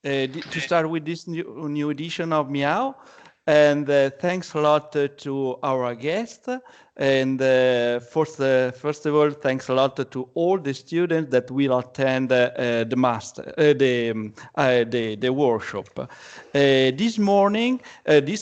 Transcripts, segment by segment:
to start with this new edition of MIAW. And thanks a lot to our guest. And first of all, thanks a lot to all the students that will attend the workshop. This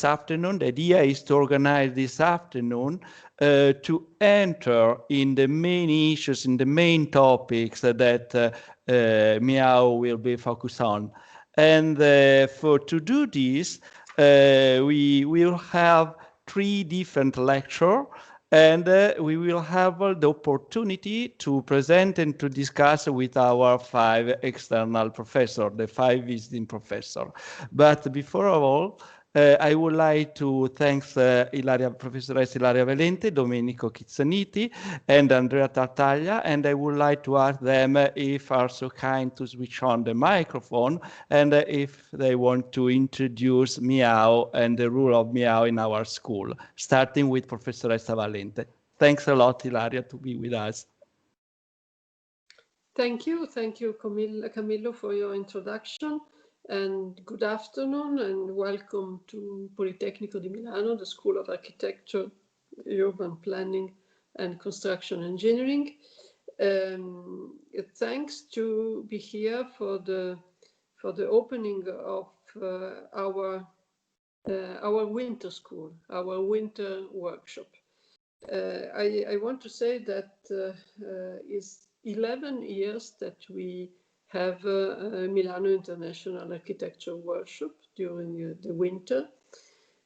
afternoon, the idea is to organize this afternoon to enter in the main issues, in the main topics that MIAW will be focused on. And to do this, we will have 3 different lectures, and we will have the opportunity to present and to discuss with our 5 external professors, the 5 visiting professors. But before all, I would like to thank Professoress Ilaria Valente, Domenico Chizzaniti, and Andrea Tartaglia, and I would like to ask them if are so kind to switch on the microphone and if they want to introduce MIAW and the rule of MIAW in our school, starting with Professoress Valente. Thanks a lot, Ilaria, to be with us. Thank you, Camillo, for your introduction. And good afternoon and welcome to Politecnico di Milano, the School of Architecture, Urban Planning and Construction Engineering. Thanks to be here for the opening of our winter school, our winter workshop. I want to say that it's 11 years that we have a Milano International Architecture Workshop during the winter.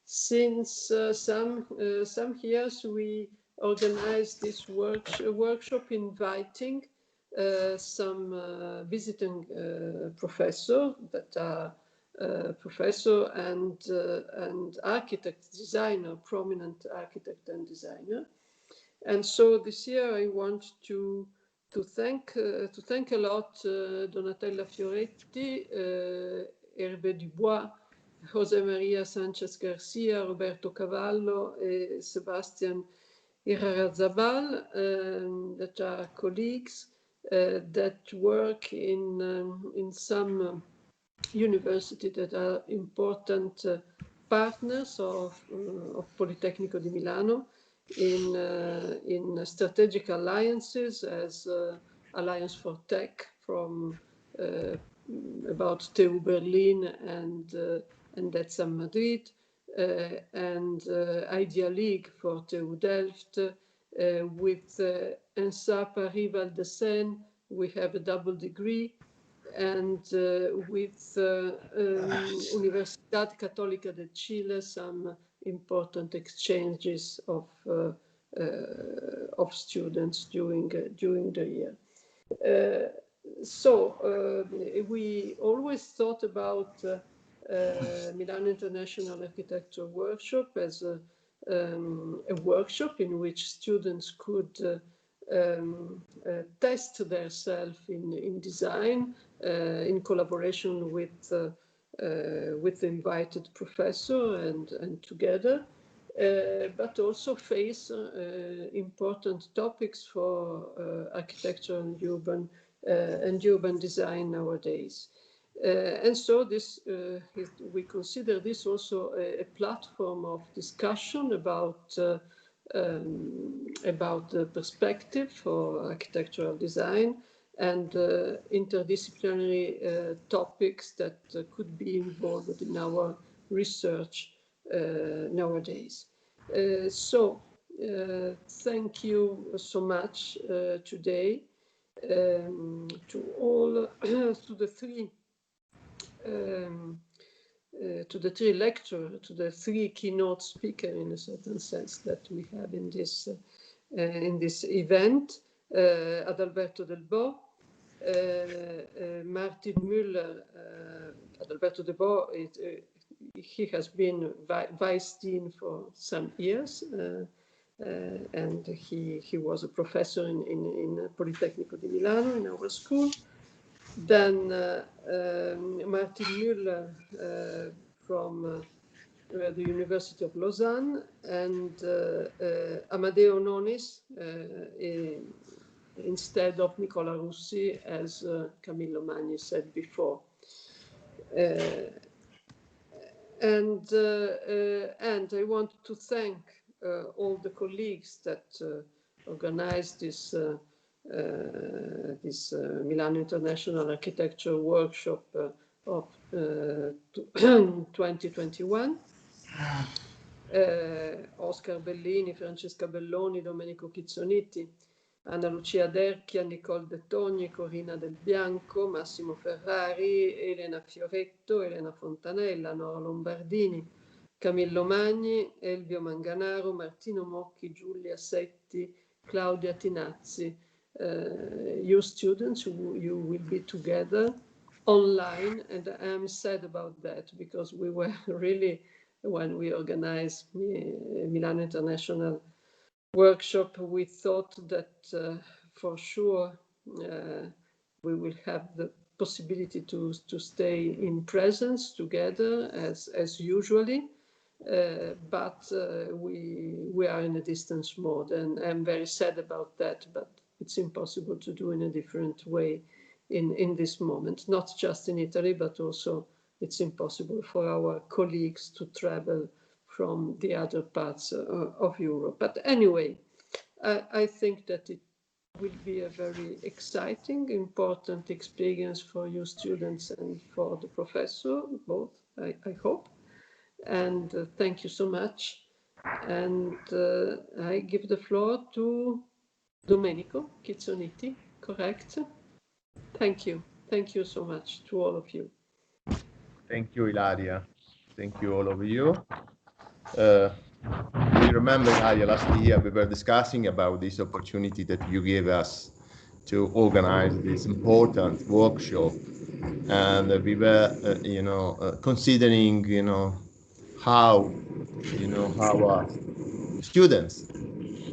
Since some years we organized this workshop inviting some visiting professors that are professor and architect, designer, prominent architect and designer. And so this year I want to thank a lot Donatella Fioretti, Hervé Dubois, José María Sánchez Garcia, Roberto Cavallo, and Sebastian Irarrazabal, that are colleagues that work in some universities that are important partners of Politecnico di Milano in strategic alliances, as Alliance for Tech from about TU Berlin and ETSA Madrid, and Idea League for TU Delft. With ENSA Paris Val de Seine, we have a double degree, and with Universidad Católica de Chile, some important exchanges of students during the year. So we always thought about Milan International Architecture Workshop as a workshop in which students could test themselves in design in collaboration with the invited professor and together, but also face important topics for architecture and urban design nowadays. And so this we consider this also a platform of discussion about the perspective for architectural design and interdisciplinary topics that could be involved in our research nowadays. So thank you so much today to all to the three lecturers, to the 3 keynote speakers in a certain sense that we have in this event. Adalberto Del Bo, Martin Müller. Adalberto Del Bo, he has been vice dean for some years, and he was a professor in Politecnico di Milano in our school. Then Martin Müller from the University of Lausanne, and Amadeo Nonis instead of Nicola Russi, as Camillo Magni said before. And I want to thank all the colleagues that organized this Milano International Architecture Workshop of 2021. Oscar Bellini, Francesca Belloni, Domenico Chizzonitti, Anna Lucia Derchia, Nicole De Togni, Corina Del Bianco, Massimo Ferrari, Elena Fioretto, Elena Fontanella, Nora Lombardini, Camillo Magni, Elvio Manganaro, Martino Mocchi, Giulia Setti, Claudia Tinazzi. You students, you will be together online, and I'm sad about that because we were really, when we organized Milan International Workshop, we thought that for sure we will have the possibility to stay in presence together as usually, but we are in a distance mode, and I'm very sad about that, but it's impossible to do in a different way in this moment, not just in Italy, but also it's impossible for our colleagues to travel from the other parts of Europe. But anyway, I think that it will be a very exciting, important experience for you students and for the professor, both, I hope. And thank you so much. And I give the floor to Domenico Chizzonitti, correct? Thank you. Thank you so much to all of you. Thank you, Ilaria. Thank you, all of you. We remember, Ilaria, last year we were discussing about this opportunity that you gave us to organize this important workshop, and we were, considering, how, how students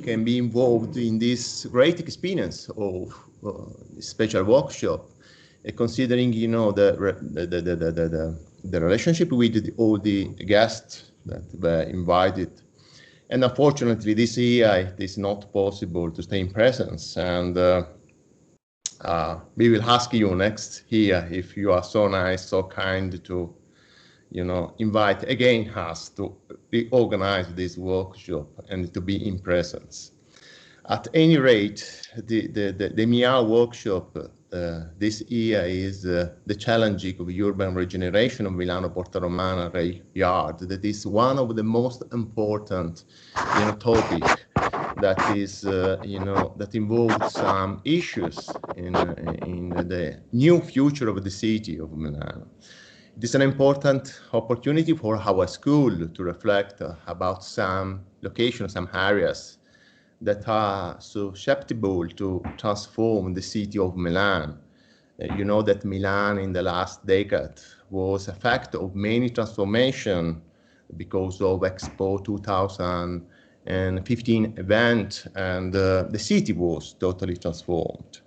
can be involved in this great experience of special workshop, considering, the relationship with all the guests that were invited. And unfortunately, this year it is not possible to stay in presence. And we will ask you next year if you are so nice, so kind to, invite again us to reorganize this workshop and to be in presence. At any rate, the MIAW workshop this year is the challenging of urban regeneration of Milano Porta Romana rail yard. That is one of the most important, topic that is, that involves some issues in the new future of the city of Milano. It is an important opportunity for our school to reflect about some locations, some areas that are susceptible to transform the city of Milan. You know that Milan in the last decade was affected of many transformation because of Expo 2015 event, and the city was totally transformed.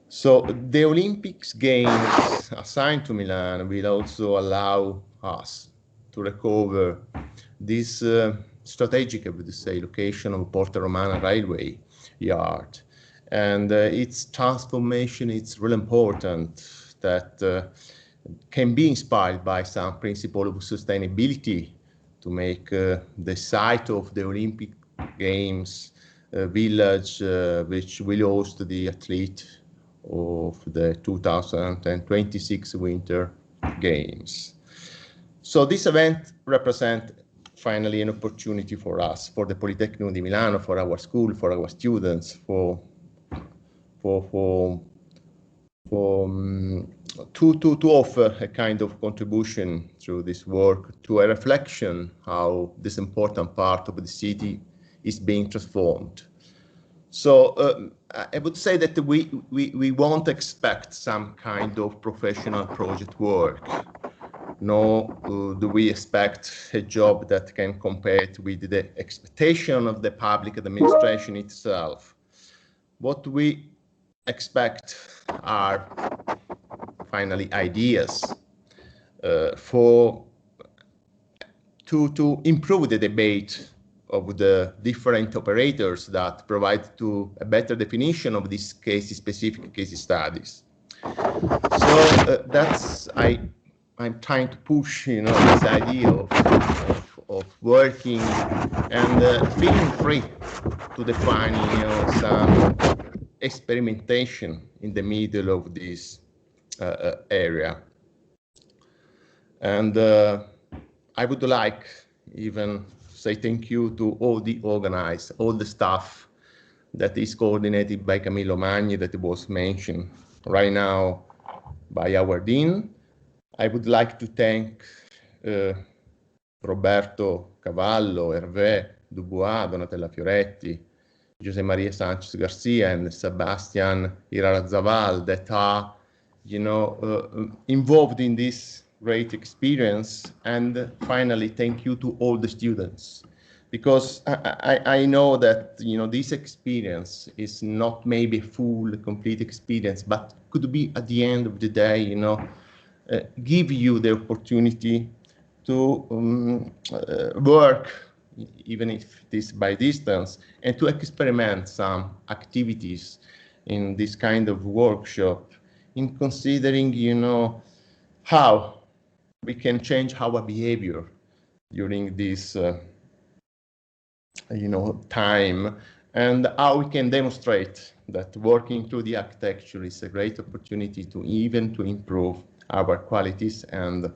So the Olympics Games assigned to Milan will also allow us to recover this strategic, I would say, location of Porta Romana railway yard. And its transformation is really important, that can be inspired by some principle of sustainability to make the site of the Olympic Games village which will host the athlete of the 2026 Winter Games. So this event represents finally an opportunity for us, for the Politecnico di Milano, for our school, for our students, to offer a kind of contribution through this work to a reflection how this important part of the city is being transformed. So I would say that we won't expect some kind of professional project work. Nor do we expect a job that can compare with the expectation of the public administration itself. What we expect are finally ideas to improve the debate of the different operators that provide to a better definition of these specific case studies. So that's, I I'm trying to push, this idea of working and feeling free to define, some experimentation in the middle of this area. And I would like even to say thank you to all the organizers, all the staff that is coordinated by Camillo Magni that was mentioned right now by our Dean. I would like to thank Roberto Cavallo, Hervé Dubois, Donatella Fioretti, Jose Maria Sanchez Garcia, and Sebastian Irazaval that are, involved in this great experience. And finally, thank you to all the students, because I know that, this experience is not maybe a full, complete experience, but could be at the end of the day, give you the opportunity to work, even if it is by distance, and to experiment some activities in this kind of workshop, in considering, how we can change our behavior during this, time, and how we can demonstrate that working through the architecture is a great opportunity to improve our qualities and,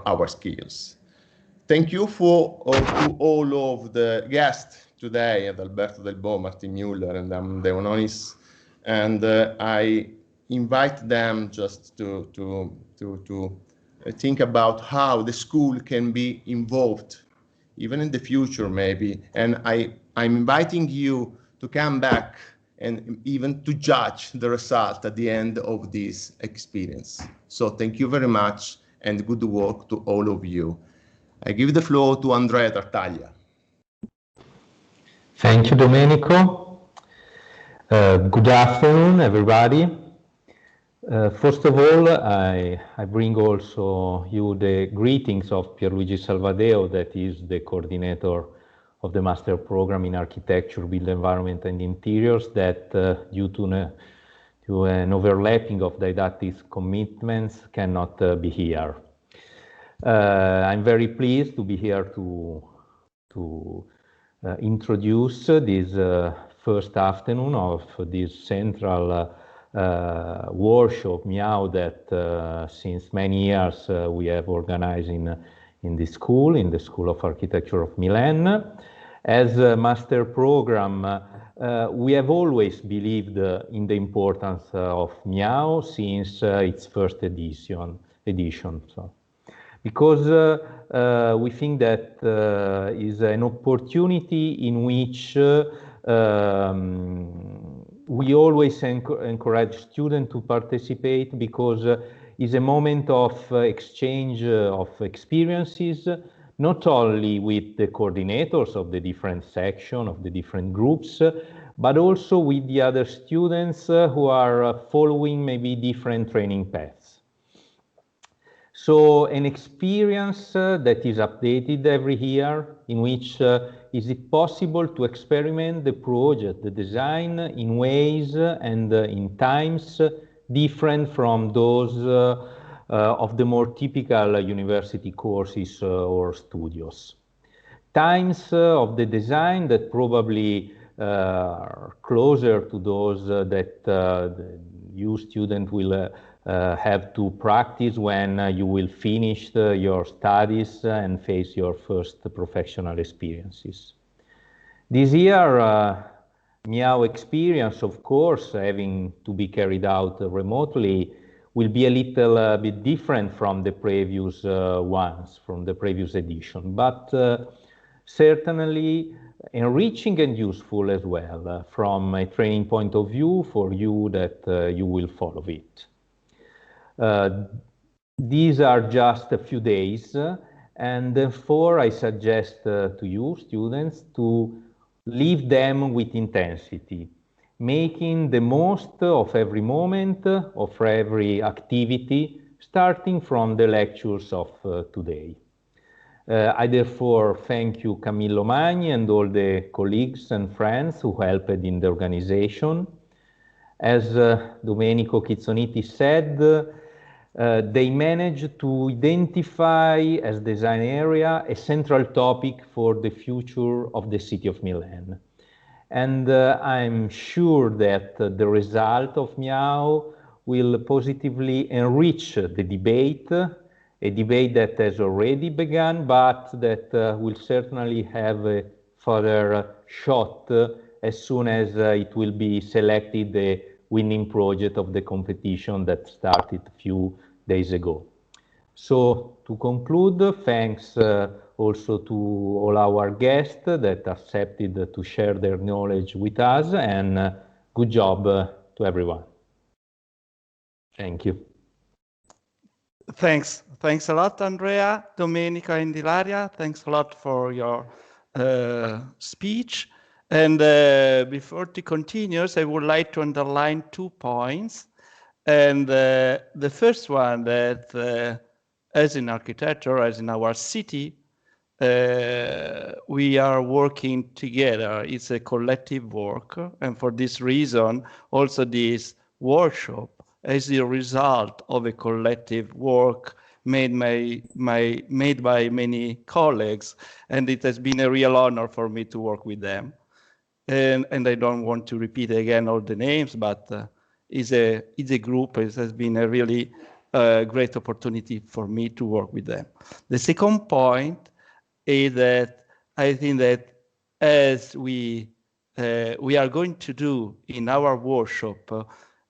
our skills. Thank you to all of the guests today, Adalberto Del Bo, Martin Muller, and De Ononis, and I invite them just to think about how the school can be involved, even in the future maybe, and I'm inviting you to come back and even to judge the result at the end of this experience. So thank you very much, and good work to all of you. I give the floor to Andrea Tartaglia. Thank you, Domenico. Good afternoon, everybody. First of all, I bring also you the greetings of Pierluigi Salvadeo, that is the coordinator of the Master Program in Architecture, Built Environment and Interiors, that due to an overlapping of didactic commitments cannot be here. I'm very pleased to be here to introduce this first afternoon of this central workshop, MIAW, that since many years we have organized in the School of Architecture of Milan. As a master program, we have always believed in the importance of MIAW since its first edition. Because we think that is an opportunity in which we always encourage students to participate, because it's a moment of exchange of experiences, not only with the coordinators of the different sections, of the different groups, but also with the other students who are following maybe different training paths. So an experience that is updated every year, in which is it possible to experiment the project, the design, in ways and in times different from those of the more typical university courses or studios. Times of the design that probably are closer to those that you student will have to practice when you will finish your studies and face your first professional experiences. This year, MIAW experience, of course, having to be carried out remotely, will be a little bit different from the previous ones, from the previous edition, but certainly enriching and useful as well from a training point of view for you that you will follow it. These are just a few days, and therefore I suggest to you, students, to live them with intensity, making the most of every moment, of every activity, starting from the lectures of today. I therefore thank you, Camillo Magni, and all the colleagues and friends who helped in the organization. As Domenico Chizzoniti said, they managed to identify as design area a central topic for the future of the city of Milan. And I'm sure that the result of MIAW will positively enrich the debate, a debate that has already begun, but that will certainly have a further shot as soon as it will be selected the winning project of the competition that started a few days ago. So to conclude, thanks also to all our guests that accepted to share their knowledge with us, and good job to everyone. Thank you. Thanks a lot, Andrea, Domenico, and Ilaria. Thanks a lot for your speech. And before to continue, I would like to underline 2 points. And the first one that as in architecture, as in our city, we are working together. It's a collective work. And for this reason, also this workshop is the result of a collective work made by many colleagues. And it has been a real honor for me to work with them. And I don't want to repeat again all the names, but it's a group. It has been a really great opportunity for me to work with them. The second point is that I think that as we are going to do in our workshop,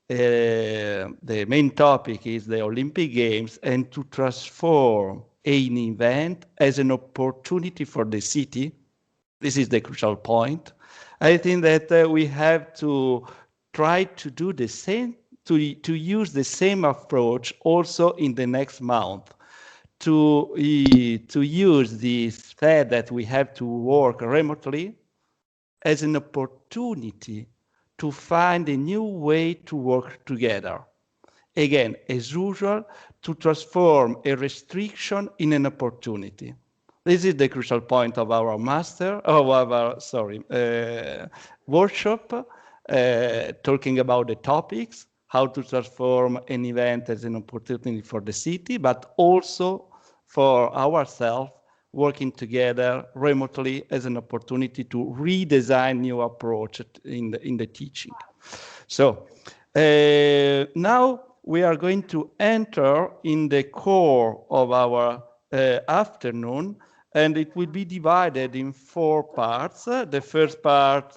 the main topic is the Olympic Games, and to transform an event as an opportunity for the city. This is the crucial point. I think that we have to try to do the same, to use the same approach also in the next month, to use this fact that we have to work remotely as an opportunity to find a new way to work together. Again, as usual, to transform a restriction in an opportunity. This is the crucial point of our workshop, talking about the topics, how to transform an event as an opportunity for the city, but also for ourselves, working together remotely as an opportunity to redesign new approach in the teaching. So now we are going to enter in the core of our afternoon, and it will be divided in 4 parts. The first part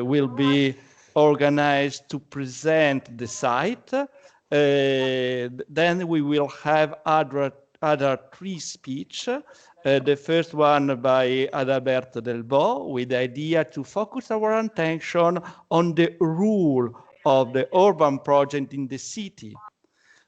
will be organized to present the site. Then we will have other 3 speeches. The first one by Adalberto Delbo, with the idea to focus our attention on the role of the urban project in the city.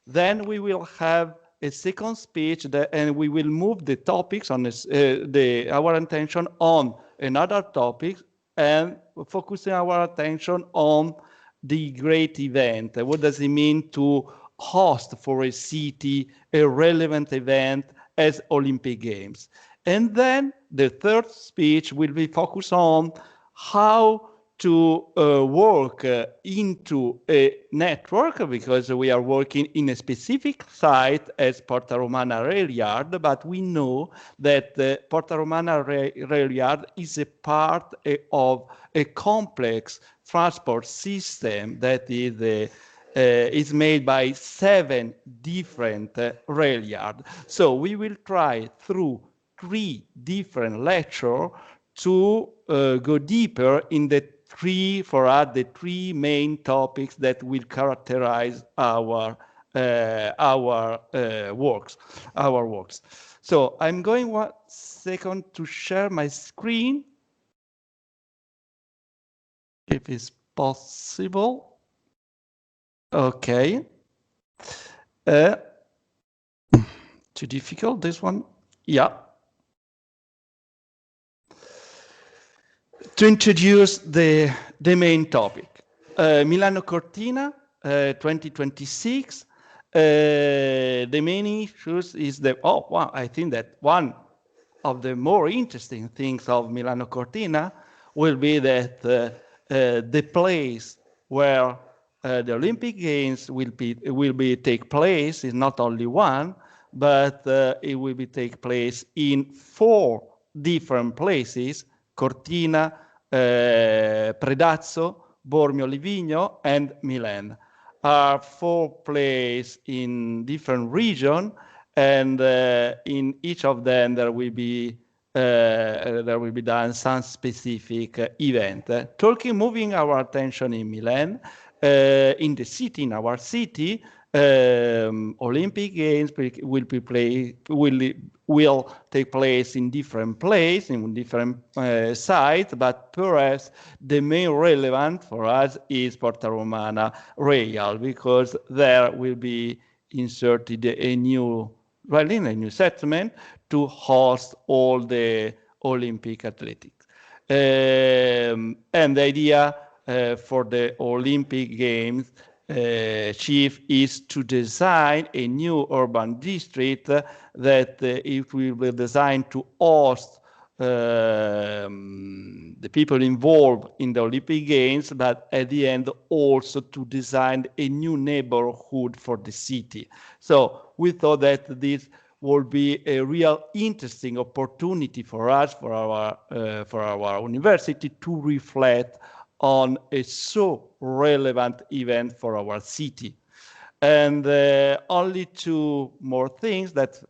Then we will have a second speech, and we will move the topics on our attention on another topic, and focusing our attention on the great event. What does it mean to host for a city a relevant event as Olympic Games? And then the third speech will be focused on how to work into a network, because we are working in a specific site as Porta Romana Rail Yard, but we know that Porta Romana Rail Yard is a part of a complex transport system that is made by 7 different rail yards. So we will try through 3 different lectures to go deeper in the 3 main topics that will characterize our works. So I'm going 1 second to share my screen, if it's possible. Okay. Too difficult, this one? Yeah. To introduce the main topic, Milano Cortina 2026. The main issues is I think that one of the more interesting things of Milano Cortina will be that the place where the Olympic Games will be take place. It's not only one, but it will be take place in 4 different places: Cortina, Predazzo, Bormio Livigno, and Milan. Are 4 places in different regions, and in each of them there will be done some specific event. Moving our attention in Milan, in the city, in our city, Olympic Games will take place in different places, in different sites, but perhaps the main relevant for us is Porta Romana Real, because there will be inserted a new settlement to host all the Olympic athletics. And the idea for the Olympic Games chief is to design a new urban district that it will be designed to host the people involved in the Olympic Games, but at the end also to design a new neighborhood for the city. So we thought that this would be a real interesting opportunity for us, for our university, to reflect on a so relevant event for our city. And only 2 more things that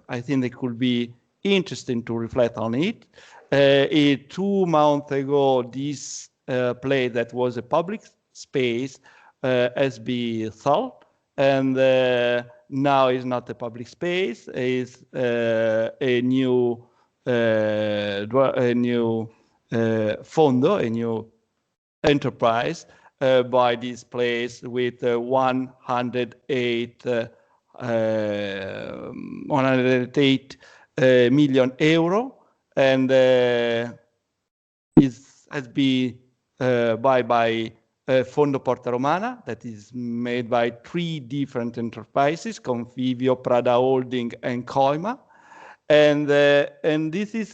I think they could be interesting to reflect on it. 2 months ago, this place that was a public space has been sold, and now it's not a public space. It's a new fondo, a new enterprise by this place with 108 million euro, and has been by Fondo Porta Romana, that is made by 3 different enterprises: Confivio, Prada Holding, and Coima. And this is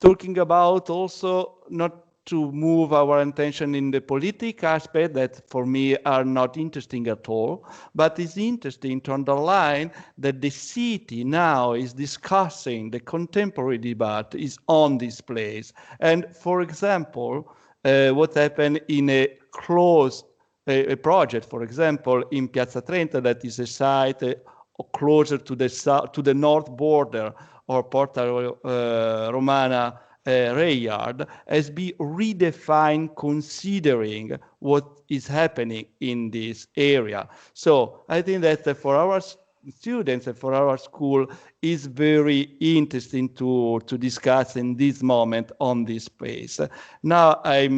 talking about also not to move our attention in the political aspect that for me are not interesting at all, but it's interesting to underline that the city now is discussing the contemporary debate is on this place. And for example, what happened in a project, for example, in Piazza Trento, that is a site closer to the north border of Porta Romana Rayard, has been redefined considering what is happening in this area. So I think that for our students and for our school is very interesting to discuss in this moment on this space. Now I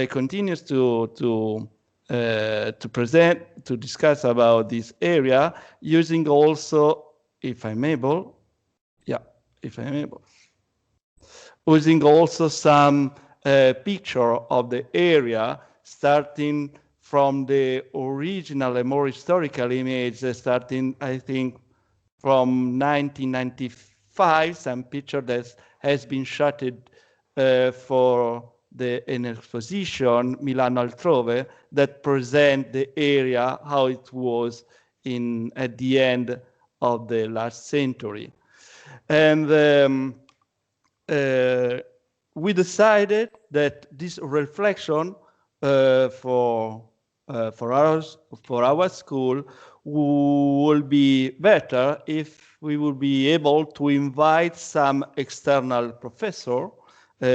continue to discuss about this area using also, if I'm able, using also some picture of the area, starting from the original and more historical image, starting, I think, from 1995, some picture that has been shot for an exposition, Milano Altrove, that present the area, how it was at the end of the last century. And we decided that this reflection for our school will be better if we would be able to invite some external professor,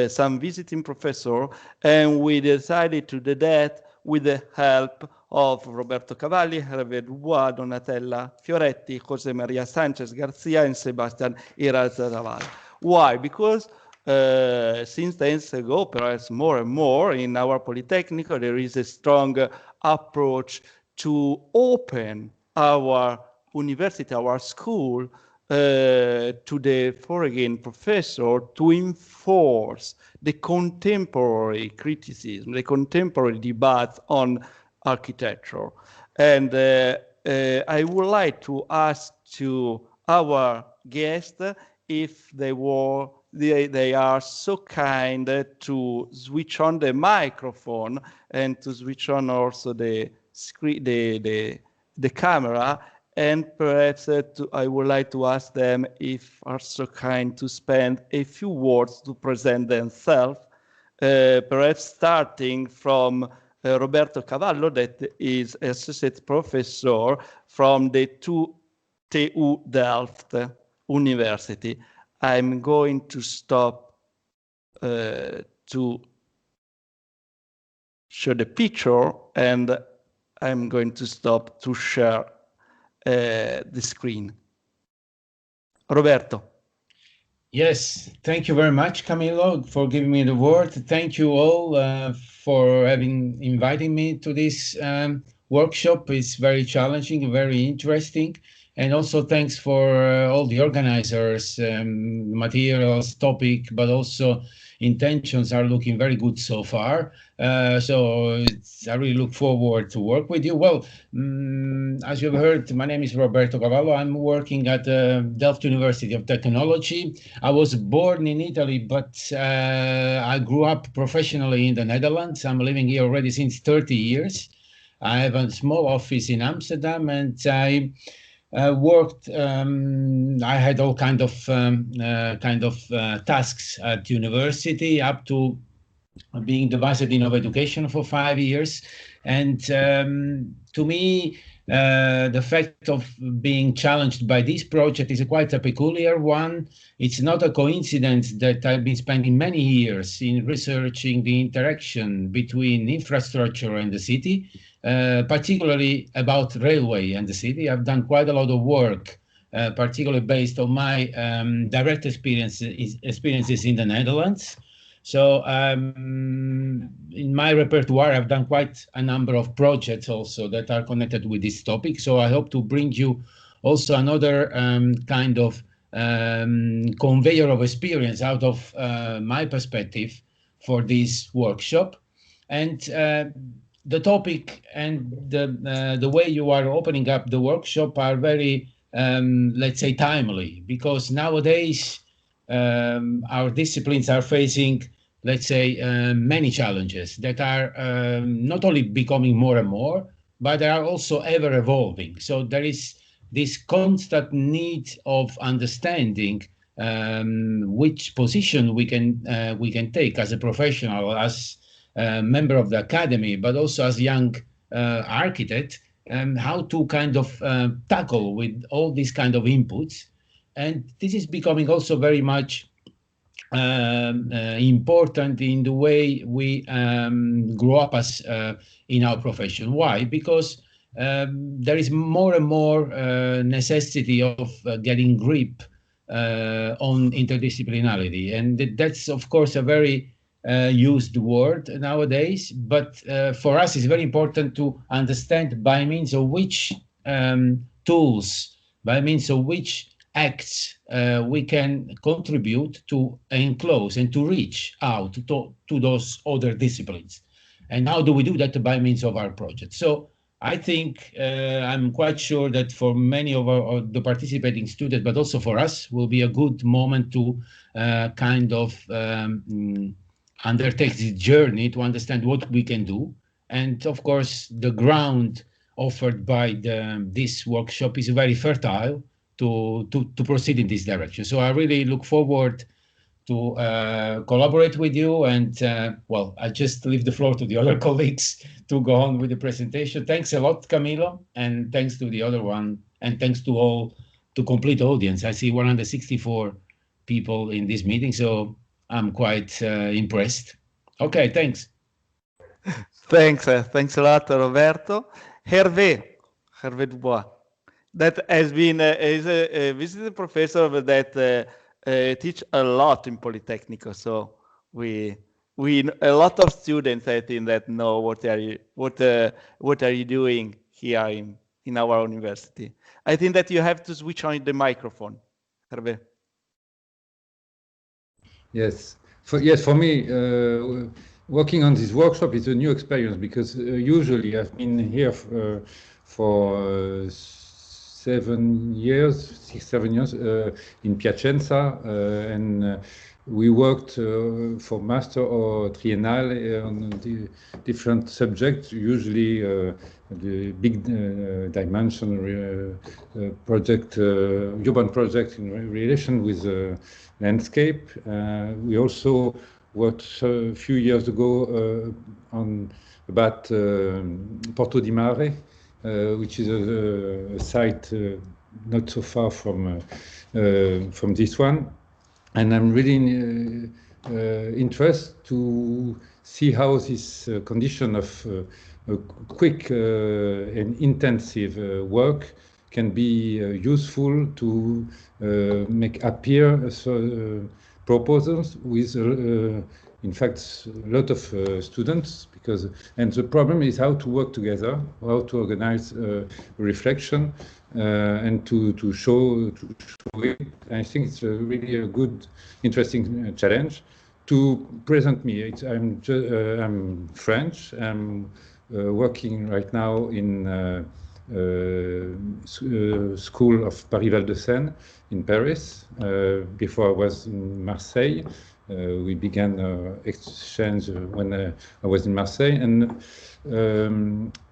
some visiting professor, and we decided to do that with the help of Roberto Cavalli, Hervé Dubois, Donatella Fioretti, Jose Maria Sanchez Garcia, and Sebastian Irazaval. Why? Because since 10 years ago, perhaps more and more, in our Polytechnic, there is a strong approach to open our university, our school, to the foreign professor to enforce the contemporary criticism, the contemporary debate on architecture. And I would like to ask to our guests if they they are so kind to switch on the microphone and to switch on also the screen, the camera. And perhaps I would like to ask them if are so kind to spend a few words to present themselves, perhaps starting from Roberto Cavallo, that is associate professor from the TU Delft University. I'm going to stop to show the picture, and I'm going to stop to share the screen. Roberto. Yes, thank you very much, Camillo, for giving me the word. Thank you all for inviting me to this workshop. It's very challenging, very interesting. And also thanks for all the organizers, materials, topic, but also intentions are looking very good so far. So I really look forward to work with you. Well, as you've heard, my name is Roberto Cavallo. I'm working at Delft University of Technology. I was born in Italy, but I grew up professionally in the Netherlands. I'm living here already since 30 years. I have a small office in Amsterdam, and I worked. I had all kind of tasks at university, up to being the Vice Dean of Education for 5 years. And to me, the fact of being challenged by this project is quite a peculiar one. It's not a coincidence that I've been spending many years in researching the interaction between infrastructure and the city, particularly about railway and the city. I've done quite a lot of work, particularly based on my direct experiences in the Netherlands. So in my repertoire, I've done quite a number of projects also that are connected with this topic. So I hope to bring you also another kind of conveyor of experience out of my perspective for this workshop. And the topic and the way you are opening up the workshop are very, let's say, timely, because nowadays our disciplines are facing, let's say, many challenges that are not only becoming more and more, but they are also ever evolving. So there is this constant need of understanding which position we can take as a professional, as a member of the academy, but also as a young architect, and how to kind of tackle with all these kind of inputs. And this is becoming also very much important in the way we grow up as in our profession. Why? Because there is more and more necessity of getting grip on interdisciplinarity, and that's of course a very used word nowadays. But for us, it's very important to understand by means of which tools, by means of which acts we can contribute to enclose and to reach out to those other disciplines. And how do we do that? By means of our project. So I think I'm quite sure that for many of the participating students, but also for us, will be a good moment to kind of undertake this journey to understand what we can do. And of course, the ground offered by this workshop is very fertile to proceed in this direction. So I really look forward to collaborate with you. And well, I just leave the floor to the other colleagues to go on with the presentation. Thanks a lot, Camilo, and thanks to the other one, and thanks to all, to complete audience. I see 164 people in this meeting, so I'm quite impressed. Okay, thanks. Thanks a lot, Roberto. Hervé Dubois, that has been is a visiting professor that teach a lot in Polytechnico. So we a lot of students, I think, that know what are you doing here in our university. I think that you have to switch on the microphone, Hervé. Yes, for me, working on this workshop is a new experience, because usually I've been here for 6-7 years in Piacenza, and we worked for master or triennale on the different subjects, usually the big dimension project, urban project in relation with landscape. We also worked a few years ago on about Porto di Mare, which is a site not so far from this one. And I'm really interested to see how this condition of quick and intensive work can be useful to make appear proposals with, in fact, a lot of students. And the problem is how to work together, how to organize reflection, and to show it. I think it's really a good, interesting challenge. To present me, I'm French. I'm working right now in School of Paris Val de Seine in Paris. Before I was in Marseille. We began exchange when I was in Marseille, and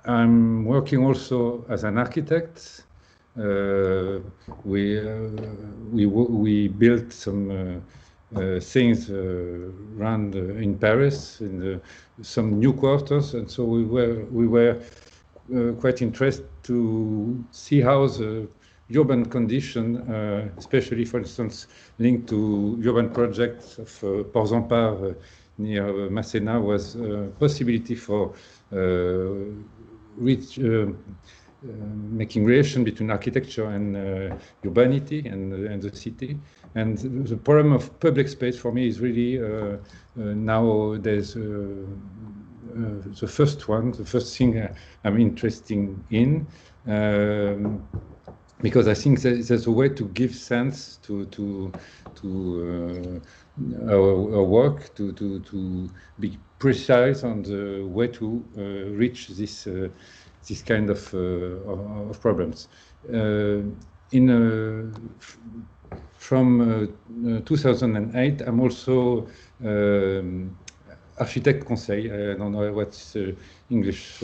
I'm working also as an architect. We built some things around in Paris in some new quarters, and so we were quite interested to see how the urban condition, especially, for instance, linked to urban projects of Port-Zampar near Masséna, was a possibility for making relation between architecture and urbanity and the city. And the problem of public space for me is really now there's the first thing I'm interested in, because I think there's a way to give sense to our work, to be precise on the way to reach this kind of problems. From 2008, I'm also architect conseil. I don't know what's the English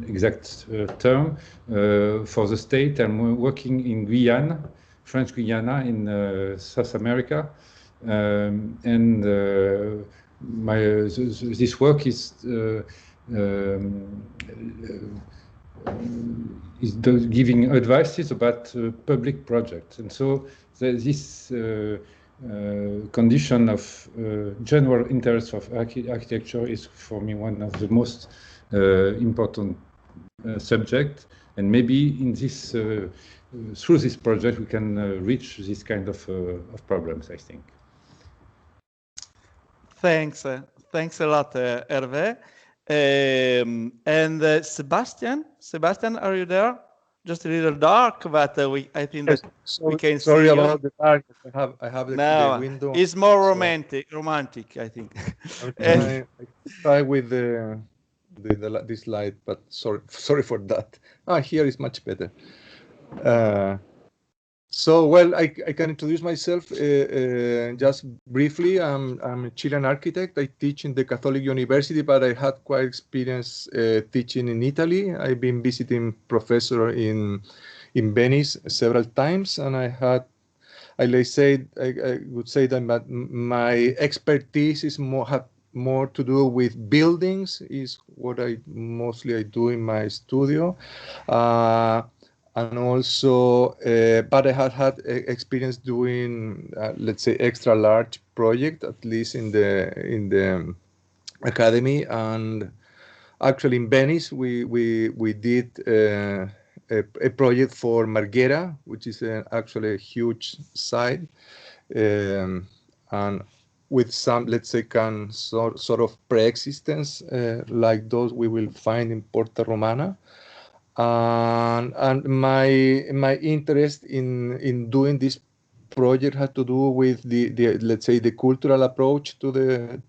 exact term for the state. I'm working in Guyana, French Guyana in South America, and this work is giving advices about public projects, and so this condition of general interest of architecture is for me one of the most important subject, and maybe in this through this project we can reach this kind of problems, I think. Thanks a lot, Hervé. And Sebastian, are you there? Just a little dark, but I think that we can see. Sorry about the dark. I have the window. It's more romantic, I think. I try with this light, but sorry for that. Here is much better. So, well, I can introduce myself just briefly. I'm a Chilean architect. I teach in the Catholic University, but I had quite experience teaching in Italy. I've been visiting professor in Venice several times, and I would say that my expertise is more to do with buildings, is what I mostly do in my studio. And also, but I have had experience doing, let's say, extra large project, at least in the academy. And actually, in Venice, we did a project for Marghera, which is actually a huge site, and with some, let's say, sort of pre-existence like those we will find in Porta Romana. And my interest in doing this project had to do with the let's say the cultural approach to the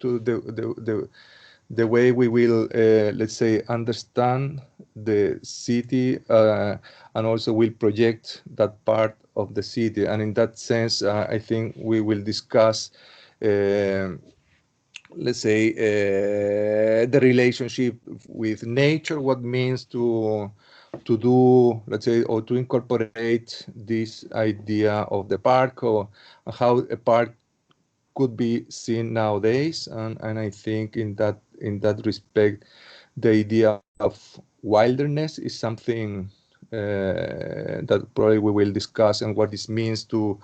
way we will let's say understand the city, and also will project that part of the city. And in that sense, I think we will discuss let's say, the relationship with nature, what means to do, let's say, or to incorporate this idea of the park, or how a park could be seen nowadays. And I think in that respect, the idea of wilderness is something that probably we will discuss, and what this means to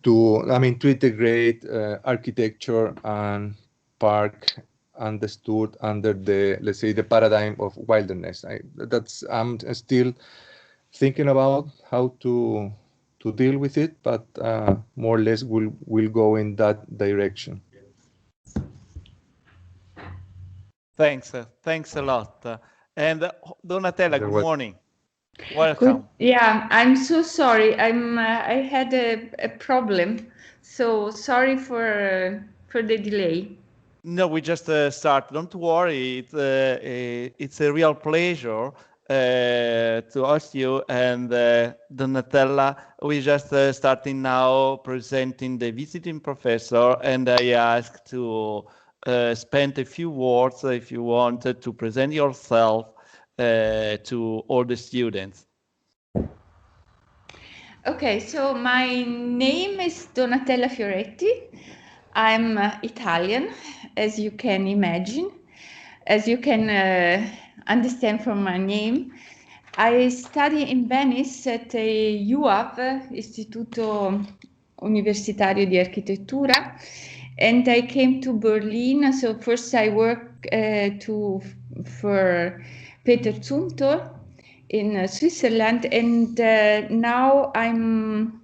integrate architecture and park understood under the, let's say, the paradigm of wilderness. I'm still thinking about how to deal with it, but more or less we'll go in that direction. Thanks. Thanks a lot. And Donatella, good morning. Welcome. Yeah, I'm so sorry. I had a problem, so sorry for the delay. No, we just start. Don't worry. It's a real pleasure to host you and Donatella. We just starting now presenting the visiting professor, and I asked to spend a few words if you wanted to present yourself to all the students. Okay, so my name is Donatella Fioretti. I'm Italian, as you can imagine, as you can understand from my name. I study in Venice at the UAV, Istituto Universitario di Architettura, and I came to Berlin. So first I worked for Peter Zumthor in Switzerland, and now I'm,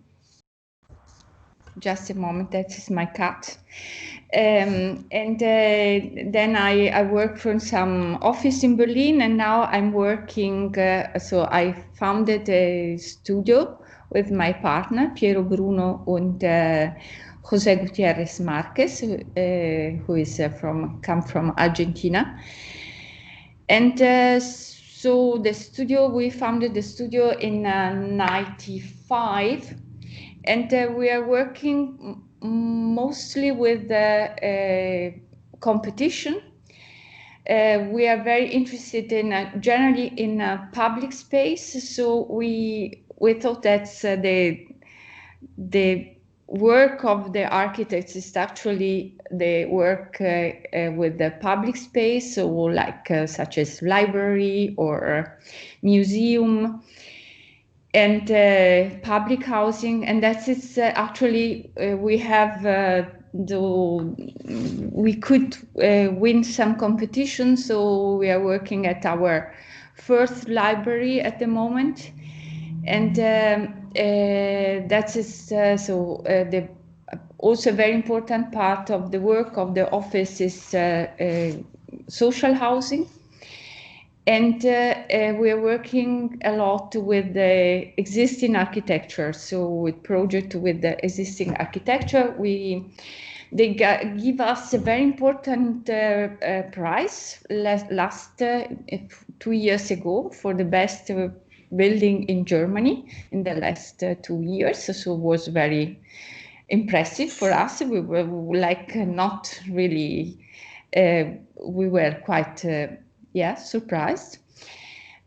just a moment, that is my cat. And then I worked for some office in Berlin, and now I'm working, so I founded a studio with my partner, Piero Bruno and Jose Gutierrez Marquez, who is come from Argentina. And so the studio, we founded the studio in 95, and we are working mostly with competition. We are very interested in generally in public space, so we thought that's the work of the architects is actually the work with the public space, so like such as library or museum and public housing, and that is actually we have we could win some competition, so we are working at our first library at the moment, and that is the also a very important part of the work of the office is social housing. And we are working a lot with the existing architecture. So with project with the existing architecture, they give us a very important prize last 2 years ago for the best building in Germany in the last 2 years. So it was very impressive for us. We were like not really, we were quite surprised.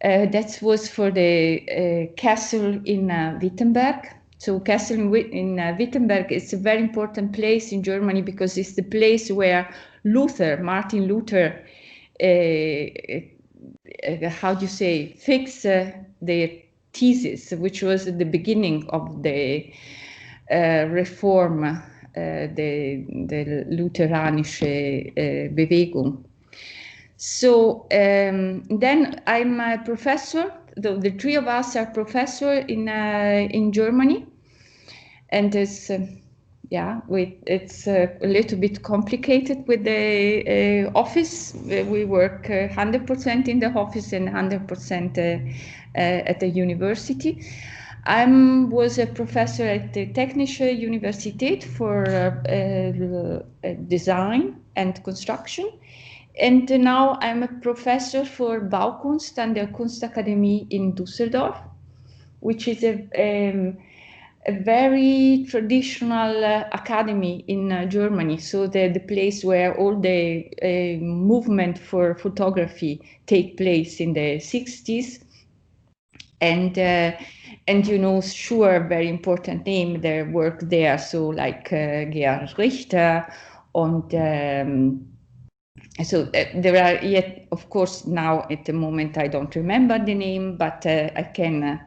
That was for the castle in Wittenberg. So castle in Wittenberg is a very important place in Germany because it's the place where Martin Luther, fixed their thesis, which was the beginning of the Reform, the Lutheranische Bewegung. So then I'm a professor. The three of us are professors in Germany, and it's it's a little bit complicated with the office. We work 100% in the office and 100% at the university. I was a professor at the Technische Universität for design and construction. And now I'm a professor for Baukunst an der Kunstakademie in Düsseldorf, which is a very traditional academy in Germany, so the place where all the movement for photography take place in the 60s. And you know, sure, very important name, their work there, so like Gerhard Richter, and so there are yet, of course, now at the moment I don't remember the name, but I can.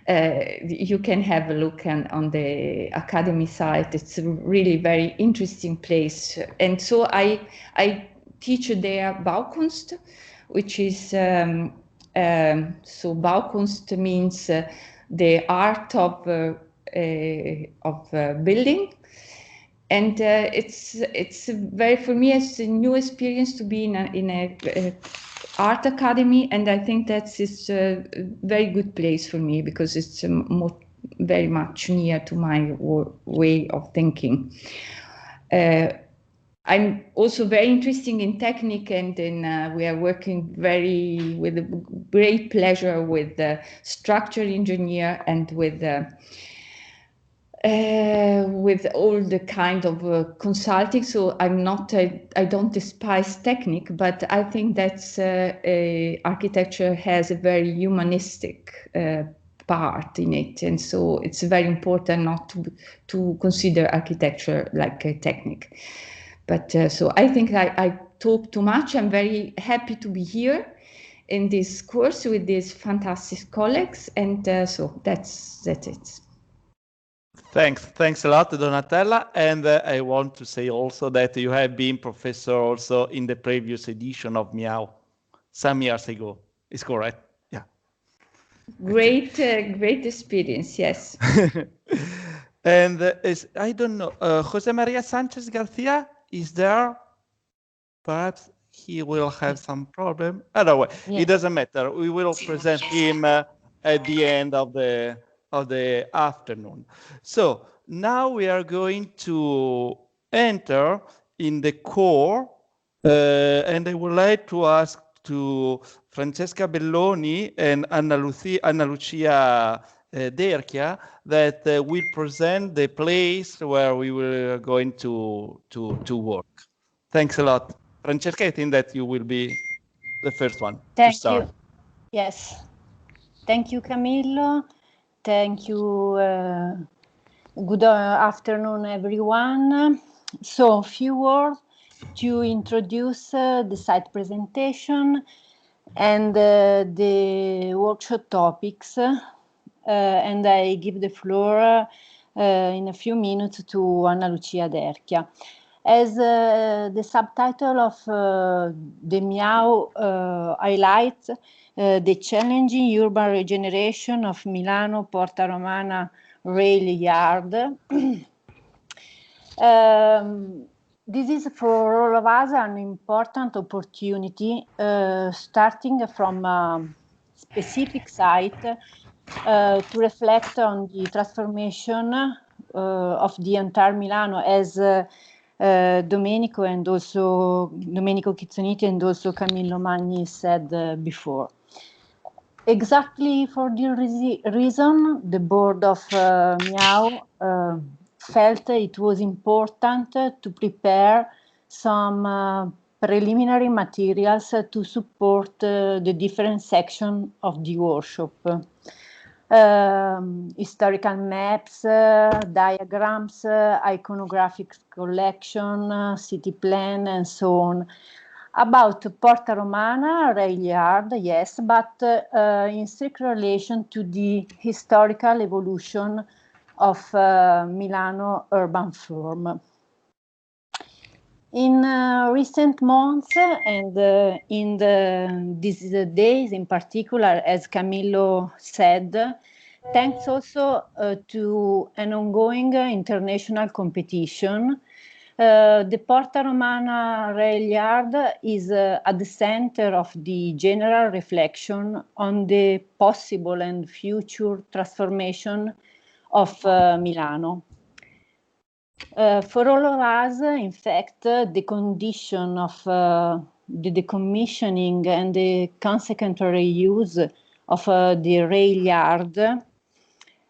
You can have a look on the Academy site. It's a really very interesting place. And so I teach there Baukunst, which is, so Baukunst means the art of building. And it's very, for me, it's a new experience to be in a art academy, and I think that's a very good place for me because it's very much near to my way of thinking. I'm also very interested in technique, and we are working with great pleasure with the structural engineer and with all the kind of consulting. So I don't despise technique, but I think that's architecture has a very humanistic part in it, and so it's very important not to consider architecture like a technique. But so I think I talk too much. I'm very happy to be here in this course with these fantastic colleagues, and so that's it. Thanks a lot, Donatella. And I want to say also that you have been professor also in the previous edition of MIAW some years ago. Is correct? Yeah. Great experience, yes. And I don't know, Jose Maria Sanchez Garcia is there? Perhaps he will have some problem. Anyway, it doesn't matter. We will present him at the end of the afternoon. So now we are going to enter in the core, and I would like to ask to Francesca Belloni and Anna Lucia Derchia that will present the place where we were going to work. Thanks a lot. Francesca, I think that you will be the first one to start. Thank you. Yes. Thank you, Camillo. Thank you. Good afternoon, everyone. So, a few words to introduce the site presentation and the workshop topics. And I give the floor in a few minutes to Anna Lucia Derchia. As the subtitle of the MIAW highlights, the challenging urban regeneration of Milano Porta Romana rail yard. This is for all of us an important opportunity, starting from a specific site to reflect on the transformation of the entire Milano, as Domenico Chizzoniti and also Camillo Magni said before. Exactly for the reason, the board of MIAW felt it was important to prepare some preliminary materials to support the different sections of the workshop. Historical maps, diagrams, iconographic collection, city plan, and so on. About Porta Romana rail yard, yes, but in strict relation to the historical evolution of Milano urban form. In recent months and in these days in particular, as Camillo said, thanks also to an ongoing international competition, the Porta Romana rail yard is at the center of the general reflection on the possible and future transformation of Milano. For all of us, in fact, the condition of the decommissioning and the consequent reuse of the rail yard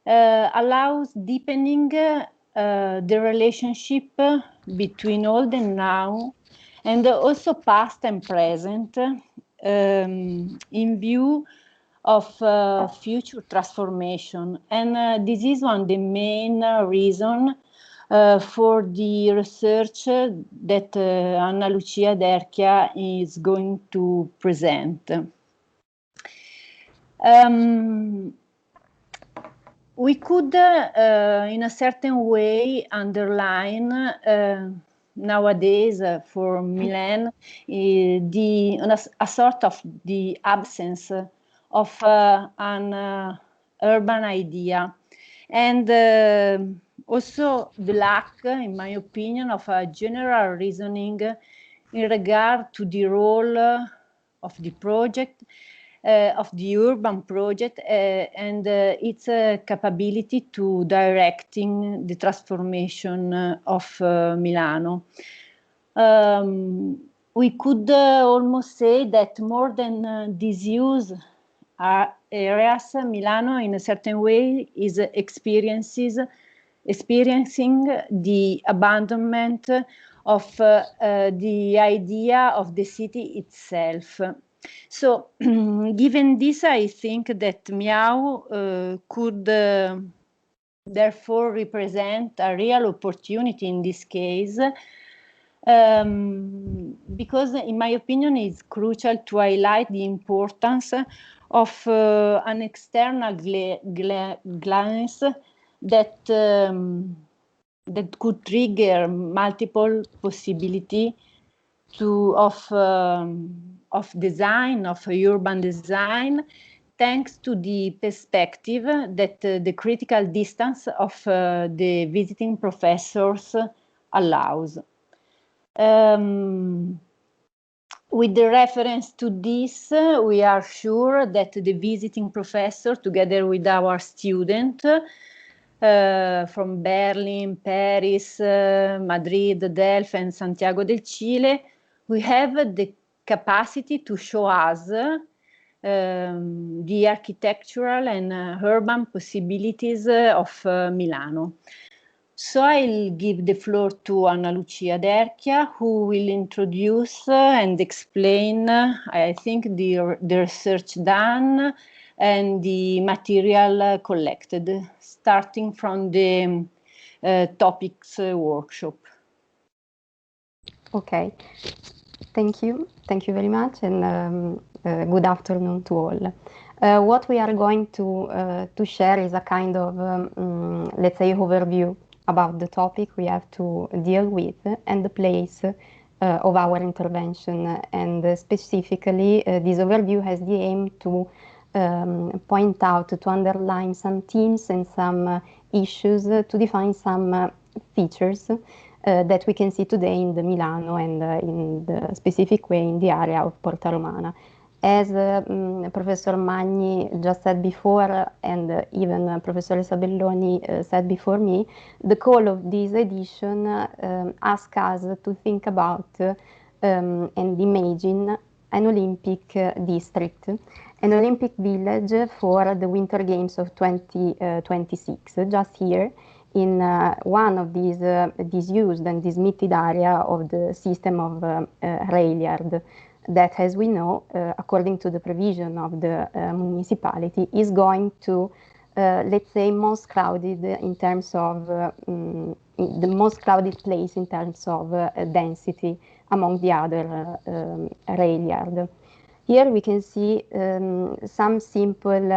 allows deepening the relationship between old and now, and also past and present, in view of future transformation. And this is one of the main reason for the research that Anna Lucia Derchia is going to present. We could, in a certain way, underline nowadays for Milan a sort of the absence of an urban idea, and also the lack, in my opinion, of a general reasoning in regard to the role of the project, of the urban project, and its capability to directing the transformation of Milano. We could almost say that more than disuse areas, Milano in a certain way is experiencing the abandonment of the idea of the city itself. So, given this, I think that MIAW could therefore represent a real opportunity in this case, because in my opinion it's crucial to highlight the importance of an external glance that that could trigger multiple possibility of design, of urban design, thanks to the perspective that the critical distance of the visiting professors allows. With the reference to this, we are sure that the visiting professor, together with our student from Berlin, Paris, Madrid, Delft, and Santiago del Chile, we have the capacity to show us the architectural and urban possibilities of Milano. So I'll give the floor to Anna Lucia Derchia, who will introduce and explain, I think, the research done and the material collected, starting from the topics workshop. Okay, thank you very much, and good afternoon to all. What we are going to share is a kind of, let's say, overview about the topic we have to deal with and the place of our intervention. And specifically, this overview has the aim to point out, to underline some themes and some issues, to define some features that we can see today in the Milano and in the specific way in the area of Porta Romana. As Professor Magni just said before, and even Professor Sabelloni said before me, the call of this edition asks us to think about and imagine an Olympic district, an Olympic village for the Winter Games of 2026, just here in one of these disused and dismitted area of the system of rail yard that, as we know, according to the provision of the municipality, is going to, let's say, most crowded in terms of the most crowded place in terms of density among the other rail yard. Here we can see some simple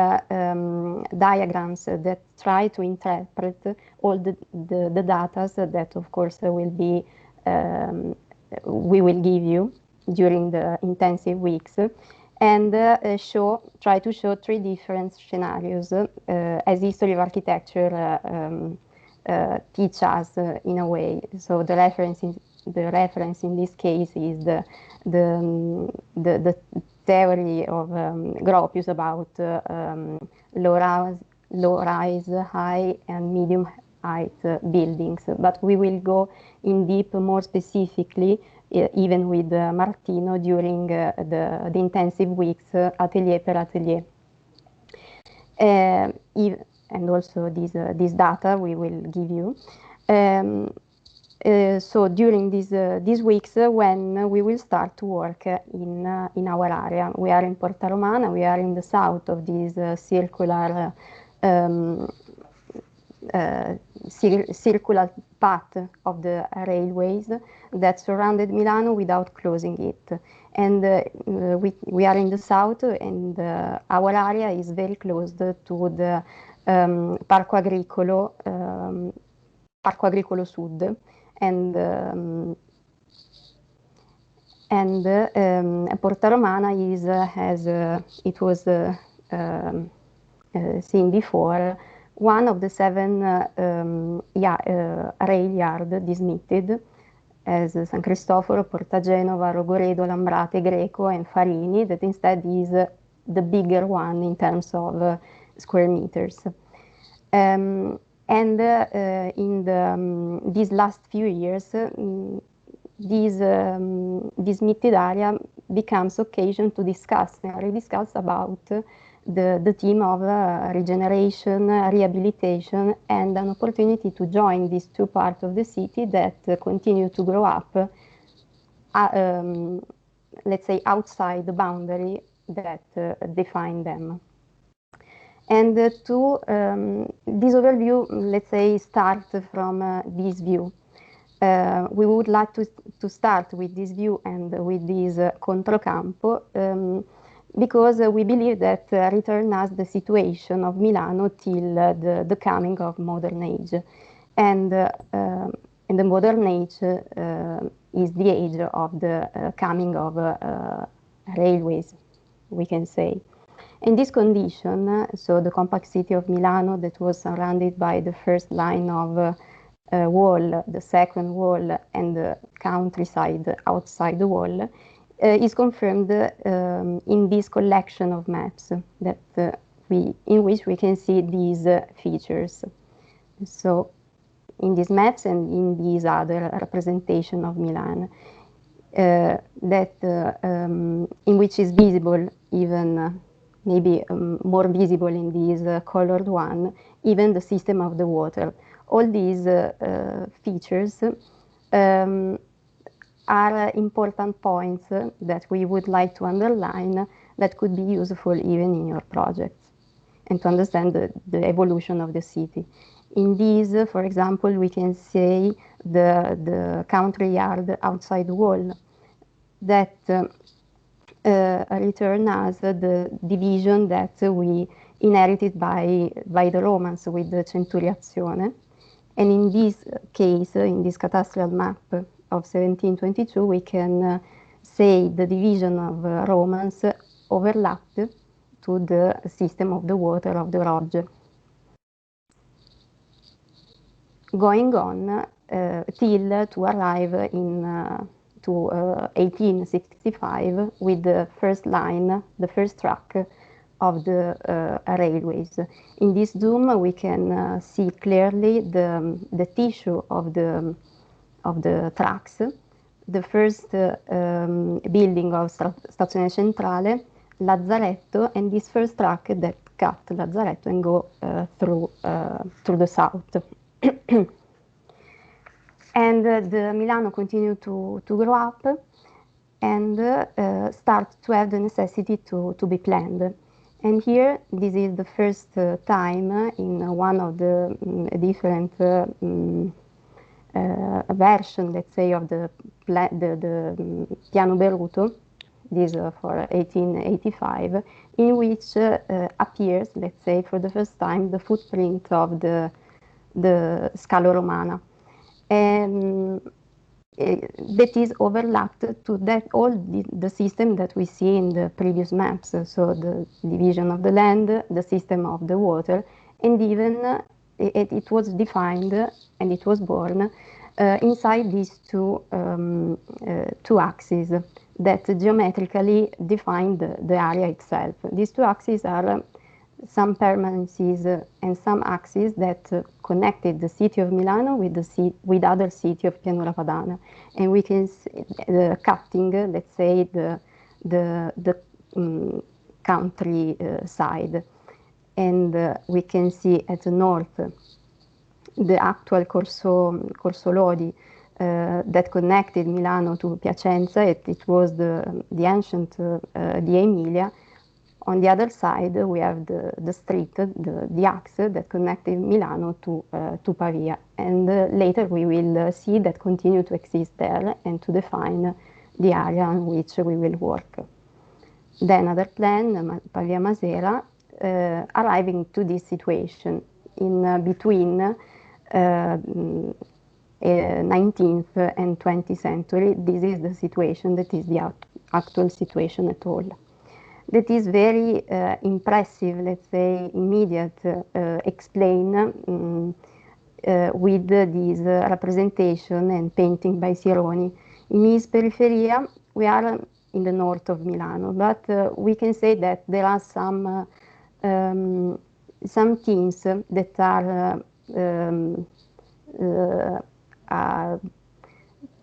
diagrams that try to interpret all the data that, of course, will be we will give you during the intensive weeks, and try to show three different scenarios as history of architecture teach us in a way. So the reference in this case is the theory of Gropius about low-rise, high, and medium height buildings. But we will go in deep more specifically, even with Martino during the intensive weeks, atelier per atelier. and also this data we will give you. So during these weeks when we will start to work in our area. We are in Porta Romana, we are in the south of this circular circular path of the railways that surrounded Milano without closing it. And we are in the south, and our area is very close to the Parco Agricolo Sud, and Porta Romana is, as it was seen before, one of the 7 rail yards dismitted, as San Cristoforo, Porta Genova, Rogoredo, Lambrate, Greco, and Farini, that instead is the bigger one in terms of square meters. And in these last few years, this dismitted area becomes occasion to discuss and rediscuss about the theme of regeneration, rehabilitation, and an opportunity to join these 2 parts of the city that continue to grow up, let's say, outside the boundary that define them. And to this overview, let's say, start from this view. We would like to start with this view and with this controcampo, because we believe that return us the situation of Milano till the coming of modern age. And the modern age is the age of the coming of railways, we can say. In this condition, so the compact city of Milano that was surrounded by the first line of wall, the second wall, and the countryside outside the wall, is confirmed in this collection of maps that in which we can see these features. So in these maps and in these other representation of Milan, that in which is visible, even maybe more visible in this colored one, even the system of the water. All these features are important points that we would like to underline that could be useful even in your projects and to understand the evolution of the city. In these, for example, we can say the country yard outside the wall that return us the division that we inherited by the Romans with the centuriazione. And in this case, in this cadastral map of 1722, we can say the division of Romans overlapped to the system of the water of the Rogge. Going on till to arrive in to 1865 with the first line, the first track of the railways. In this zoom, we can see clearly the tissue of the tracks. The first building of Stazione Centrale, Lazzaretto, and this first track that cut Lazzaretto and go through the south. And the Milano continued to grow up and start to have the necessity to be planned. And here, this is the first time in one of the different version, let's say, of the Piano Beruto, this for 1885, in which appears, let's say, for the first time, the footprint of the Scalo Romana. And that is overlapped to that all the system that we see in the previous maps, so the division of the land, the system of the water, and even it was defined and it was born inside these two axes that geometrically define the area itself. These 2 axes are some permanencies and some axes that connected the city of Milano with other city of Pianura Padana, and we can see the cutting, let's say, the country side. and we can see at the north the actual Corso Lodi that connected Milano to Piacenza. It was the ancient Via Emilia. On the other side, we have the street, the axe that connected Milano to Pavia. And later we will see that continue to exist there and to define the area on which we will work. Then other plan, Pavia Masera, arriving to this situation in between 19th and 20th century. This is the situation that is the actual situation at all. That is very impressive, let's say, immediate explain with this representation and painting by Sironi. In his Periferia, we are in the north of Milano, but we can say that there are some themes that are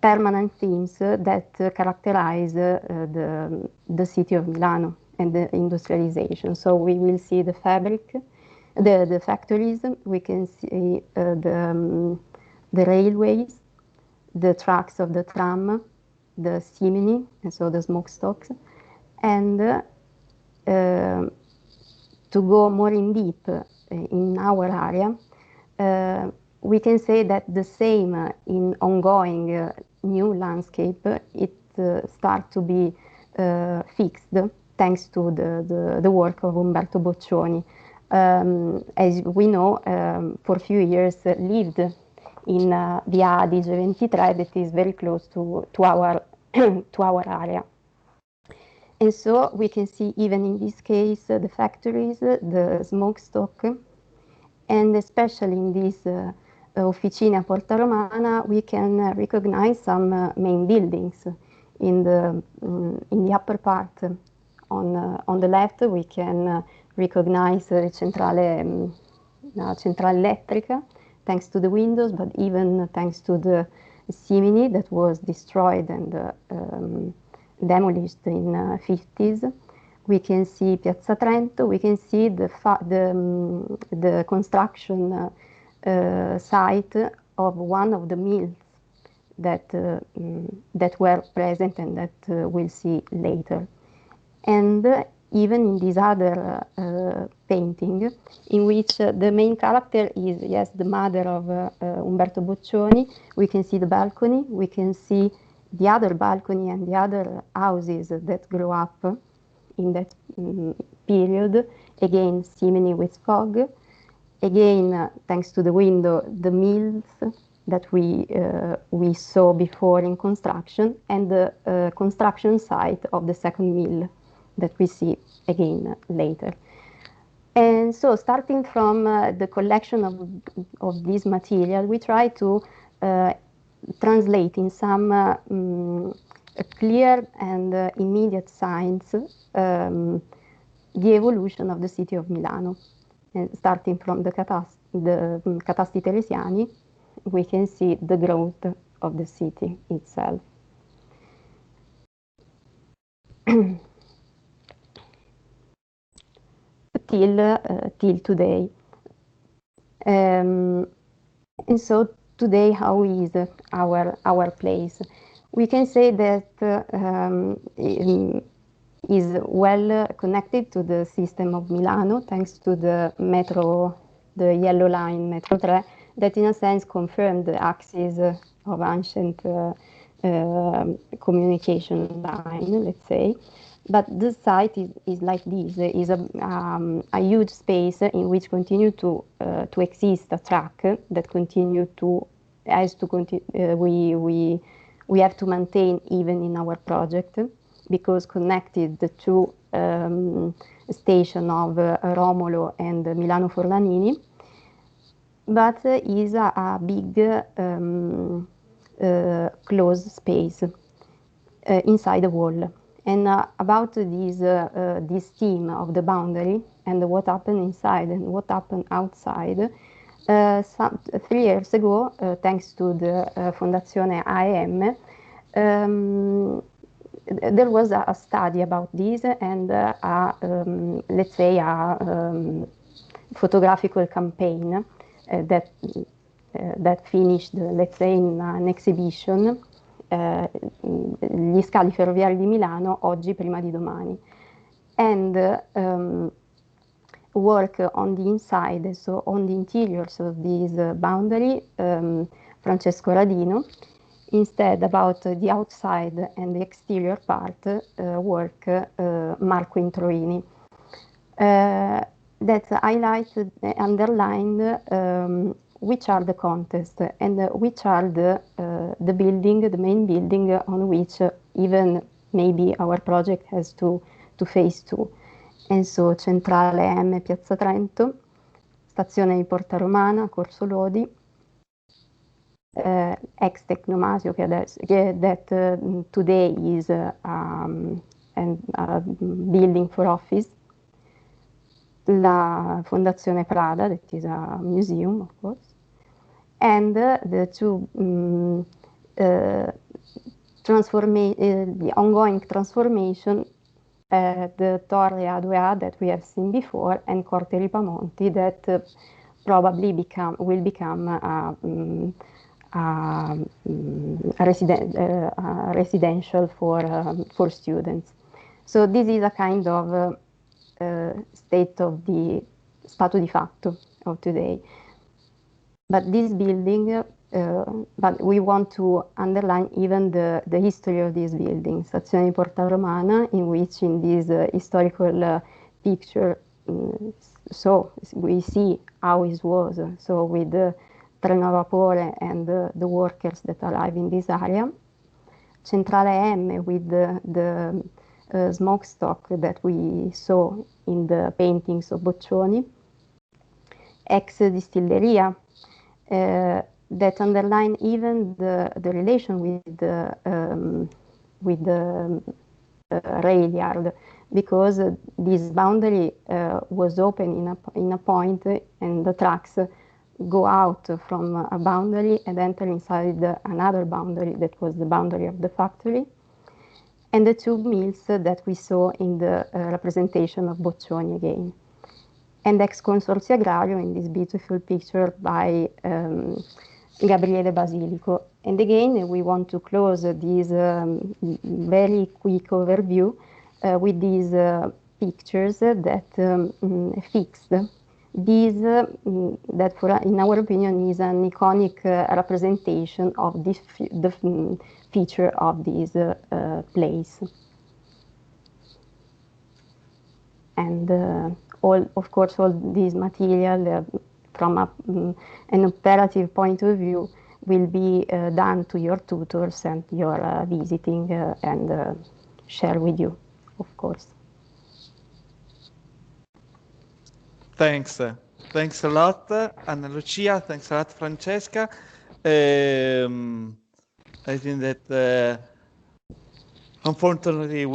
permanent themes that characterize the city of Milano and the industrialization. So we will see the fabric, the factories, we can see the railways, the tracks of the tram, the simini, and so the smokestocks, and to go more in deep in our area, we can say that the same in ongoing new landscape, it start to be fixed thanks to the work of Umberto Boccioni. As we know, for a few years lived in Via Adige 23, that is very close to our to our area. And so we can see even in this case the factories, the smokestock, and especially in this Officina Porta Romana, we can recognize some main buildings in the upper part. On the left, we can recognize Centrale Elettrica, thanks to the windows, but even thanks to the simini that was destroyed and demolished in 50s. We can see Piazza Trento. We can see the construction site of one of the mills that were present and that we'll see later. And even in this other painting, in which the main character is, yes, the mother of Umberto Boccioni, we can see the balcony, we can see the other balcony and the other houses that grew up in that period. Again, simini with fog. Again, thanks to the window, the mills that we saw before in construction, and the construction site of the second mill that we see again later. And so starting from the collection of this material, we try to translate in some clear and immediate signs the evolution of the city of Milano. And starting from the Catasti Teresiani, we can see the growth of the city itself. Till today. And so today, how is our place? We can say that is well connected to the system of Milano, thanks to the metro, the yellow line, Metro 3, that in a sense confirmed the axis of ancient communication line, let's say. But the site is like this, is a huge space in which continue to exist a track that continue to, we have to maintain even in our project, because connected the two stations of Romolo and Milano Forlanini, but is a big closed space inside the wall. And about this theme of the boundary and what happened inside and what happened outside, 3 years ago, thanks to the Fondazione AEM, there was a study about this, and let's say a photographical campaign that finished, let's say, in an exhibition, gli scali ferroviari di Milano, oggi prima di domani. And work on the inside, so on the interiors of this boundary, Francesco Radino. Instead, about the outside and the exterior part, work Marco Introini. That highlighted, underlined which are the contests and which are the building, the main building on which even maybe our project has to face to. And so Centrale M, Piazza Trento, Stazione di Porta Romana, Corso Lodi, ex Tecnomasio, that today is a building for office, la Fondazione Prada, that is a museum, of course, and the two the ongoing transformation, the Torre A2A that we have seen before, and Corte Ripamonti that probably will become a residential for students. So this is a kind of state of the stato di fatto of today. But this building, but we want to underline even the history of this building, Stazione di Porta Romana, in which in this historical picture, so we see how it was, so with the Treno a Vapore and the workers that are alive in this area. Centrale M with the smokestack that we saw in the paintings of Boccioni. Ex Distilleria, that underline even the relation with the rail yard, because this boundary was open in a point, and the tracks go out from a boundary and enter inside another boundary that was the boundary of the factory, and the two mills that we saw in the representation of Boccioni again. And ex Consorzio Agrario in this beautiful picture by Gabriele Basilico. And again, we want to close this very quick overview with these pictures that fixed this, that in our opinion is an iconic representation of this the feature of this place. And of course, all this material from an operative point of view will be done to your tutors and your visiting and share with you, of course. Thanks. Thanks a lot, Anna Lucia. Thanks a lot, Francesca. I think that unfortunately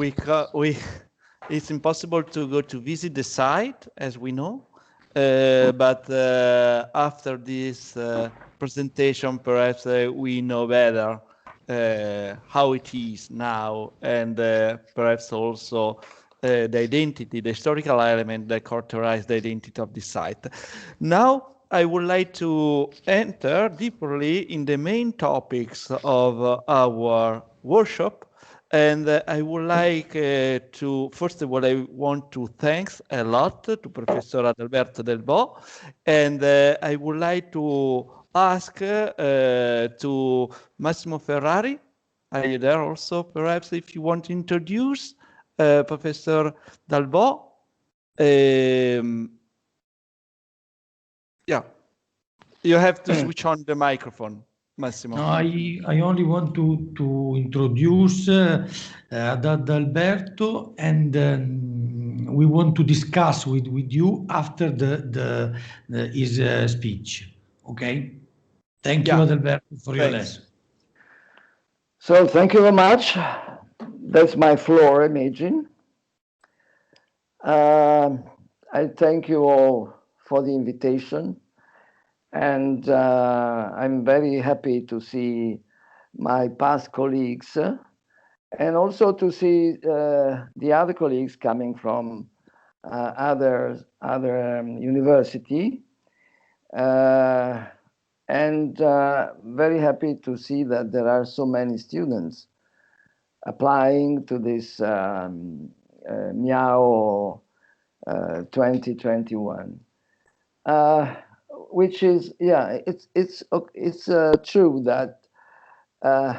it's impossible to go to visit the site, as we know. But after this presentation, perhaps we know better how it is now, and perhaps also the identity, the historical element that characterize the identity of the site. Now, I would like to enter deeply in the main topics of our workshop. And I would like to, first of all, I want to thank a lot to Professor Adalberto Delbo, and I would like to ask to Massimo Ferrari. Are you there also? Perhaps if you want to introduce Professor Delbo. Yeah, you have to switch on the microphone, Massimo. No, I only want to introduce Adalberto, and we want to discuss with you after his speech. Okay? Thank you, Adalberto, for your lesson. So thank you very much. That's my floor, imagine. I thank you all for the invitation. And I'm very happy to see my past colleagues and also to see the other colleagues coming from other university, and very happy to see that there are so many students applying to this MIAW 2021, which is, yeah, it's true that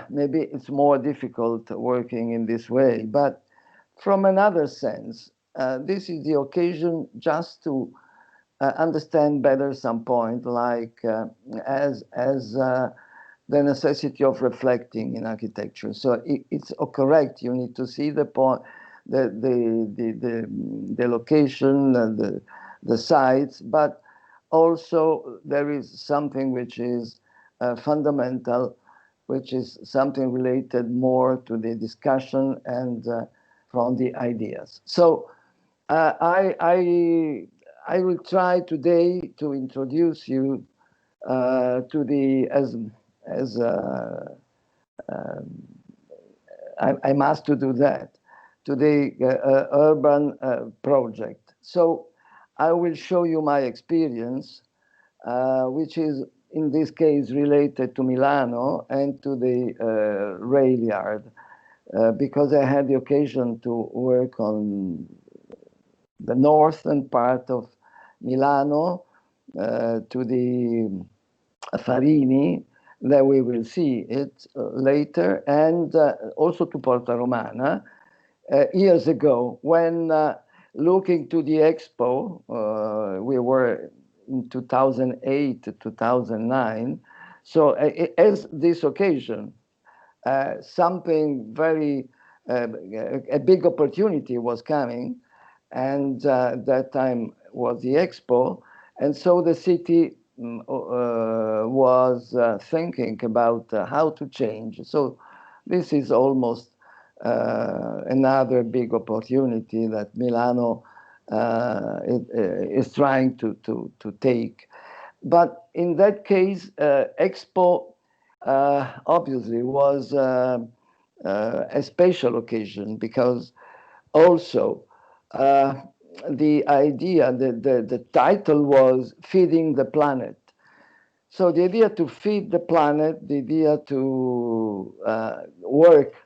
maybe it's more difficult working in this way, but from another sense, this is the occasion just to understand better some point, like as the necessity of reflecting in architecture. So it's correct. You need to see the point, the location, the sites, but also there is something which is fundamental, which is something related more to the discussion and from the ideas. So I will try today to introduce you to the I'm asked to do that, to the urban project. So I will show you my experience, which is in this case related to Milano and to the rail yard, because I had the occasion to work on the northern part of Milano, to the Farini, that we will see it later, and also to Porta Romana years ago, when looking to the expo, we were in 2008 to 2009. So as this occasion, something very, a big opportunity was coming, and that time was the expo, and so the city was thinking about how to change. So this is almost another big opportunity that Milano is trying to take. But in that case, Expo obviously was a special occasion, because also the idea, the title was Feeding the Planet. So the idea to feed the planet, the idea to work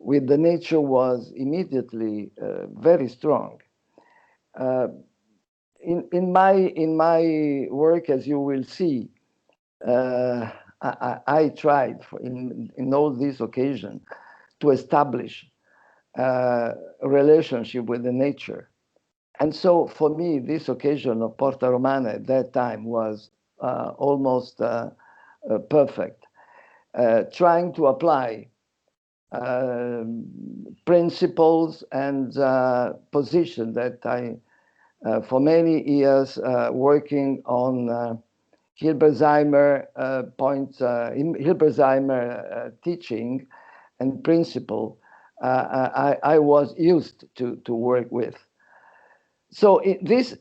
with the nature was immediately very strong. In my work, as you will see, I tried in all these occasions to establish a relationship with the nature. And so for me, this occasion of Porta Romana at that time was almost perfect, trying to apply principles and position that I, for many years, working on Hilberseimer Hilberseimer teaching and principle, I was used to work with. So this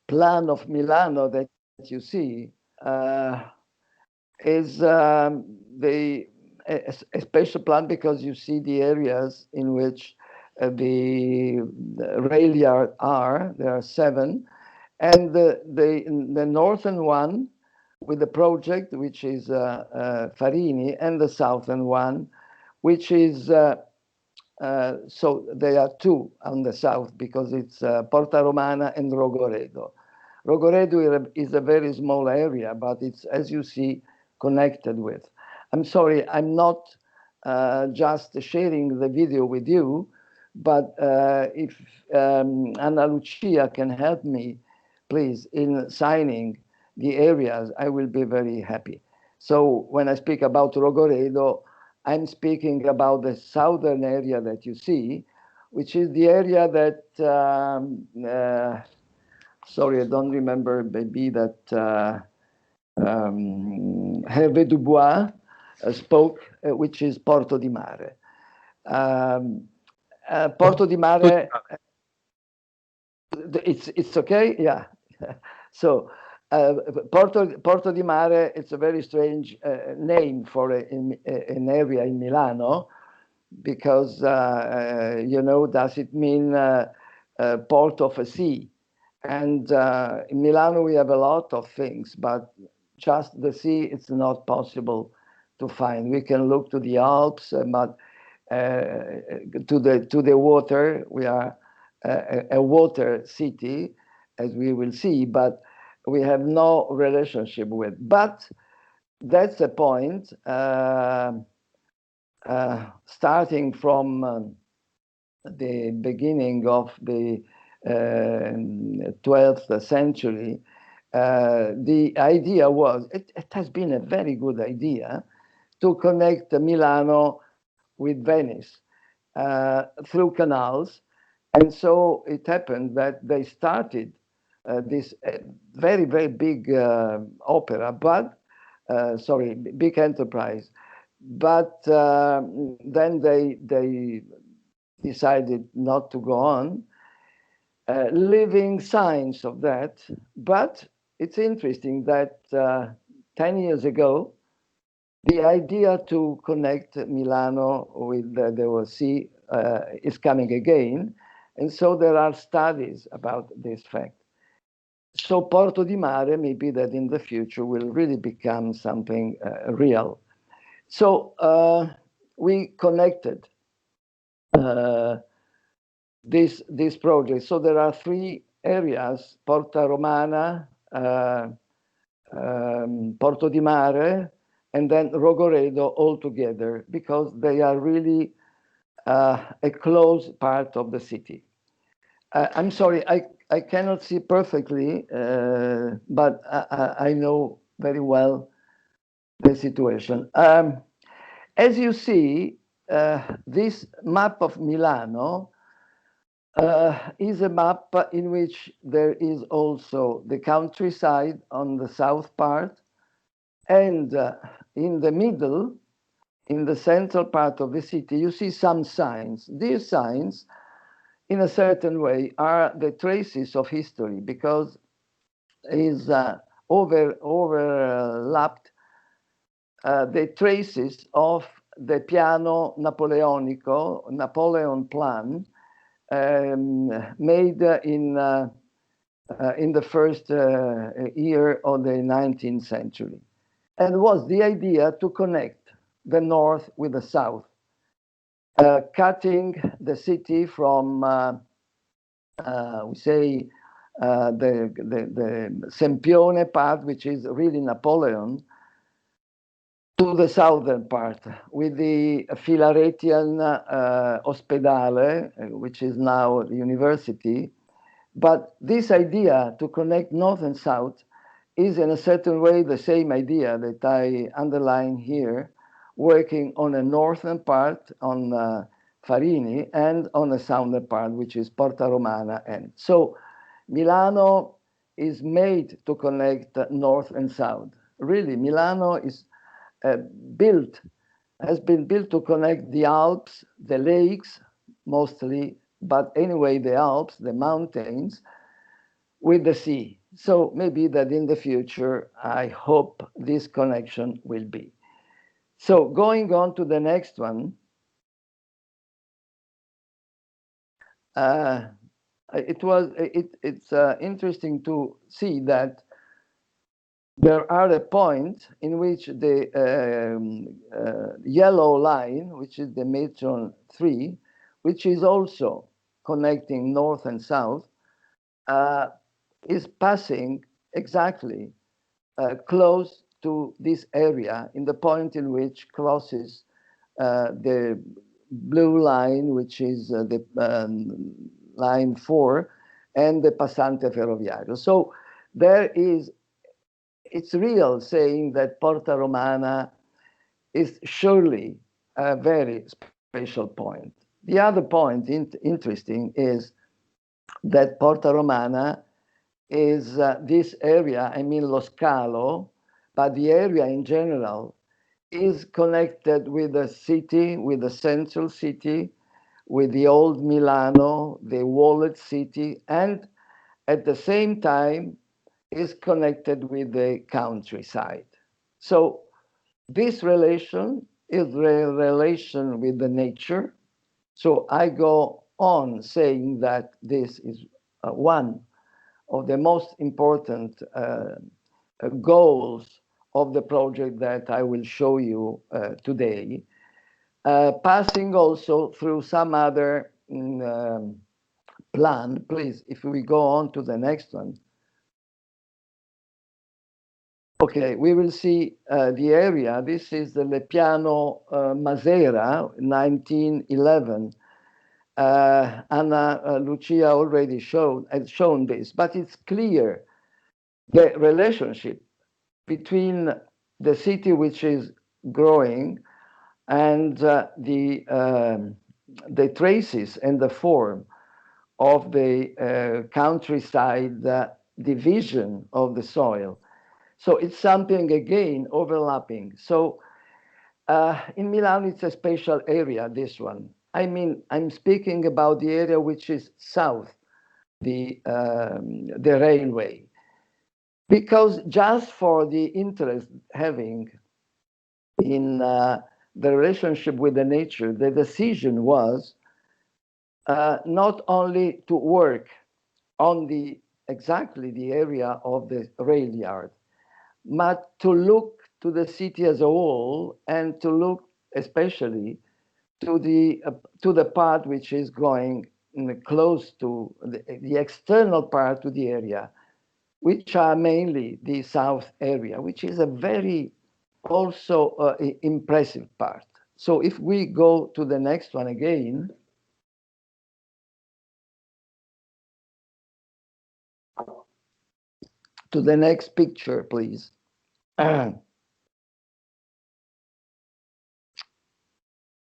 plan of Milano that you see is a special plan, because you see the areas in which the rail yard are. There are 7, and the northern one with the project, which is Farini, and the southern one, which is so there are 2 on the south, because it's Porta Romana and Rogoredo. Rogoredo is a very small area, but it's, as you see, connected with. I'm sorry, I'm not just sharing the video with you, but if Anna Lucia can help me, please, in signing the areas, I will be very happy. So when I speak about Rogoredo, I'm speaking about the southern area that you see, which is the area that, sorry, I don't remember, maybe that Hervé Dubois spoke, which is Porto di Mare. Porto di Mare, it's okay? Yeah. So Porto di Mare, it's a very strange name for an area in Milano, because, does it mean port of a sea? And in Milano, we have a lot of things, but just the sea, it's not possible to find. We can look to the Alps, but to the water, we are a water city, as we will see, but we have no relationship with. But that's the point. Starting from the beginning of the 12th century, the idea was, it has been a very good idea to connect Milano with Venice through canals. And so it happened that they started this very, very big opera, but, big enterprise. But then they decided not to go on, leaving signs of that. But it's interesting that 10 years ago, the idea to connect Milano with the sea is coming again. And so there are studies about this fact. So Porto di Mare, maybe that in the future will really become something real. So we connected this project. So there are three areas: Porta Romana, Porto di Mare, and then Rogoredo all together, because they are really a close part of the city. I'm sorry, I cannot see perfectly, but I know very well the situation. As you see, this map of Milano is a map in which there is also the countryside on the south part, and in the middle, in the central part of the city, you see some signs. These signs, in a certain way, are the traces of history, because is overlapped the traces of the Piano Napoleonico, Napoleon plan, made in the first year of the 19th century. And was the idea to connect the north with the south, cutting the city from, we say, the Sempione part, which is really Napoleon, to the southern part, with the Filaretian Ospedale, which is now the university. But this idea to connect north and south is in a certain way the same idea that I underline here, working on a northern part on Farini and on a southern part, which is Porta Romana. And so Milano is made to connect north and south. Really, Milano is has been built to connect the Alps, the lakes mostly, but anyway, the Alps, the mountains, with the sea. So maybe that in the future, I hope this connection will be. So going on to the next one, it's interesting to see that there are a point in which the yellow line, which is the Metron 3, which is also connecting north and south, is passing exactly close to this area, in the point in which crosses the blue line, which is the line 4, and the Passante Ferroviario. So there is, it's real saying that Porta Romana is surely a very special point. The other point interesting is that Porta Romana is this area, I mean Lo Scalo, but the area in general is connected with the city, with the central city, with the old Milano, the walled city, and at the same time is connected with the countryside. So this relation is the relation with the nature. So I go on saying that this is one of the most important goals of the project that I will show you today, passing also through some other plan. Please, if we go on to the next one. Okay, we will see the area. This is the Le Piano Masera, 1911. Anna Lucia already had shown this, but it's clear the relationship between the city which is growing and the traces and the form of the countryside division of the soil. So it's something again overlapping. So in Milan, it's a special area, this one. I mean, I'm speaking about the area which is south, the railway. Because just for the interest having in the relationship with the nature, the decision was not only to work on exactly the area of the rail yard, but to look to the city as a whole and to look especially to the part which is going close to the external part to the area, which are mainly the south area, which is a very also impressive part. So if we go to the next one again, to the next picture, please. Anna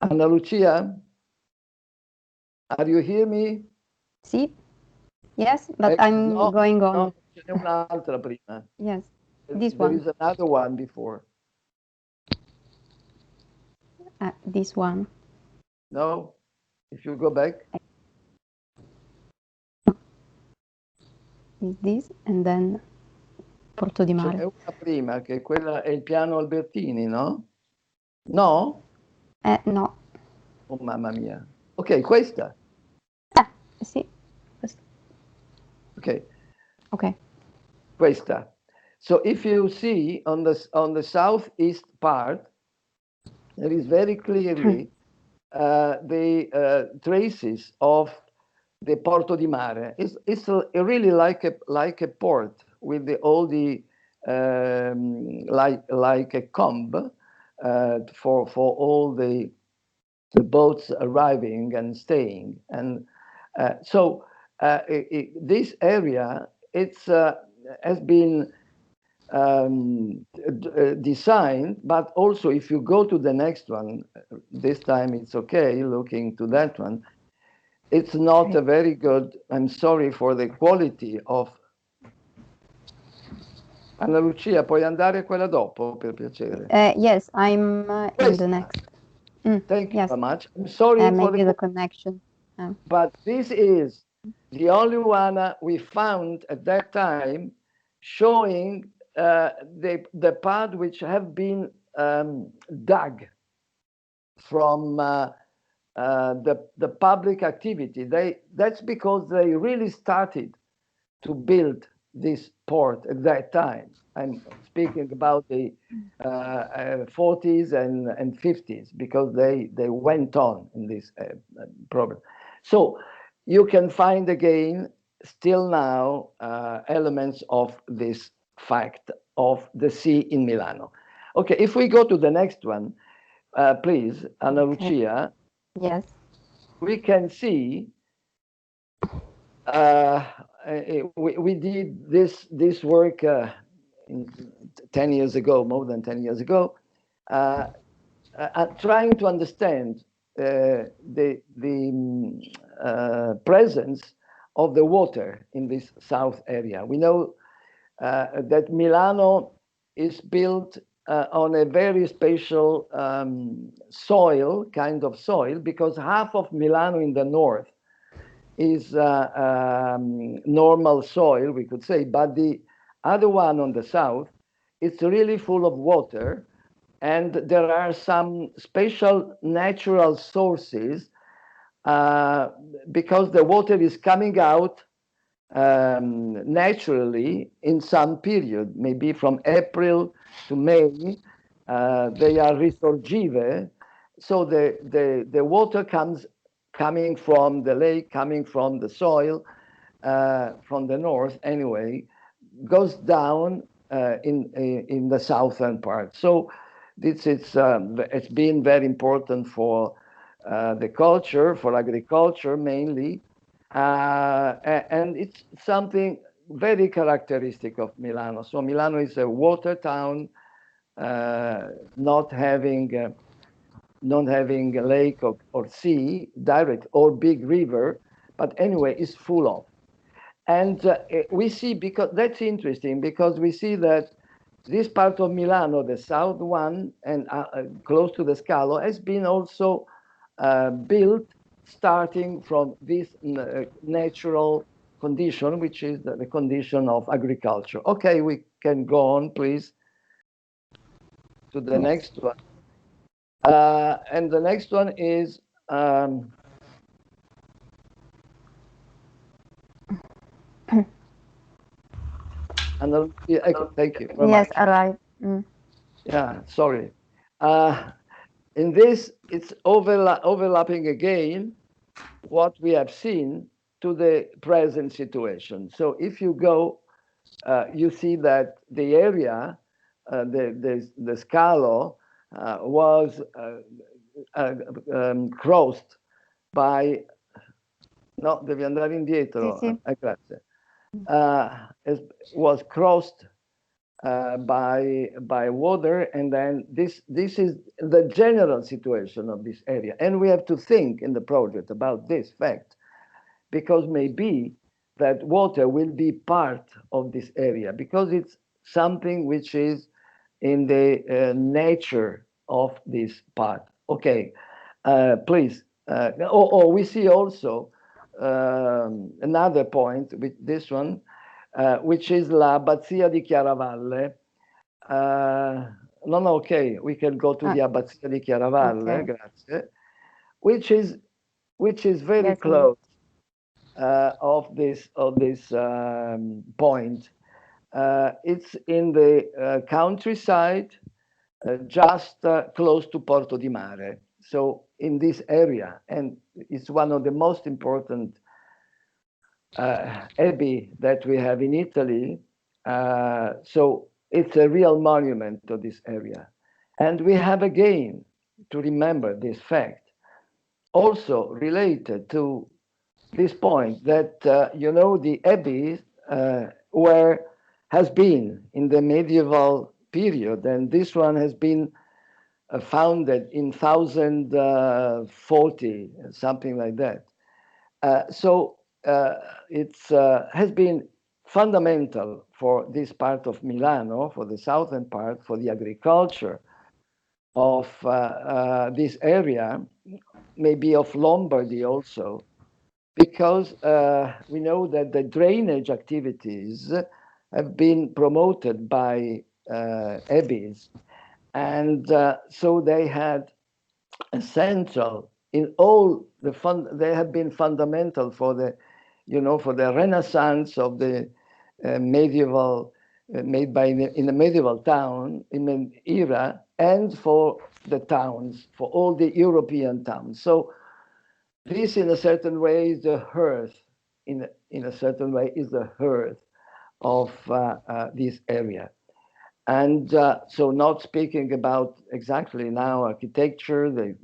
Lucia, are you hear me? Sì. Yes, but I'm no, going on. No, ce n'è un'altra prima. Yes, this There one. is another one before. This one. No, if you go back. Is this, and then Porto di Mare. C'è una prima, che quella è il piano Albertini, no? No? No. Oh, mamma mia. Ok, questa. Sì. Questa. Ok. Ok. Questa. So if you see on the southeast part, there is very clearly the traces of the Porto di Mare. It's really like a port with all the like a comb for all the boats arriving and staying. And so this area has been designed, but also if you go to the next one, this time it's okay, looking to that one, it's not a very good, I'm sorry for the quality of... Anna Lucia, puoi andare a quella dopo, per piacere? Yes, I'm in the next. Thank you very much. I'm sorry for the connection. But this is the only one we found at that time showing the part which have been dug from the public activity. That's because they really started to build this port at that time. I'm speaking about the 40s and 50s because they went on in this problem. So you can find again still now elements of this fact of the sea in Milano. Okay, if we go to the next one, please, Anna Lucia. Yes. We can see we did this work 10 years ago, more than 10 years ago, trying to understand the presence of the water in this south area. We know that Milano is built on a very special soil, kind of soil, because half of Milano in the north is normal soil, we could say, but the other one on the south, it's really full of water, and there are some special natural sources because the water is coming out naturally in some period, maybe from April to May. They are risorgive, so the water coming from the lake, coming from the soil, from the north anyway, goes down in the southern part. So this is it's been very important for the culture, for agriculture mainly, and it's something very characteristic of Milano. So Milano is a water town, not having a lake or sea direct or big river, but anyway, it's full of. And we see, because that's interesting, because we see that this part of Milano, the south one, and close to the Scalo, has been also built starting from this natural condition, which is the condition of agriculture. Okay, we can go on, please, to the next one. And the next one is thank you very yes, much. arrive. Yeah, sorry. In this, it's overlapping again what we have seen to the present situation. So if you go, you see that the area, the Scalo, was crossed by. No, devi andare indietro. Sì, sì. Grazie. Was crossed by water, and then this is the general situation of this area, and we have to think in the project about this fact, because maybe that water will be part of this area because it's something which is in the nature of this part. Okay, please. We see also another point with this one, which is La Abbazia di Chiaravalle. No, okay, we can go to the Abbazia di Chiaravalle, Okay. grazie, which is very Yes, close of this point. It's in the countryside, just close to Porto di Mare. So in this area, and it's one of the most important abbey that we have in Italy. So it's a real monument to this area. And we have again to remember this fact, also related to this point that, the abbey has been in the medieval period, and this one has been founded in 1040, something like that. So it has been fundamental for this part of Milano, for the southern part, for the agriculture of this area, maybe of Lombardy also, because we know that the drainage activities have been promoted by abbeys, and so they had essential in all the they have been fundamental for the for the renaissance of the medieval made by in the medieval town in an era, and for the towns, for all the European towns. So this in a certain way is the hearth, in a certain way is the hearth of this area. And so not speaking about exactly now architecture, the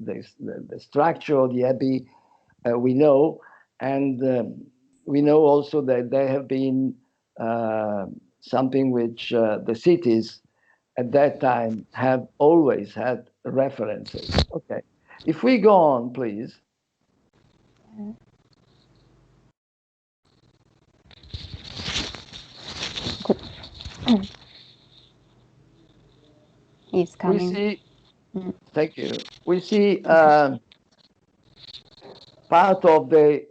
structure of the abbey, we know, and we know also that there have been something which the cities at that time have always had references. Okay, if we go on, please. He's coming. We see, thank you. We see part of the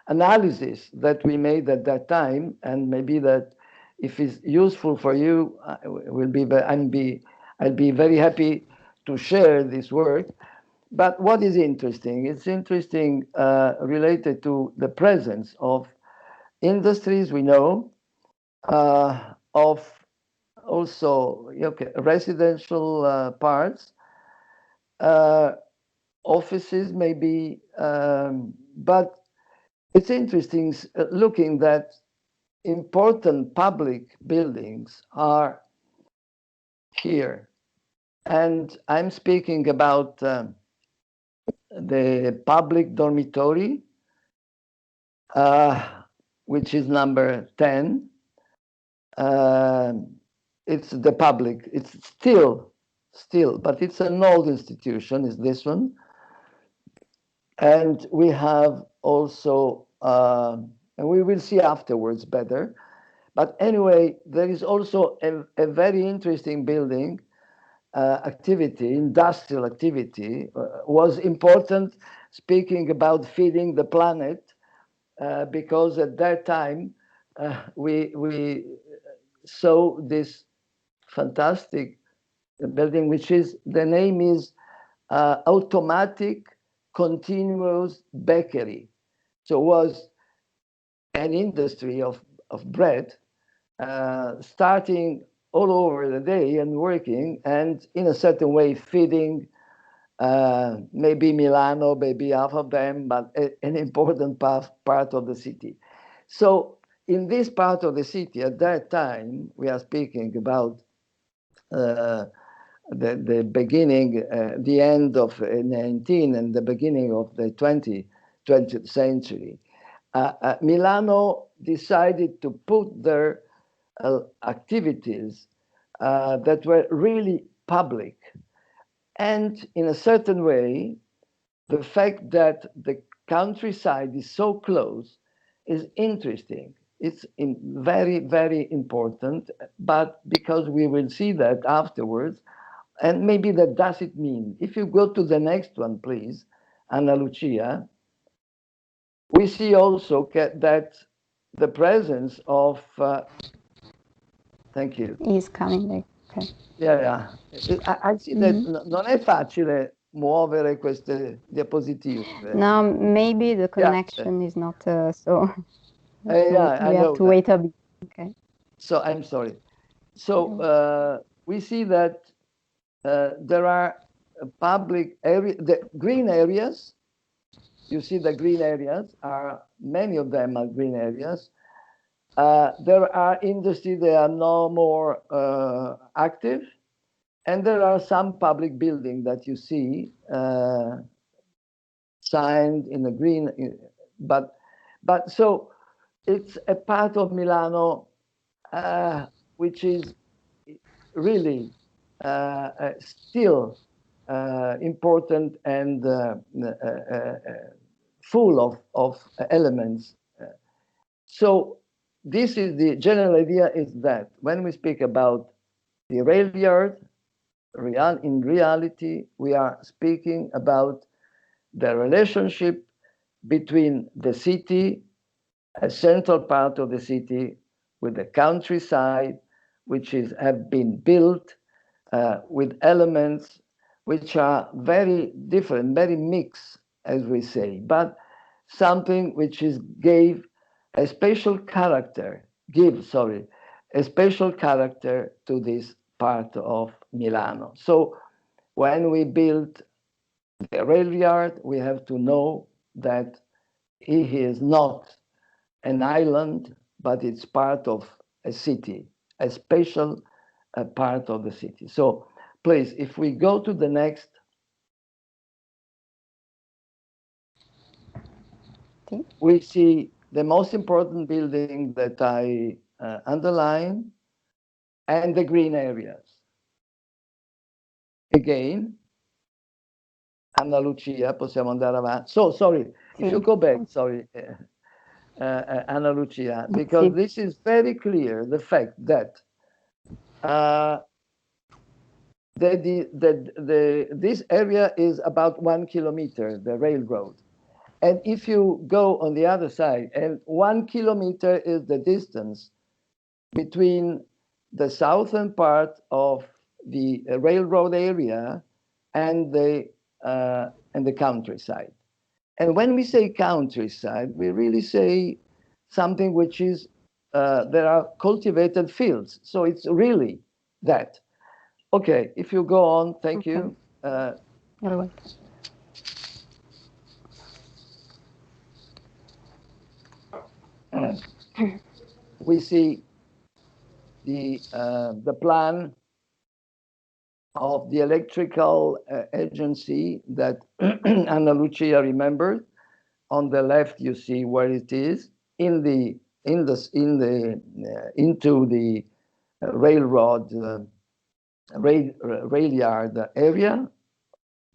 analysis that we made at that time, and maybe that if it's useful for you, I'll be very happy to share this work. But what is interesting? It's interesting related to the presence of industries we know, of also residential parts, offices maybe, but it's interesting looking that important public buildings are here. And I'm speaking about the public dormitory, which is number 10. It's the public, it's still, but it's an old institution, is this one. And we have also, and we will see afterwards better. But anyway, there is also a very interesting building activity, industrial activity, was important, speaking about feeding the planet, because at that time we saw this fantastic building, which is, the name is Automatic Continuous Bakery. So it was an industry of bread, starting all over the day and working, and in a certain way feeding maybe Milano, maybe half of them, but an important part of the city. So in this part of the city at that time, we are speaking about the beginning, the end of 19 and the beginning of the 20th century. Milano decided to put their activities that were really public. And in a certain way, the fact that the countryside is so close is interesting. It's very, very important, but because we will see that afterwards, and maybe that does it mean. If you go to the next one, please, Anna Lucia, we see also that the presence of, thank you. He's coming back. Okay. Yeah. I see that non è facile muovere queste diapositive. No, maybe the connection is not so. We have to wait a bit. Okay. So I'm sorry. So we see that there are public areas, the green areas. You see the green areas are, many of them are green areas. There are industries that are no more active, and there are some public buildings that you see signed in the green, but so it's a part of Milano which is really still important and full of elements. So this is the general idea, is that when we speak about the rail yard, in reality, we are speaking about the relationship between the city, a central part of the city, with the countryside, which have been built with elements which are very different, very mixed, as we say, but something which gave a special character to this part of Milano. So when we build the rail yard, we have to know that it is not an island, but it's part of a city, a special part of the city. So please, if we go to the next. We see the most important building that I underline, and the green areas. Again, Anna Lucia, possiamo andare avanti. So, sorry, if you go back, sorry, Anna Lucia, because this is very clear, the fact that this area is about 1 kilometer, the railroad. And if you go on the other side, and 1 kilometer is the distance between the southern part of the railroad area and the countryside. And when we say countryside, we really say something which is, there are cultivated fields. So it's really that. Okay, if you go on, thank you. You're welcome. We see the plan of the electrical agency that Anna Lucia remembered. On the left, you see where it is into the railroad rail yard area.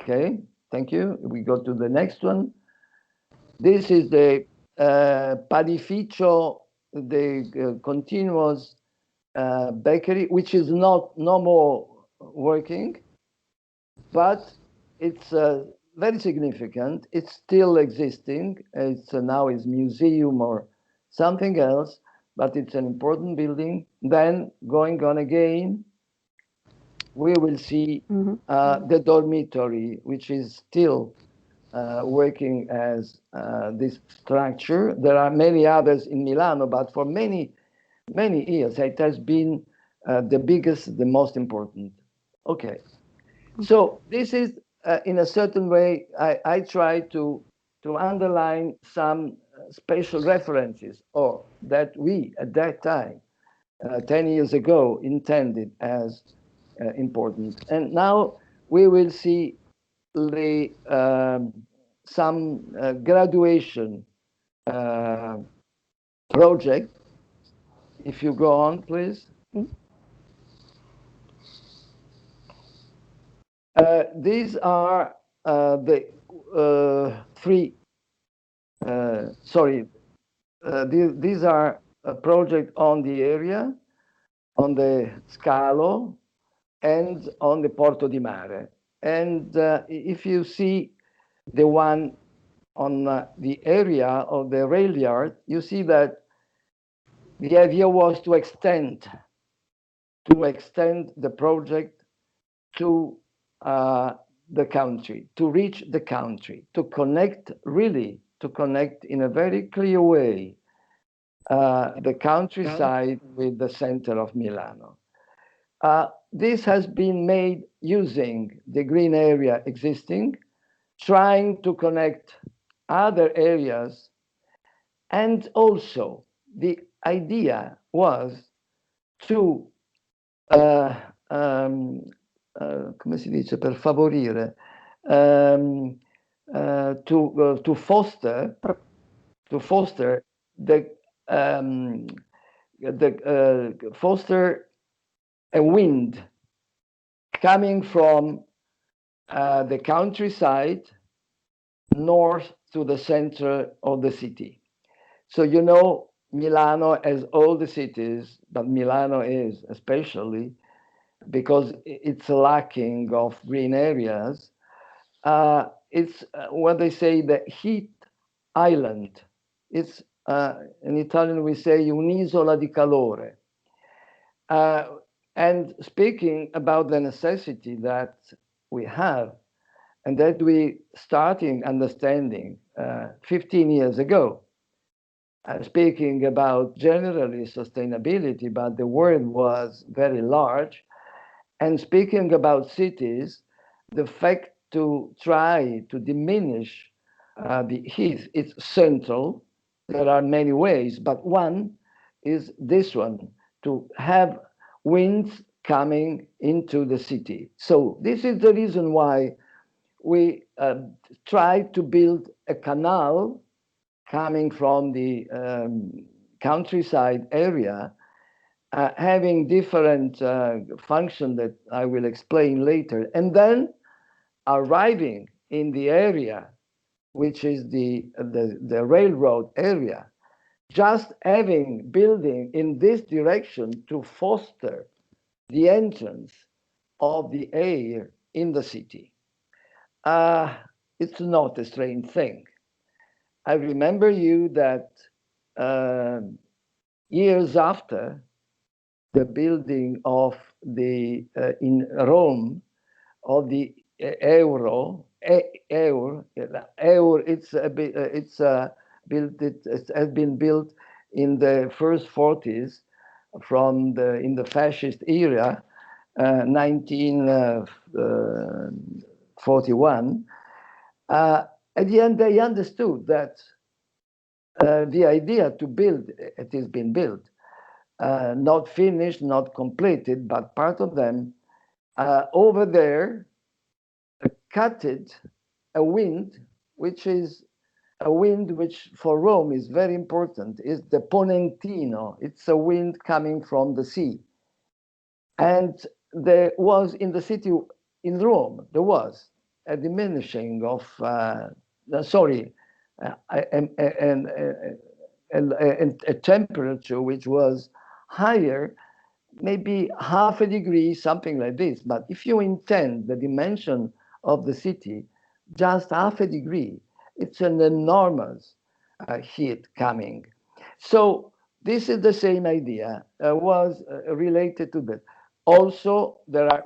Okay, thank you. We go to the next one. This is the panificio, the continuous bakery, which is no more working, but it's very significant. It's still existing. It's now is museum or something else, but it's an important building. Then going on again, we will see the dormitory, which is still working as this structure. There are many others in Milano, but for many years, it has been the biggest, the most important. Okay. So this is, in a certain way, I try to underline some special references, or that we, at that time, 10 years ago, intended as important. And now we will see the some graduation project. If you go on, please. These are the three, these are a project on the area, on the Scalo, and on the Porto di Mare. And if you see the one on the area of the rail yard, you see that the idea was to extend the project to the country, to reach the country, to connect in a very clear way the countryside with the center of Milano. This has been made using the green area existing, trying to connect other areas, and also the idea was to come si dice, per favorire, to foster foster a wind coming from the countryside north to the center of the city. So you know, Milano, as all the cities, but Milano is especially, because it's lacking of green areas, it's what they say, the heat island. It's in Italian we say un'isola di calore. And speaking about the necessity that we have, and that we starting understanding 15 years ago, speaking about generally sustainability, but the word was very large. And speaking about cities, the fact to try to diminish the heat, it's central. There are many ways, but one is this one, to have winds coming into the city. So this is the reason why we tried to build a canal coming from the countryside area, having different function that I will explain later, and then arriving in the area, which is the railroad area, just having building in this direction to foster the entrance of the air in the city. It's not a strange thing. I remember you that years after, the building of the in Rome of the euro. It's built. It has been built in the first 40s from in the fascist era, 1941. At the end, they understood that the idea to build, it has been built, not finished, not completed, but part of them over there cutted a wind, which is a wind which for Rome is very important, is the Ponentino. It's a wind coming from the sea. And there was in the city, in Rome, there was a diminishing of, a temperature which was higher, maybe half a degree, something like this. But if you intend the dimension of the city, just half a degree, it's an enormous heat coming. So this is the same idea, was related to that. Also, there are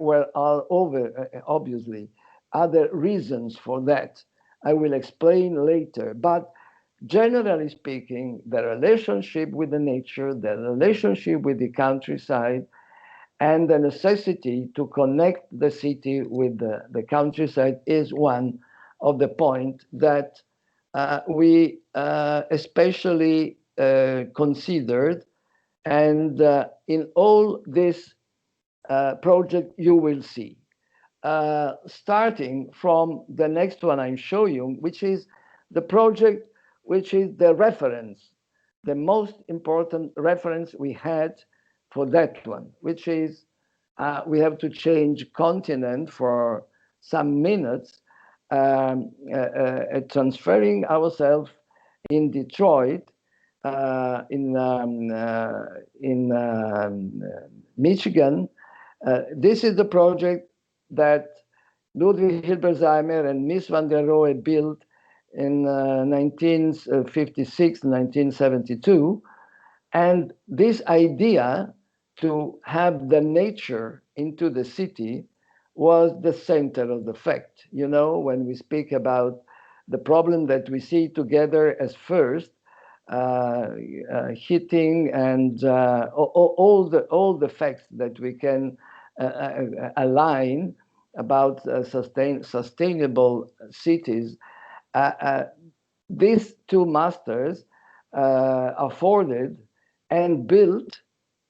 obviously other reasons for that. I will explain later. But generally speaking, the relationship with the nature, the relationship with the countryside, and the necessity to connect the city with the countryside is one of the points that we especially considered. And in all this project, you will see, starting from the next one I'm showing you, which is the project, which is the reference, the most important reference we had for that one, which is we have to change continent for some minutes, transferring ourselves in Detroit, in Michigan. This is the project that Ludwig Hilberseimer and Miss van der Rohe built in 1956, 1972. And this idea to have the nature into the city was the center of the fact. You know, when we speak about the problem that we see together as first, heating and all the facts that we can align about sustainable cities, these two masters afforded and built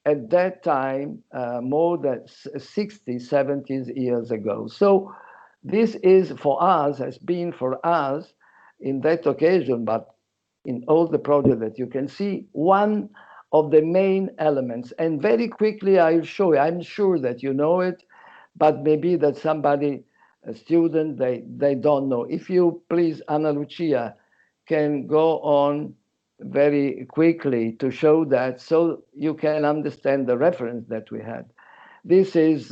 at that time more than 60, 70 years ago. So this is for us, has been for us in that occasion, but in all the projects that you can see, one of the main elements. And very quickly I'll show you, I'm sure that you know it, but maybe that somebody, a student, they don't know. If you please, Anna Lucia, can go on very quickly to show that so you can understand the reference that we had. This is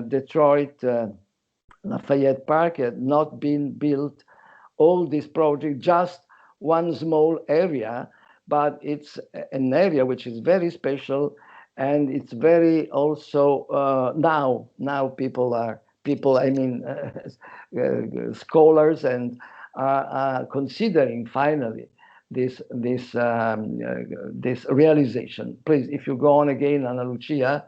Detroit Lafayette Park, had not been built, all this project, just one small area, but it's an area which is very special, and it's very also now people, I mean, scholars and are considering finally this realization. Please, if you go on again, Anna Lucia.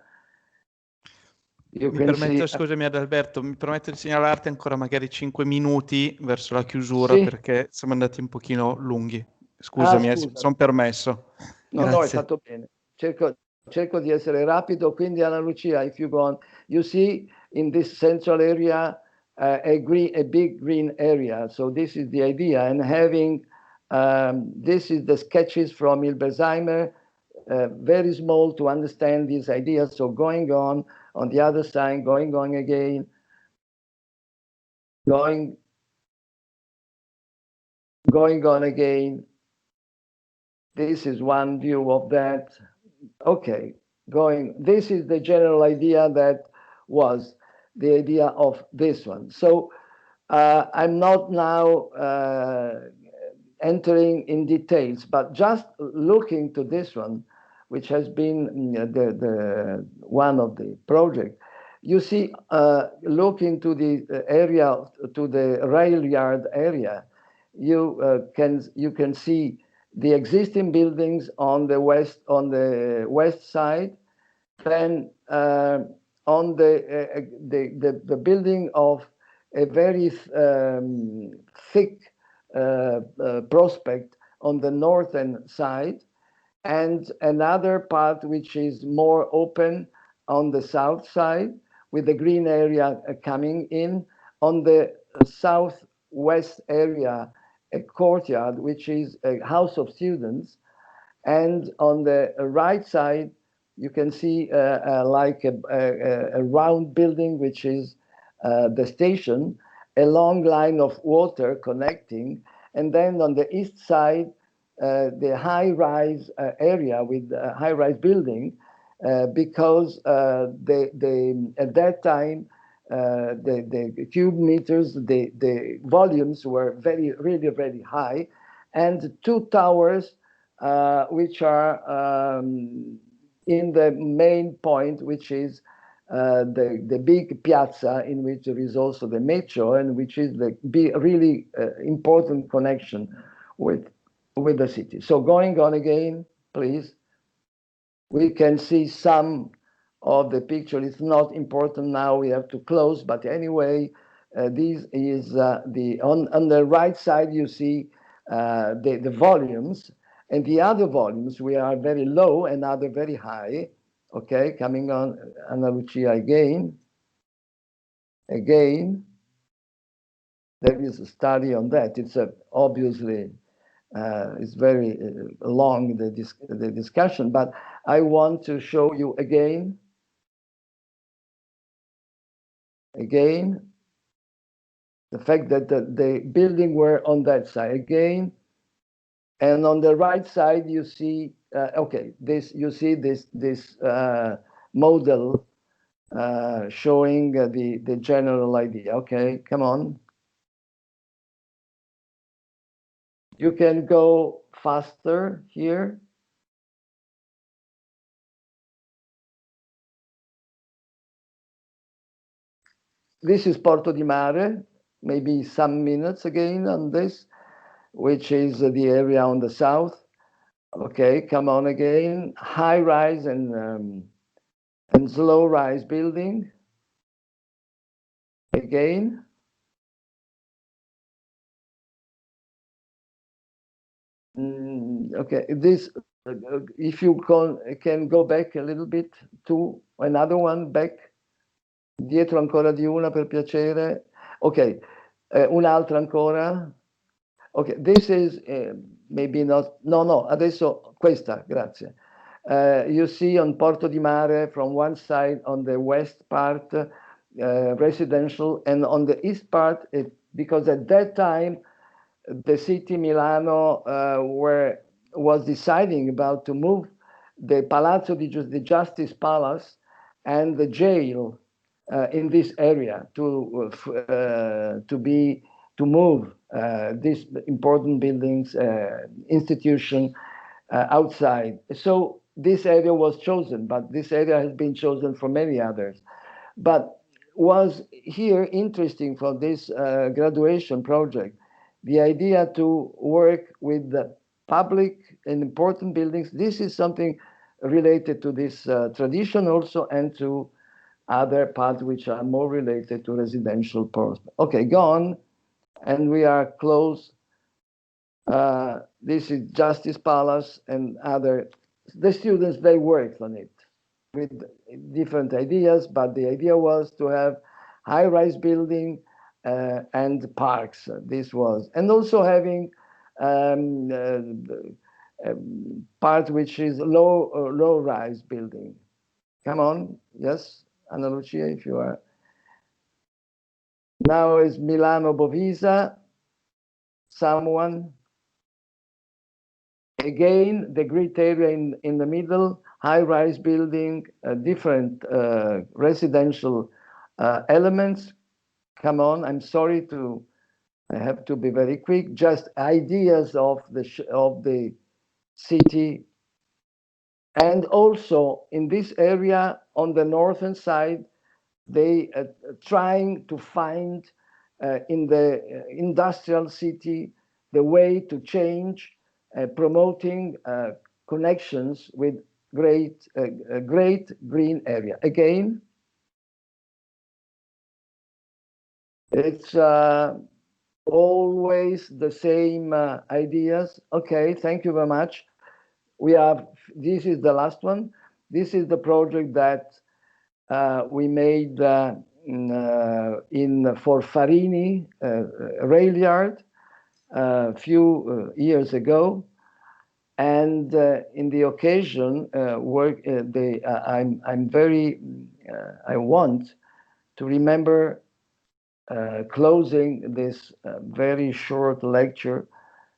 Scusami Adalberto, mi permetto di segnalarti ancora magari 5 minuti verso la chiusura, sì, perché siamo andati un pochino lunghi. Scusami, sono permesso. No, hai fatto bene. Cerco di essere rapido, quindi Anna Lucia, if you go on, you see in this central area a big green area. So this is the idea, and having this is the sketches from Hilberseimer, very small to understand these ideas. So going on the other side, going on again, going on again. This is one view of that. Okay, this is the general idea that was the idea of this one. So I'm not now entering in details, but just looking to this one, which has been the one of the project. You see, look into the area, to the rail yard area. You can see the existing buildings on the west side. Then on the building of a very thick prospect on the northern side, and another part which is more open on the south side, with the green area coming in. On the southwest area, a courtyard, which is a house of students. And on the right side, you can see like a round building, which is the station, a long line of water connecting. And then on the east side, the high-rise area with high-rise building, because at that time, the cube meters, the volumes were really very high, and two towers which are in the main point, which is the big piazza, in which there is also the metro, and which is the really important connection with the city. So going on again, please. We can see some of the picture. It's not important now, we have to close, but anyway, this is on the right side, you see the volumes, and the other volumes, we are very low and other very high. Okay, coming on, Anna Lucia again. Again, there is a study on that. It's obviously, it's very long, the discussion, but I want to show you again, the fact that the building were on that side again, and on the right side you see, okay, you see this model showing the general idea. Okay, come on. You can go faster here. This is Porto di Mare, maybe some minutes again on this, which is the area on the south. Okay, come on again. High rise and slow rise building. Again. Okay, this, if you can go back a little bit to another one, back. Dietro ancora di una, per piacere. Ok, un'altra ancora. Ok, this is maybe not, no, adesso questa, grazie. You see on Porto di Mare from one side, on the west part, residential, and on the east part, because at that time, the city Milano was deciding about to move the Palazzo di the Justice Palace and the jail in this area to move these important buildings, institution outside. So this area was chosen, but this area has been chosen for many others. But was here interesting for this graduation project, the idea to work with the public and important buildings. This is something related to this tradition also, and to other parts which are more related to residential parts. Okay, go on, and we are close. This is Justice Palace and other. The students, they worked on it with different ideas, but the idea was to have high-rise building and parks. This was, and also having part which is low-rise building. Come on, yes, Anna Lucia, if you are. Now is Milano Bovisa. Someone. Again, the great area in the middle, high-rise building, different residential elements. Come on, I'm sorry I have to be very quick. Just ideas of the city And also in this area on the northern side, they trying to find in the industrial city the way to change, promoting connections with great green area. Again, it's always the same ideas. Okay, thank you very much. We have, this is the last one. This is the project that we made for Farini rail yard a few years ago. And in the occasion, I want to remember closing this very short lecture,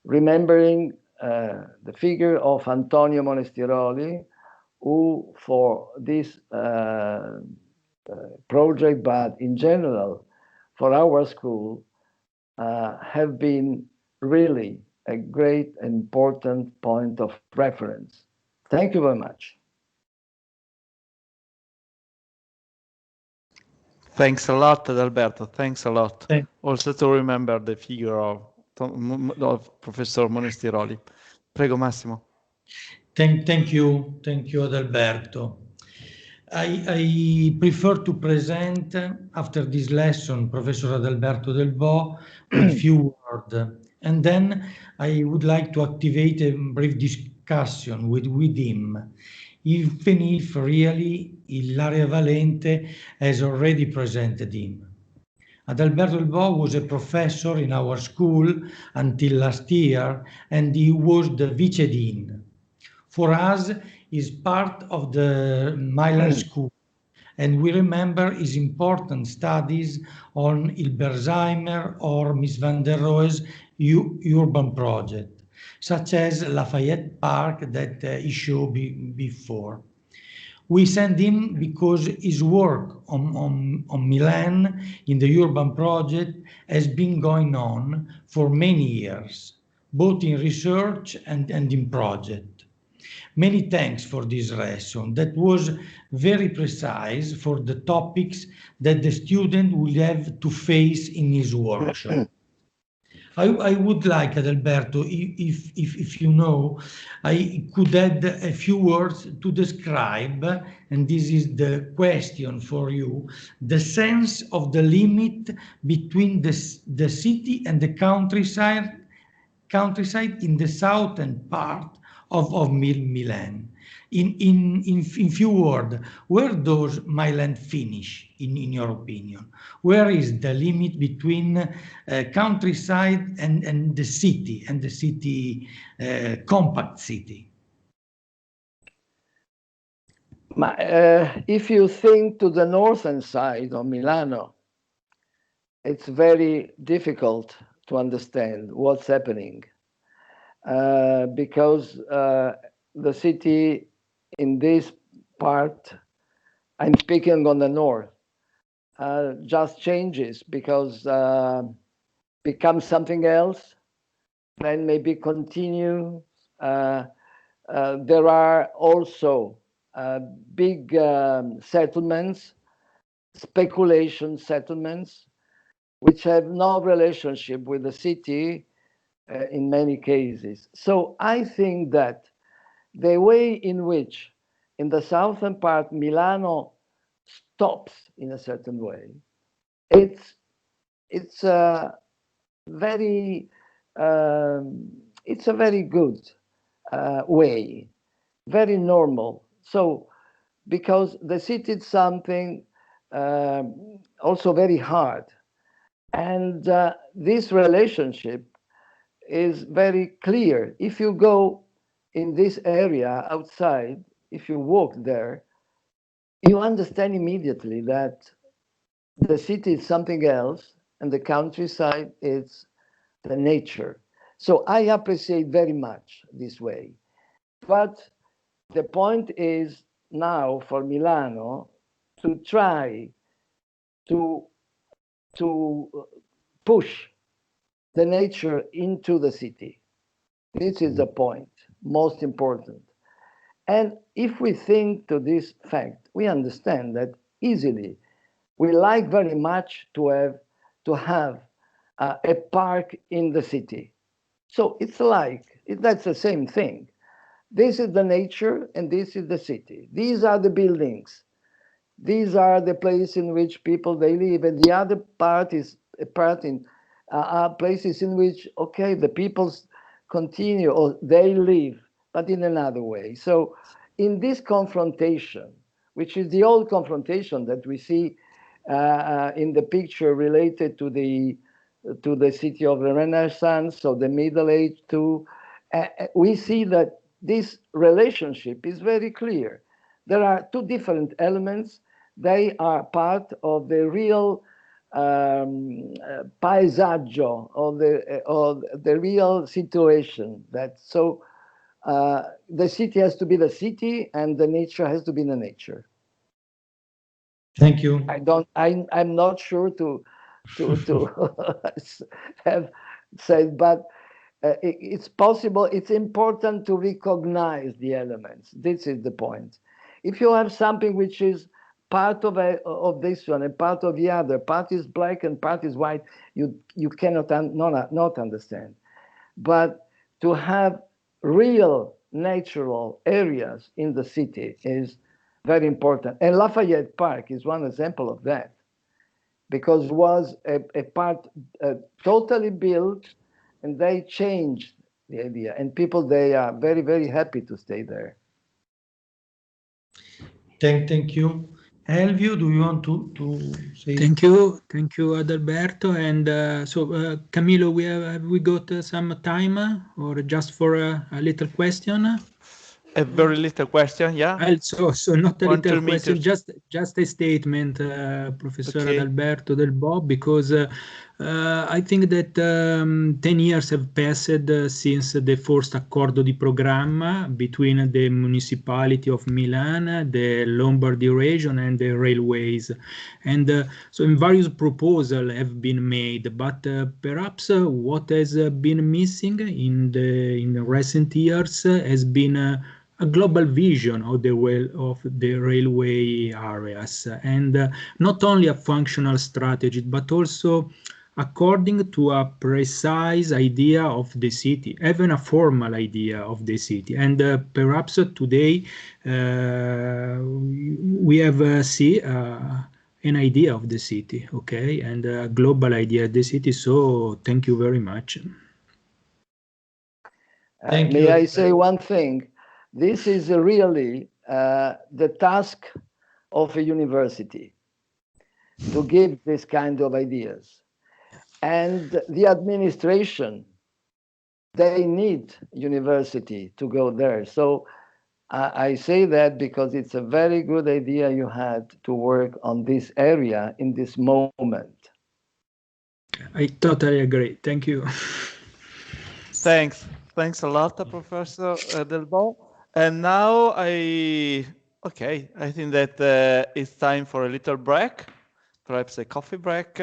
remembering the figure of Antonio Monestiroli, who for this project, but in general for our school, have been really a great important point of reference. Thank you very much. Thanks a lot, Adalberto. Thanks a lot. Also to remember the figure of Professor Monestiroli. Prego, Massimo. Thank you, Adalberto. I prefer to present, after this lesson, Professor Adalberto Delvaux, with few words. And then I would like to activate a brief discussion with him, even if really Ilaria Valente has already presented him. Adalberto Delvaux was a professor in our school until last year, and he was the vice dean. For us, he's part of the Milan School, and we remember his important studies on Hilberseimer or Miss van der Rohe's urban project, such as Lafayette Park that he showed before. We sent him because his work on Milan in the urban project has been going on for many years, both in research and in project. Many thanks for this lesson that was very precise for the topics that the student will have to face in his workshop. I would like, Adalberto, if you know, I could add a few words to describe, and this is the question for you, the sense of the limit between the city and the countryside in the southern part of Milan. In few words, where does Milan finish, in your opinion? Where is the limit between countryside and the city, compact city? If you think to the northern side of Milano, it's very difficult to understand what's happening because the city in this part, I'm speaking on the north, just changes because becomes something else, then maybe continue. There are also big settlements, speculation settlements, which have no relationship with the city in many cases. So I think that the way in which in the southern part Milano stops in a certain way, it's a very good way, very normal. So because the city is something also very hard, and this relationship is very clear. If you go in this area outside, if you walk there, you understand immediately that the city is something else and the countryside is the nature. So I appreciate very much this way. But the point is now for Milano to try to push the nature into the city. This is the point, most important. And if we think to this fact, we understand that easily. We like very much to have a park in the city. So it's like, that's the same thing. This is the nature and this is the city. These are the buildings. These are the place in which people they live, and the other part is a part in places in which, okay, the peoples continue or they live, but in another way. So in this confrontation, which is the old confrontation that we see in the picture related to the city of the Renaissance or the Middle Age too, we see that this relationship is very clear. There are two different elements. They are part of the real paesaggio, or the real situation. That so the city has to be the city, and the nature has to be the nature. Thank you. I'm not sure to have said, but it's possible. It's important to recognize the elements. This is the point. If you have something which is part of this one and part of the other, part is black and part is white, you cannot not understand. But to have real natural areas in the city is very important. And Lafayette Park is one example of that, because it was a part totally built, and they changed the idea. And people, they are very, very happy to stay there. Thank you. Elvio, do you want to say? Thank you, Adalberto. And Camillo, have we got some time or just for a little question? A very little question, yeah. So not a little question, just a statement, Professor Adalberto Del Bo, because I think that 10 years have passed since the first accordo di programma between the municipality of Milan, the Lombardy region, and the railways. And so various proposals have been made, but perhaps what has been missing in the recent years has been a global vision of the railway areas, and not only a functional strategy, but also according to a precise idea of the city, even a formal idea of the city. And perhaps today we have see an idea of the city, okay, and a global idea of the city. So thank you very much. May I say one thing? This is really the task of a university, to give this kind of ideas. And the administration, they need university to go there. So I say that because it's a very good idea you had to work on this area in this moment. I totally agree. Thank you. Thanks a lot, Professor Del Bo. And now I think that it's time for a little break, perhaps a coffee break,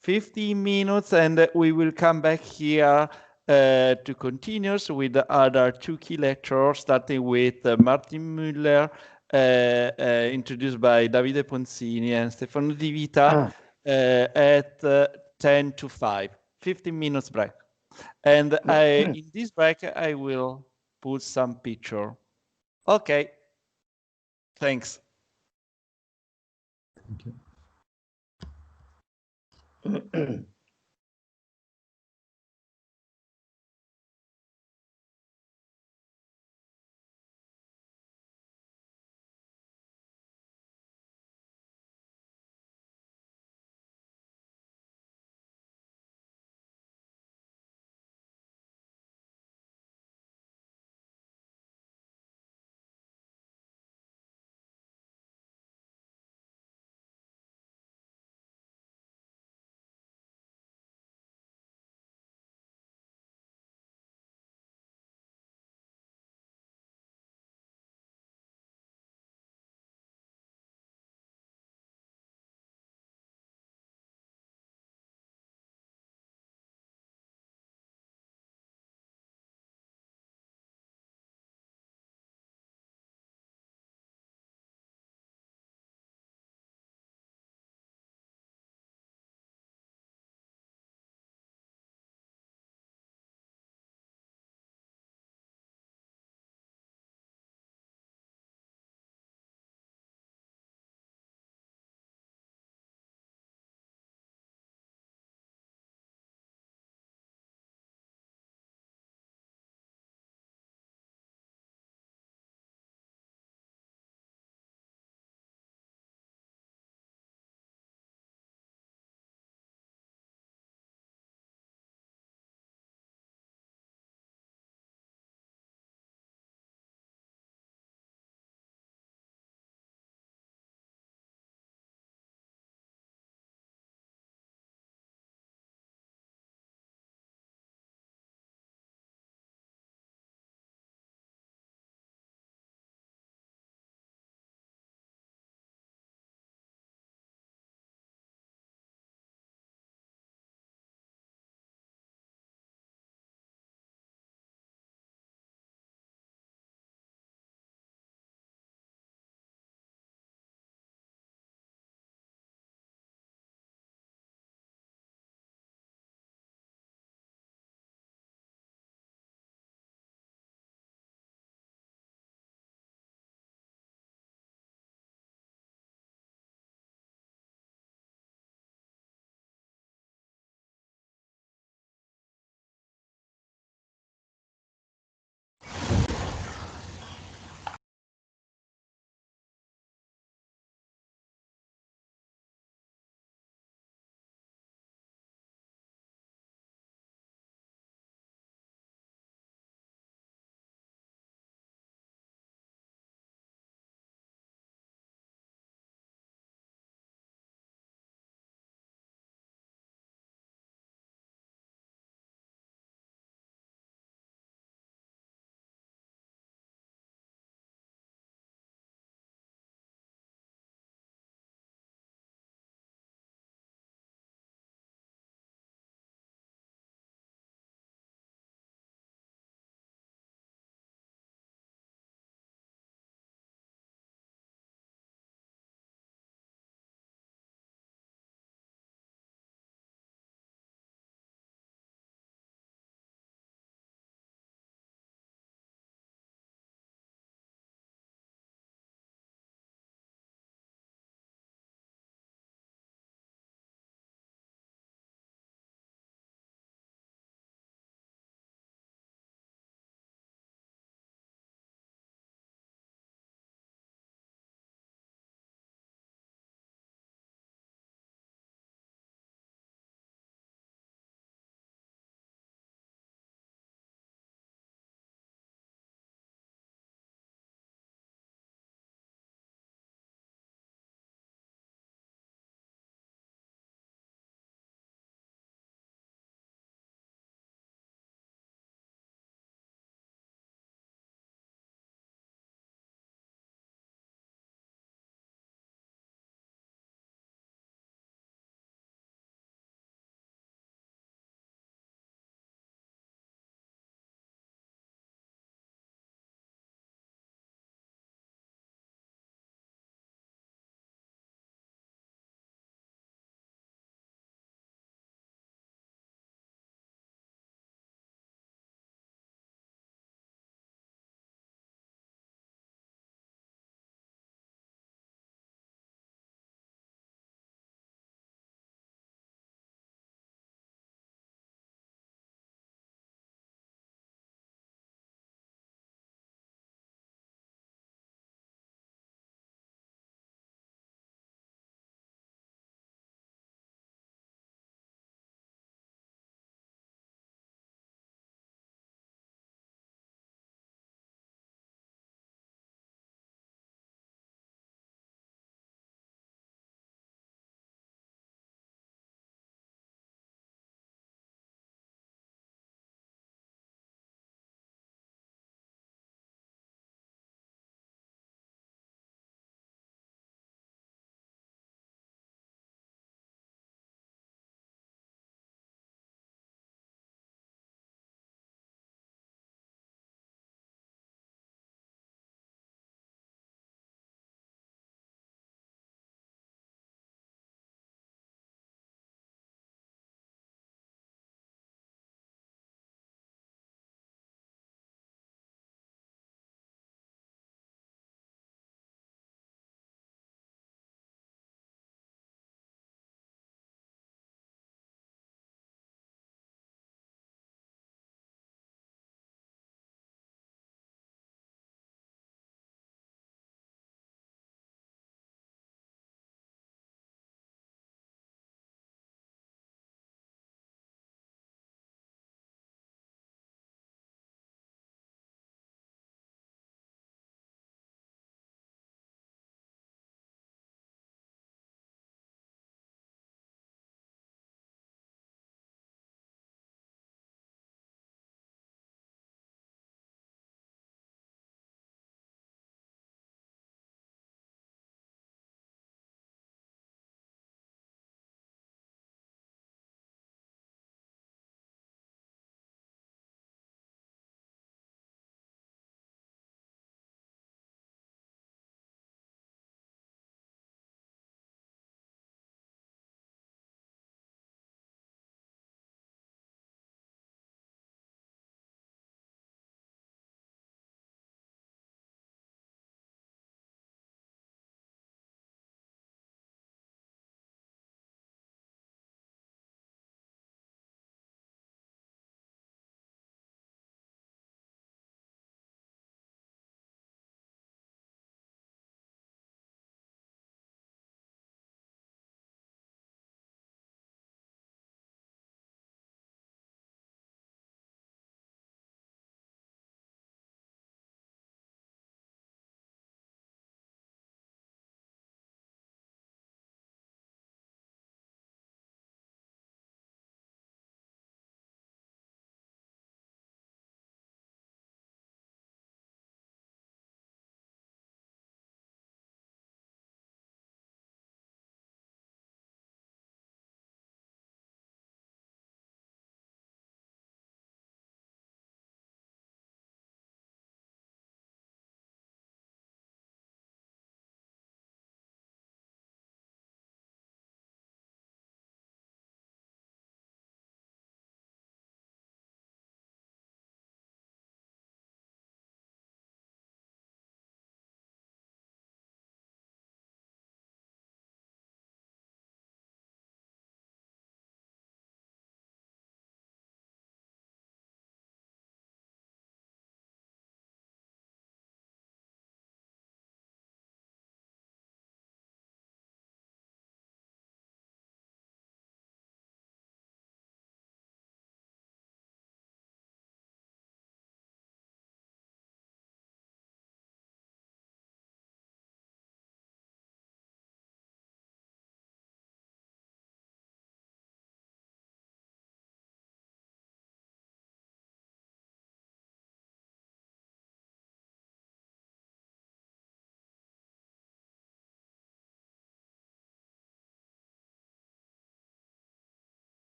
15 minutes, and we will come back here to continue with the other two key lecturers, starting with Martin Müller, introduced by Davide Ponzini and Stefano Di Vita at 10 to 5, 15 minutes break. And in this break, I will put some picture. Okay. Thanks. Thank you.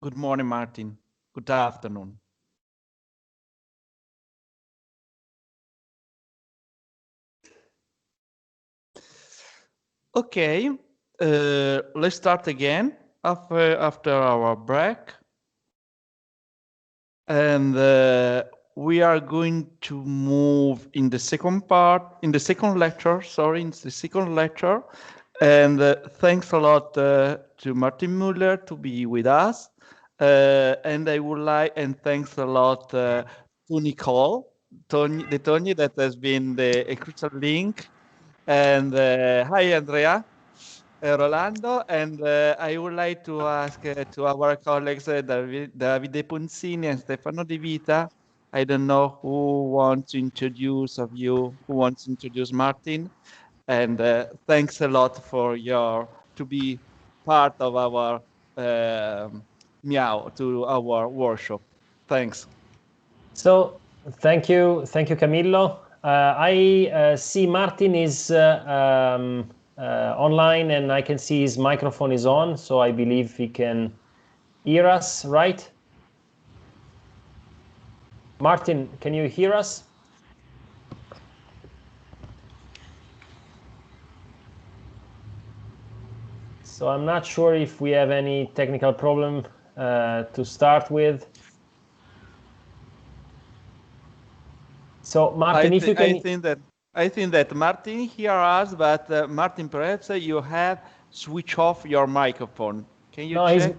Good morning, Martin. Good afternoon. Okay, let's start again after our break. And we are going to move in the second lecture. And thanks a lot to Martin Muller to be with us. And thanks a lot to Nicole, Tony that has been a crucial link. And hi, Andrea. Rolando, and I would like to ask to our colleagues Davide Punzini and Stefano Di Vita. I don't know who wants to introduce Martin, and thanks a lot for to be part of our our workshop. Thanks. So thank you, Camillo. I see Martin is online, and I can see his microphone is on, so I believe he can hear us, right? Martin, can you hear us? So I'm not sure if we have any technical problem to start with. So Martin, if you can... I think that Martin hears us, but Martin, perhaps you have switched off your microphone. Can you check?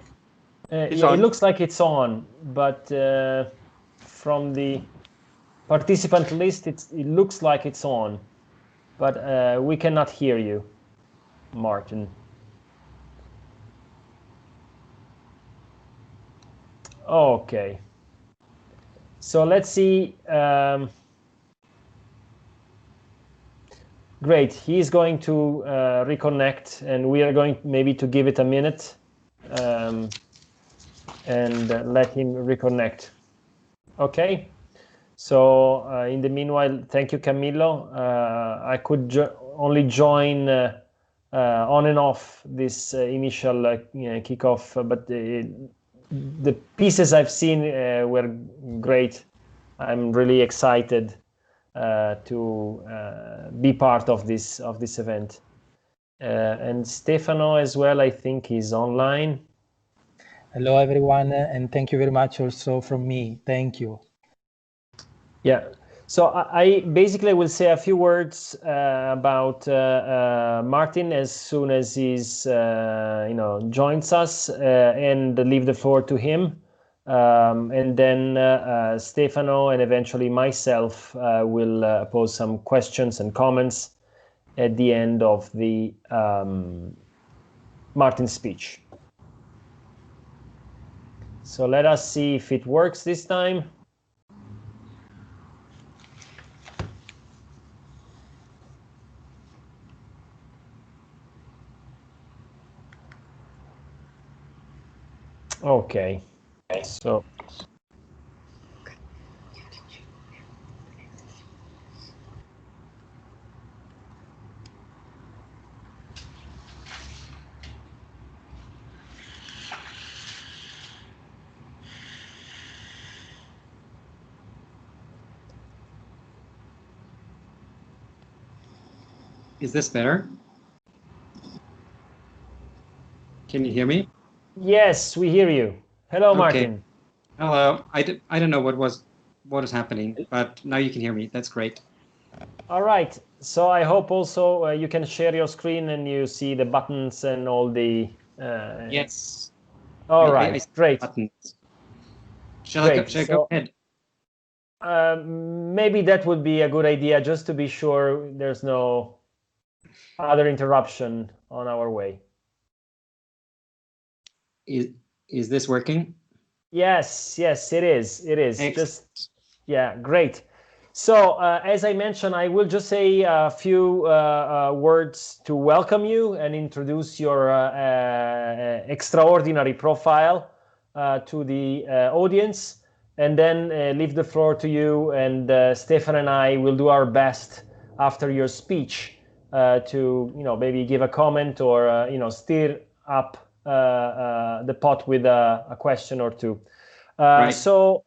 Yeah, it looks like it's on, but from the participant list, it looks like it's on, but we cannot hear you, Martin. Okay. So let's see. Great, he's going to reconnect, and we are going maybe to give it a minute and let him reconnect. Okay, so in the meanwhile, thank you, Camillo. I could only join on and off this initial kickoff, but the pieces I've seen were great. I'm really excited to be part of this event, and Stefano as well. I think he's online. Hello everyone, and thank you very much also from me. Thank you. Yeah. So I basically will say a few words about Martin as soon as he's joins us, and leave the floor to him. And then Stefano and eventually myself will pose some questions and comments at the end of the Martin's speech. So let us see if it works this time. Okay, so is this better? Can you hear me? Yes, we hear you. Hello, okay. Martin. Hello. I don't know what is happening, but now you can hear me. That's great. All right. So I hope also you can share your screen and you see the buttons and all the. Yes. All right. Great. Buttons. Shall I go ahead? Maybe that would be a good idea, just to be sure there's no other interruption on our way. Is this working? Yes, it is. It is. Excellent. Great. So as I mentioned, I will just say a few words to welcome you and introduce your extraordinary profile to the audience, and then leave the floor to you, and Stefan and I will do our best after your speech to maybe give a comment or steer up the pot with a question or two. Right. So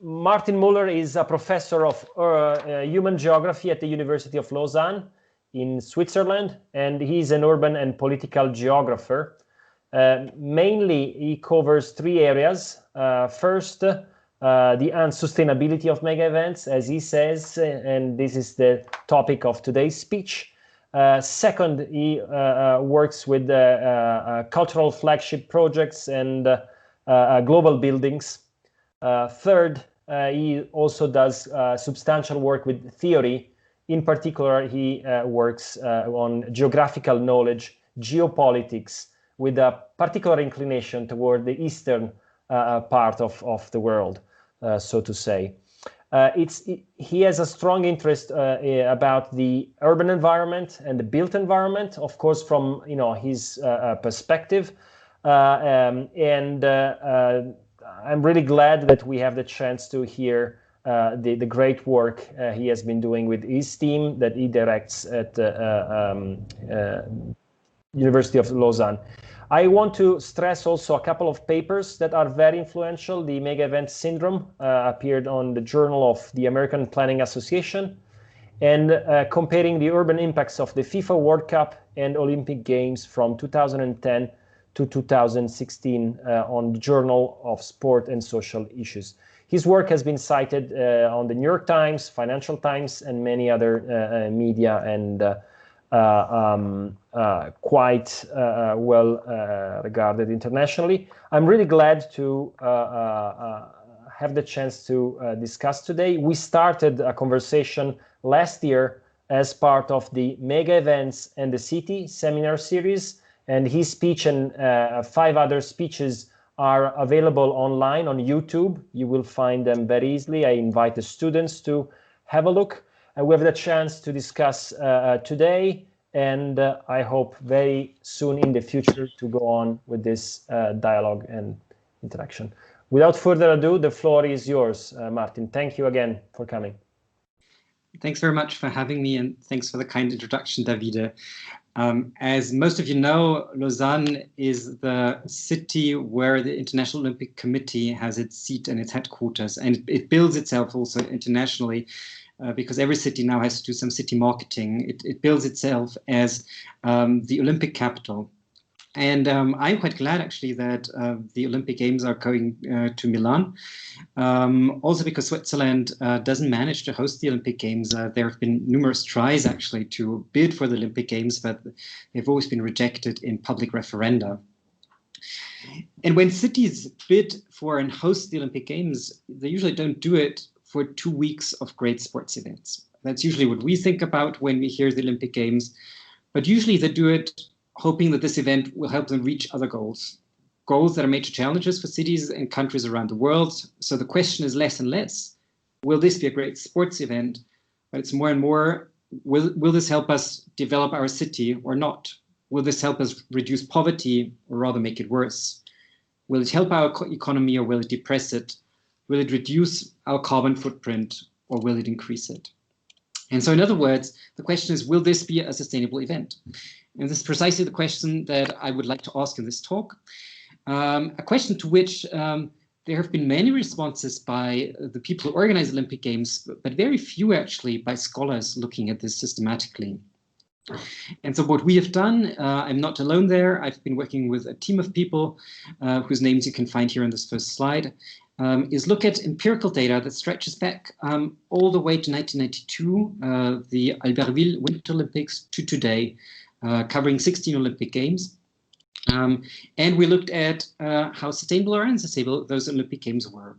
Martin Muller is a professor of human geography at the University of Lausanne in Switzerland, and he's an urban and political geographer. Mainly, he covers three areas. First, the unsustainability of mega events, as he says, and this is the topic of today's speech. Second, he works with cultural flagship projects and global buildings. Third, he also does substantial work with theory. In particular, he works on geographical knowledge, geopolitics, with a particular inclination toward the eastern part of the world, so to say. He has a strong interest about the urban environment and the built environment, of course, from his perspective. I'm really glad that we have the chance to hear the great work he has been doing with his team that he directs at University of Lausanne. I want to stress also a couple of papers that are very influential. The Mega Event Syndrome appeared on the Journal of the American Planning Association, and comparing the urban impacts of the FIFA World Cup and Olympic Games from 2010 to 2016 on the Journal of Sport and Social Issues. His work has been cited on the New York Times, Financial Times, and many other media, and quite well regarded internationally. I'm really glad to have the chance to discuss today. We started a conversation last year as part of the Mega Events and the City seminar series, and his speech and 5 other speeches are available online on YouTube. You will find them very easily. I invite the students to have a look. We have the chance to discuss today, and I hope very soon in the future to go on with this dialogue and interaction. Without further ado, the floor is yours, Martin. Thank you again for coming. Thanks very much for having me, and thanks for the kind introduction, Davide. As most of you know, Lausanne is the city where the International Olympic Committee has its seat and its headquarters, and it builds itself also internationally. Because every city now has to do some city marketing. It builds itself as the Olympic capital. And I'm quite glad, actually, that the Olympic Games are going to Milan. Also because Switzerland doesn't manage to host the Olympic Games. There have been numerous tries, actually, to bid for the Olympic Games, but they've always been rejected in public referenda. And when cities bid for and host the Olympic Games, they usually don't do it for 2 weeks of great sports events. That's usually what we think about when we hear the Olympic Games. But usually they do it hoping that this event will help them reach other goals that are major challenges for cities and countries around the world. So the question is less and less, will this be a great sports event? But it's more and more, will this help us develop our city or not? Will this help us reduce poverty or rather make it worse? Will it help our economy or will it depress it? Will it reduce our carbon footprint or will it increase it? And so in other words, the question is, will this be a sustainable event? And this is precisely the question that I would like to ask in this talk. A question to which there have been many responses by the people who organize Olympic Games, but very few actually by scholars looking at this systematically. And so what we have done, I'm not alone there. I've been working with a team of people whose names you can find here on this first slide. Is look at empirical data that stretches back all the way to 1992, the Albertville Winter Olympics, to today, covering 16 Olympic Games. And we looked at how sustainable or unsustainable those Olympic Games were.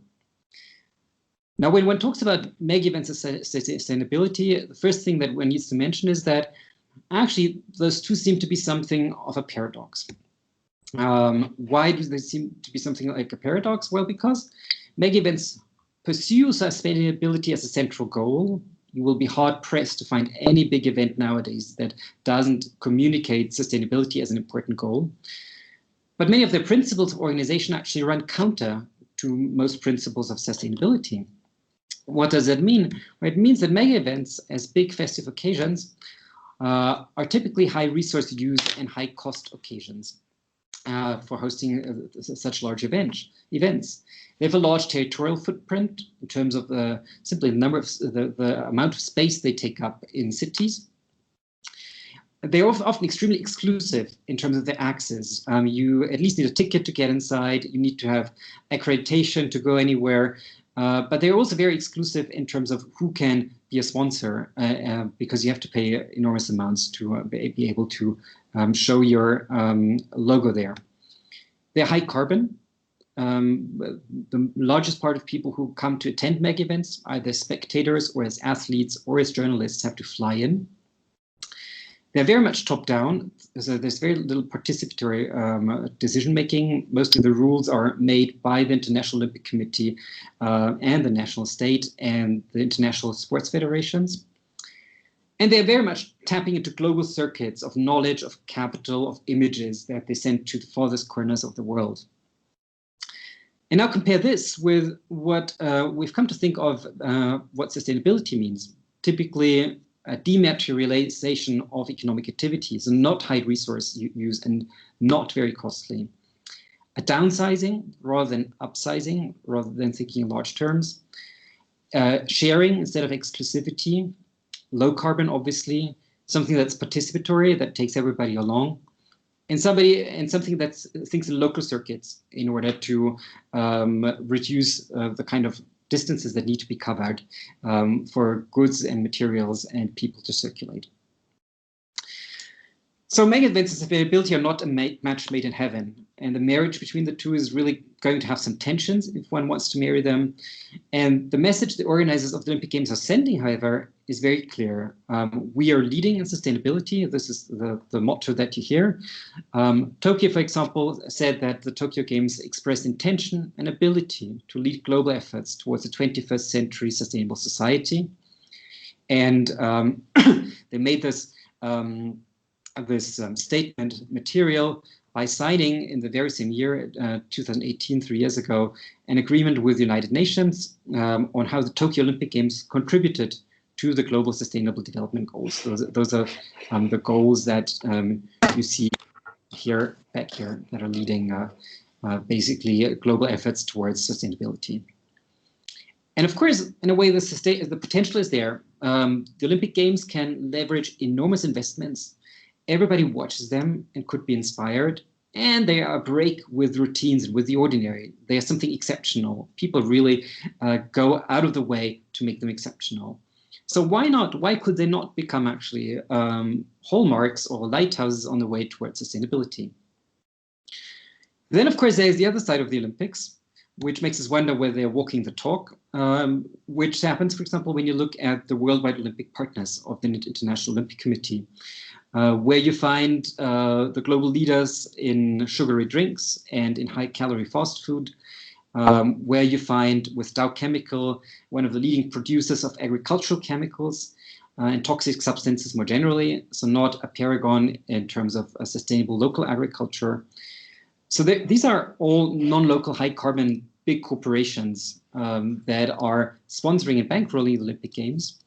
Now, when one talks about mega events and sustainability, the first thing that one needs to mention is that actually those two seem to be something of a paradox. Why do they seem to be something like a paradox? Well, because mega events pursue sustainability as a central goal. You will be hard pressed to find any big event nowadays that doesn't communicate sustainability as an important goal. But many of the principles of organization actually run counter to most principles of sustainability. What does that mean? Well, it means that mega events as big festive occasions are typically high resource use and high cost occasions. for hosting such large events. They have a large territorial footprint in terms of simply the number of the amount of space they take up in cities. They're often extremely exclusive in terms of their access. You at least need a ticket to get inside. You need to have accreditation to go anywhere. But they're also very exclusive in terms of who can be a sponsor, because you have to pay enormous amounts to be able to show your logo there. They're high carbon. The largest part of people who come to attend mega events, either spectators or as athletes or as journalists, have to fly in. They're very much top-down, so there's very little participatory decision-making. Most of the rules are made by the International Olympic Committee and the national state and the international sports federations. And they're very much tapping into global circuits of knowledge, of capital, of images that they send to the farthest corners of the world. And now compare this with what we've come to think of what sustainability means. Typically, a dematerialization of economic activities and not high resource use and not very costly. A downsizing rather than upsizing, rather than thinking in large terms. Sharing instead of exclusivity. Low carbon, obviously. Something that's participatory, that takes everybody along. And something that thinks in local circuits in order to reduce the kind of distances that need to be covered for goods and materials and people to circulate. So mega events and sustainability are not a match made in heaven, and the marriage between the two is really going to have some tensions if one wants to marry them. And the message the organizers of the Olympic Games are sending, however, is very clear. We are leading in sustainability. This is the motto that you hear. Tokyo, for example, said that the Tokyo Games expressed intention and ability to lead global efforts towards a 21st century sustainable society. And they made this statement material by signing in the very same year, 2018, 3 years ago, an agreement with the United Nations on how the Tokyo Olympic Games contributed to the global sustainable development goals. Those are the goals that you see here, back here, that are leading basically global efforts towards sustainability. And of course, in a way, the potential is there. The Olympic Games can leverage enormous investments. Everybody watches them and could be inspired, and they are a break with routines and with the ordinary. They are something exceptional. People really go out of the way to make them exceptional. So why not? Why could they not become actually hallmarks or lighthouses on the way towards sustainability? Then, of course, there's the other side of the Olympics, which makes us wonder whether they're walking the talk, which happens, for example, when you look at the worldwide Olympic partners of the International Olympic Committee. Where you find the global leaders in sugary drinks and in high-calorie fast food, where you find with Dow Chemical, one of the leading producers of agricultural chemicals and toxic substances more generally, so not a paragon in terms of a sustainable local agriculture. So these are all non-local, high-carbon big corporations that are sponsoring and bankrolling the Olympic Games.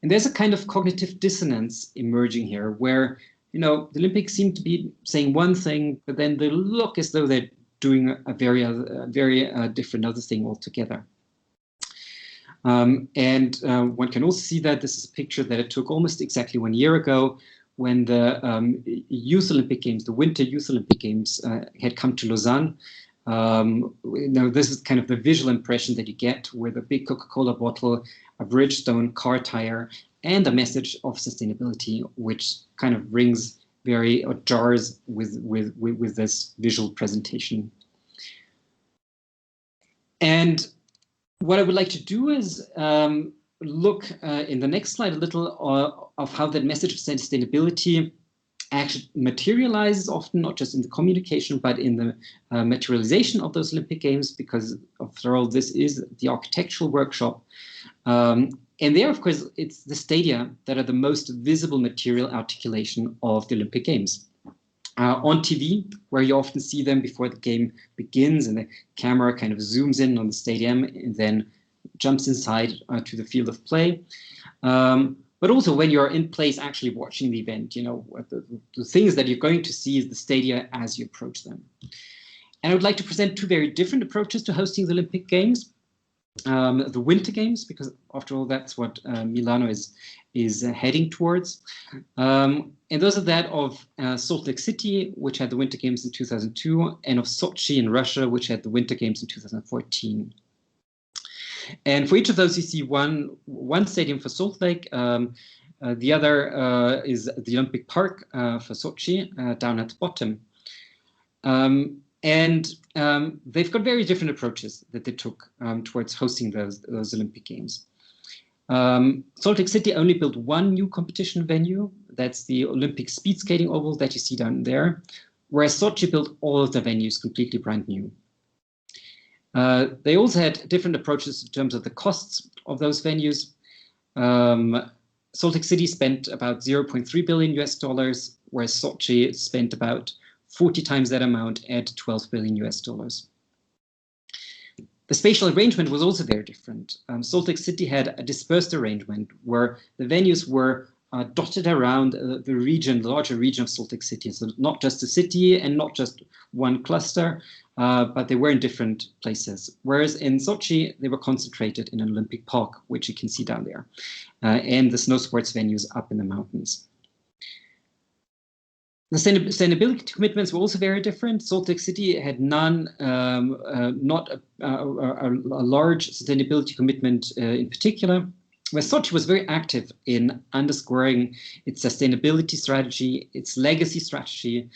And there's a kind of cognitive dissonance emerging here where, the Olympics seem to be saying one thing, but then they look as though they're doing a very different other thing altogether. One can also see that this is a picture that it took almost exactly 1 year ago when the Youth Olympic Games, the Winter Youth Olympic Games had come to Lausanne. This is kind of the visual impression that you get with a big Coca-Cola bottle, a Bridgestone car tire, and a message of sustainability, which kind of rings or jars with this visual presentation. And what I would like to do is look in the next slide a little of how that message of sustainability actually materializes often, not just in the communication, but in the materialization of those Olympic Games, because after all, this is the architectural workshop. And there, of course, it's the stadia that are the most visible material articulation of the Olympic Games. On TV, where you often see them before the game begins and the camera kind of zooms in on the stadium and then jumps inside to the field of play. but also when you're in place actually watching the event, you know, the things that you're going to see is the stadia as you approach them. And I would like to present two very different approaches to hosting the Olympic Games. The Winter Games, because after all, that's what Milano is heading towards. And those are that of Salt Lake City, which had the Winter Games in 2002, and of Sochi in Russia, which had the Winter Games in 2014. And for each of those, you see one stadium for Salt Lake. The other is the Olympic Park for Sochi, down at the bottom. They've got very different approaches that they took towards hosting those Olympic Games. Salt Lake City only built one new competition venue. That's the Olympic speed skating oval that you see down there, whereas Sochi built all of the venues completely brand new. They also had different approaches in terms of the costs of those venues. Salt Lake City spent about $0.3 billion US, whereas Sochi spent about 40 times that amount at $12 billion US. The spatial arrangement was also very different. Salt Lake City had a dispersed arrangement where the venues were dotted around the region, the larger region of Salt Lake City. So not just the city and not just one cluster, but they were in different places. Whereas in Sochi, they were concentrated in an Olympic Park, which you can see down there, and the snow sports venues up in the mountains. The sustainability commitments were also very different. Salt Lake City had not a large sustainability commitment in particular, where Sochi was very active in underscoring its sustainability strategy, its legacy strategy,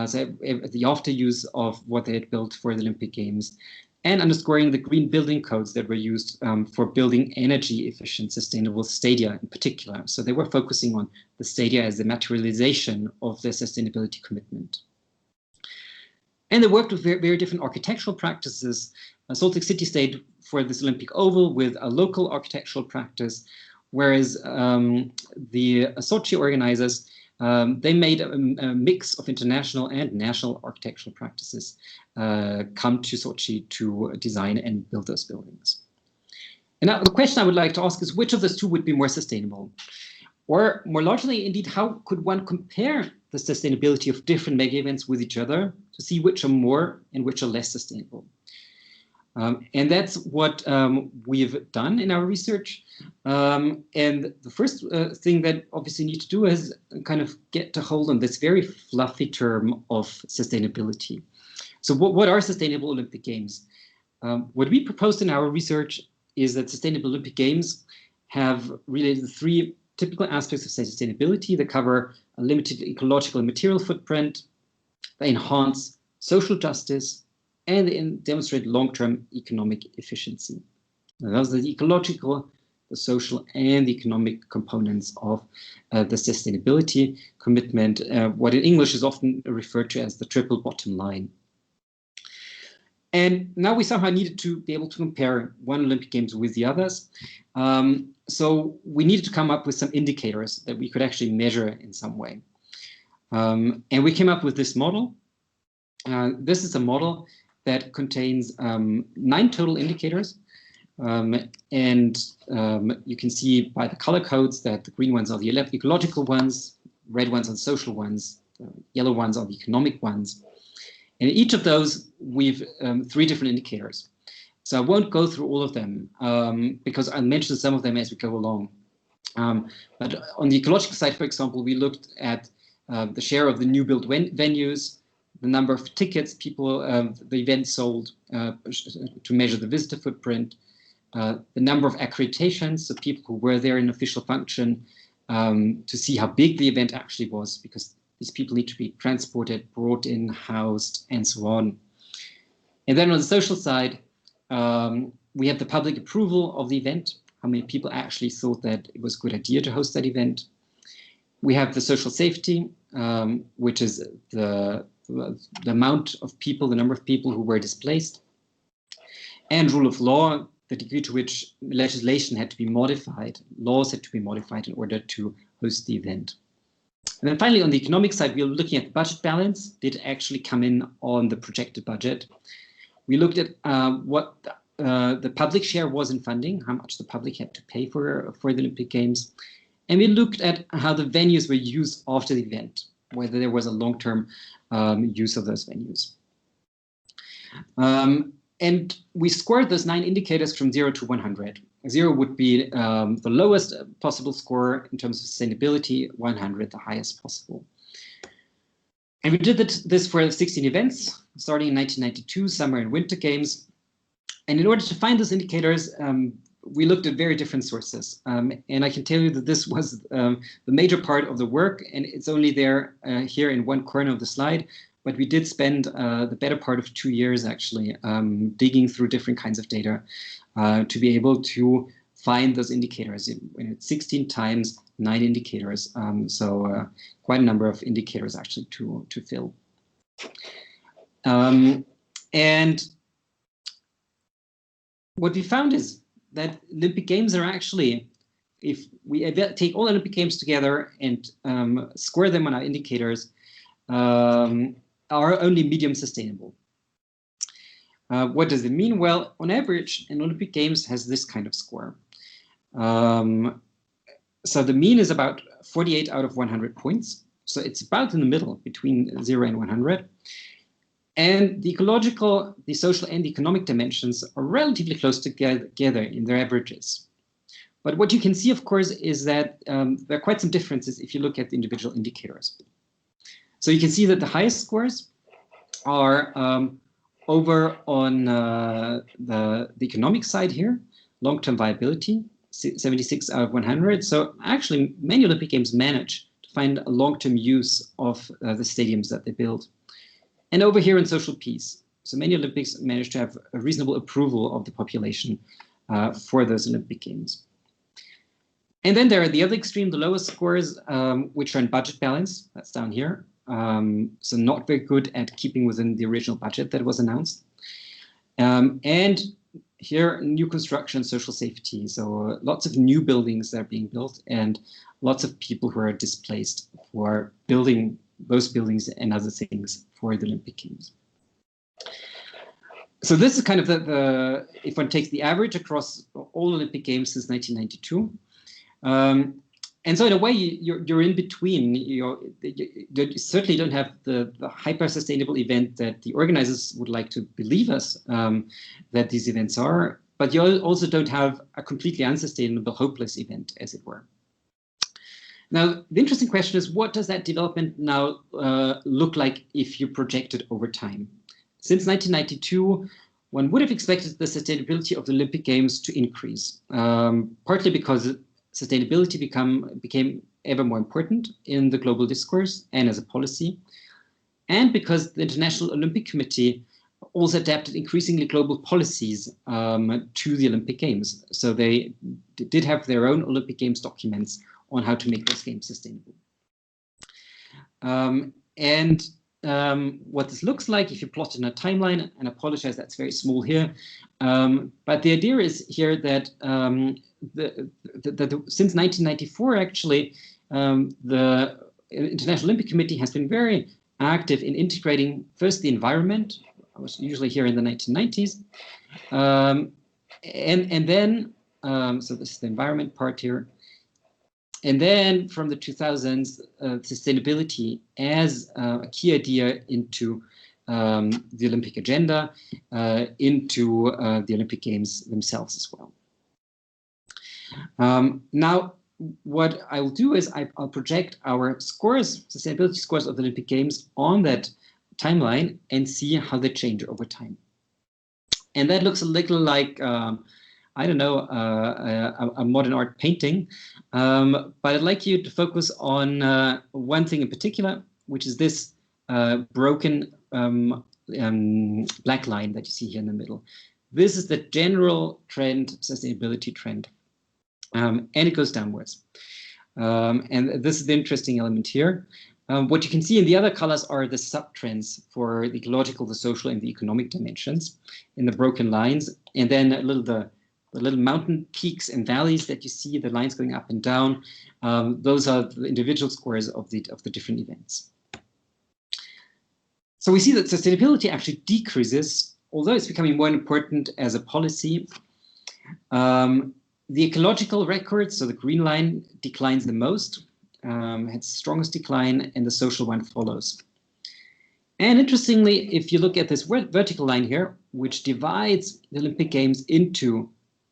so the after use of what they had built for the Olympic Games, and underscoring the green building codes that were used for building energy efficient, sustainable stadia in particular. So they were focusing on the stadia as the materialization of their sustainability commitment. And they worked with very, very different architectural practices. Salt Lake City stayed for this Olympic Oval with a local architectural practice, whereas the Sochi organizers, they made a mix of international and national architectural practices come to Sochi to design and build those buildings. And now the question I would like to ask is, which of those two would be more sustainable? Or more largely, indeed, how could one compare the sustainability of different mega events with each other to see which are more and which are less sustainable? And that's what we've done in our research. And the first thing that obviously you need to do is kind of get a hold on this very fluffy term of sustainability. So what are sustainable Olympic Games? What we proposed in our research is that sustainable Olympic Games have really the three typical aspects of sustainability that cover a limited ecological and material footprint, they enhance social justice, and they demonstrate long-term economic efficiency. Now, those are the ecological, the social, and the economic components of the sustainability commitment, what in English is often referred to as the triple bottom line. And now we somehow needed to be able to compare one Olympic Games with the others. So we needed to come up with some indicators that we could actually measure in some way. And we came up with this model. This is a model that contains 9 total indicators. You can see by the color codes that the green ones are the ecological ones, red ones are the social ones, yellow ones are the economic ones. And in each of those, we've 3 different indicators. So I won't go through all of them because I'll mention some of them as we go along. But on the ecological side, for example, we looked at the share of the new built venues, the number of tickets people, the event sold to measure the visitor footprint, the number of accreditations, so people who were there in official function to see how big the event actually was, because these people need to be transported, brought in, housed, and so on. And then on the social side, we have the public approval of the event, how many people actually thought that it was a good idea to host that event. We have the social safety, which is the amount of people, the number of people who were displaced, and rule of law, the degree to which legislation had to be modified, laws had to be modified in order to host the event. And then finally, on the economic side, we were looking at the budget balance. Did it actually come in on the projected budget? We looked at what the public share was in funding, how much the public had to pay for the Olympic Games. And we looked at how the venues were used after the event, whether there was a long-term use of those venues. And we scored those 9 indicators from 0 to 100. 0 would be the lowest possible score in terms of sustainability, 100 the highest possible. And we did this for 16 events, starting in 1992, Summer and Winter Games. And in order to find those indicators, we looked at very different sources. And I can tell you that this was the major part of the work, and it's only there here in one corner of the slide. But we did spend the better part of 2 years actually digging through different kinds of data to be able to find those indicators. It's 16 times 9 indicators, so quite a number of indicators actually to fill. And what we found is that Olympic Games are actually, if we take all Olympic Games together and score them on our indicators, are only medium sustainable. What does it mean? Well, on average, an Olympic Games has this kind of score. So the mean is about 48 out of 100 points. So it's about in the middle between 0 and 100. And the ecological, the social, and the economic dimensions are relatively close together in their averages. But what you can see, of course, is that there are quite some differences if you look at the individual indicators. So you can see that the highest scores are over on the economic side here, long-term viability, 76 out of 100. So actually, many Olympic Games manage to find a long-term use of the stadiums that they build. And over here in social peace, so many Olympics manage to have a reasonable approval of the population for those Olympic Games. And then there are the other extreme, the lowest scores, which are in budget balance. That's down here. So not very good at keeping within the original budget that was announced. And here, new construction, social safety. So lots of new buildings that are being built and lots of people who are displaced for building those buildings and other things for the Olympic Games. So this is kind of the if one takes the average across all Olympic Games since 1992. And so in a way, you're in between. You certainly don't have the hyper-sustainable event that the organizers would like to believe us that these events are, but you also don't have a completely unsustainable, hopeless event, as it were. Now, the interesting question is, what does that development now look like if you project it over time? Since 1992, one would have expected the sustainability of the Olympic Games to increase, partly because sustainability became ever more important in the global discourse and as a policy, and because the International Olympic Committee also adapted increasingly global policies to the Olympic Games. So they did have their own Olympic Games documents on how to make those games sustainable. What this looks like, if you plot in a timeline, and I apologize, that's very small here, but the idea is here that since 1994, actually, the International Olympic Committee has been very active in integrating first the environment, was usually here in the 1990s, and then, so this is the environment part here, and then from the 2000s, sustainability as a key idea into the Olympic agenda, into the Olympic Games themselves as well. Now, what I will do is I'll project our scores, sustainability scores of the Olympic Games on that timeline and see how they change over time. And that looks a little like, I don't know, a modern art painting, but I'd like you to focus on one thing in particular, which is this broken black line that you see here in the middle. This is the general trend, sustainability trend. And it goes downwards. And this is the interesting element here. What you can see in the other colors are the sub-trends for the ecological, the social, and the economic dimensions in the broken lines. And then the little mountain peaks and valleys that you see, the lines going up and down. Those are the individual scores of the different events. So we see that sustainability actually decreases, although it's becoming more important as a policy. The ecological record, so the green line, declines the most, had strongest decline, and the social one follows. And interestingly, if you look at this vertical line here, which divides the Olympic Games into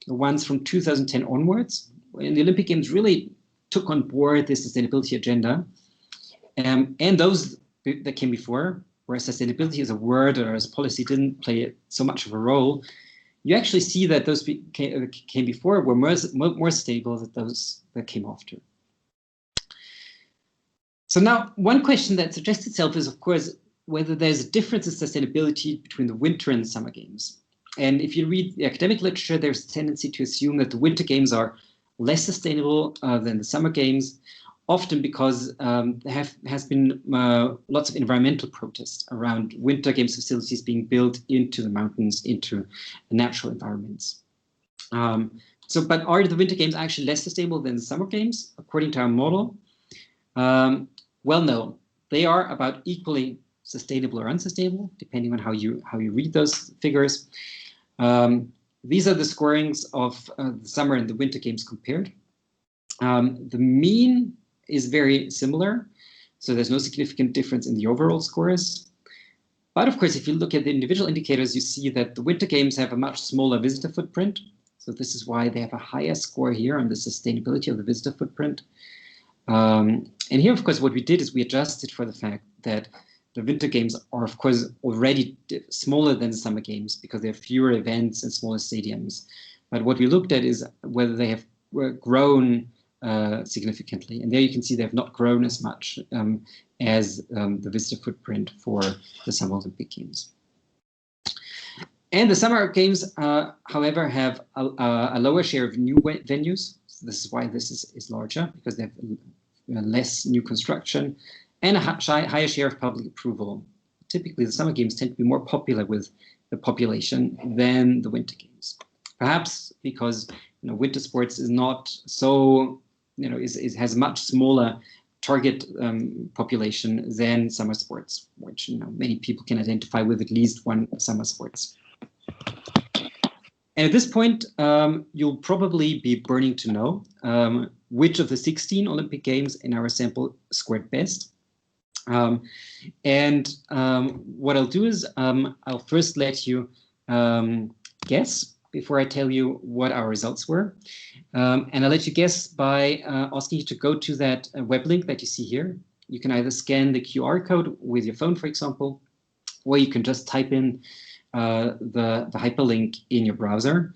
the ones from 2010 onwards, when the Olympic Games really took on board the sustainability agenda, and those that came before, where sustainability as a word or as a policy didn't play so much of a role, you actually see that those came before were more stable than those that came after. So now, one question that suggests itself is, of course, whether there's a difference in sustainability between the winter and the summer games. And if you read the academic literature, there's a tendency to assume that the winter games are less sustainable than the summer games, often because there has been lots of environmental protests around winter games facilities being built into the mountains, into the natural environments. But are the winter games actually less sustainable than the summer games, according to our model? Well, no, they are about equally sustainable or unsustainable, depending on how you read those figures. These are the scorings of the summer and the winter games compared. The mean is very similar, so there's no significant difference in the overall scores. But of course, if you look at the individual indicators, you see that the winter games have a much smaller visitor footprint. So this is why they have a higher score here on the sustainability of the visitor footprint. And here, of course, what we did is we adjusted for the fact that the winter games are, of course, already smaller than the summer games because there are fewer events and smaller stadiums. But what we looked at is whether they have grown significantly. And there you can see they have not grown as much as the visitor footprint for the Summer Olympic Games. And the Summer Games, however, have a lower share of new venues. So this is why this is larger, because they have less new construction and a higher share of public approval. Typically, the Summer Games tend to be more popular with the population than the Winter Games. Perhaps because winter sports is not so, has a much smaller target population than summer sports, which many people can identify with at least one summer sports. And at this point, you'll probably be burning to know which of the 16 Olympic Games in our sample scored best. What I'll do is I'll first let you guess before I tell you what our results were. And I'll let you guess by asking you to go to that web link that you see here. You can either scan the QR code with your phone, for example, or you can just type in the hyperlink in your browser.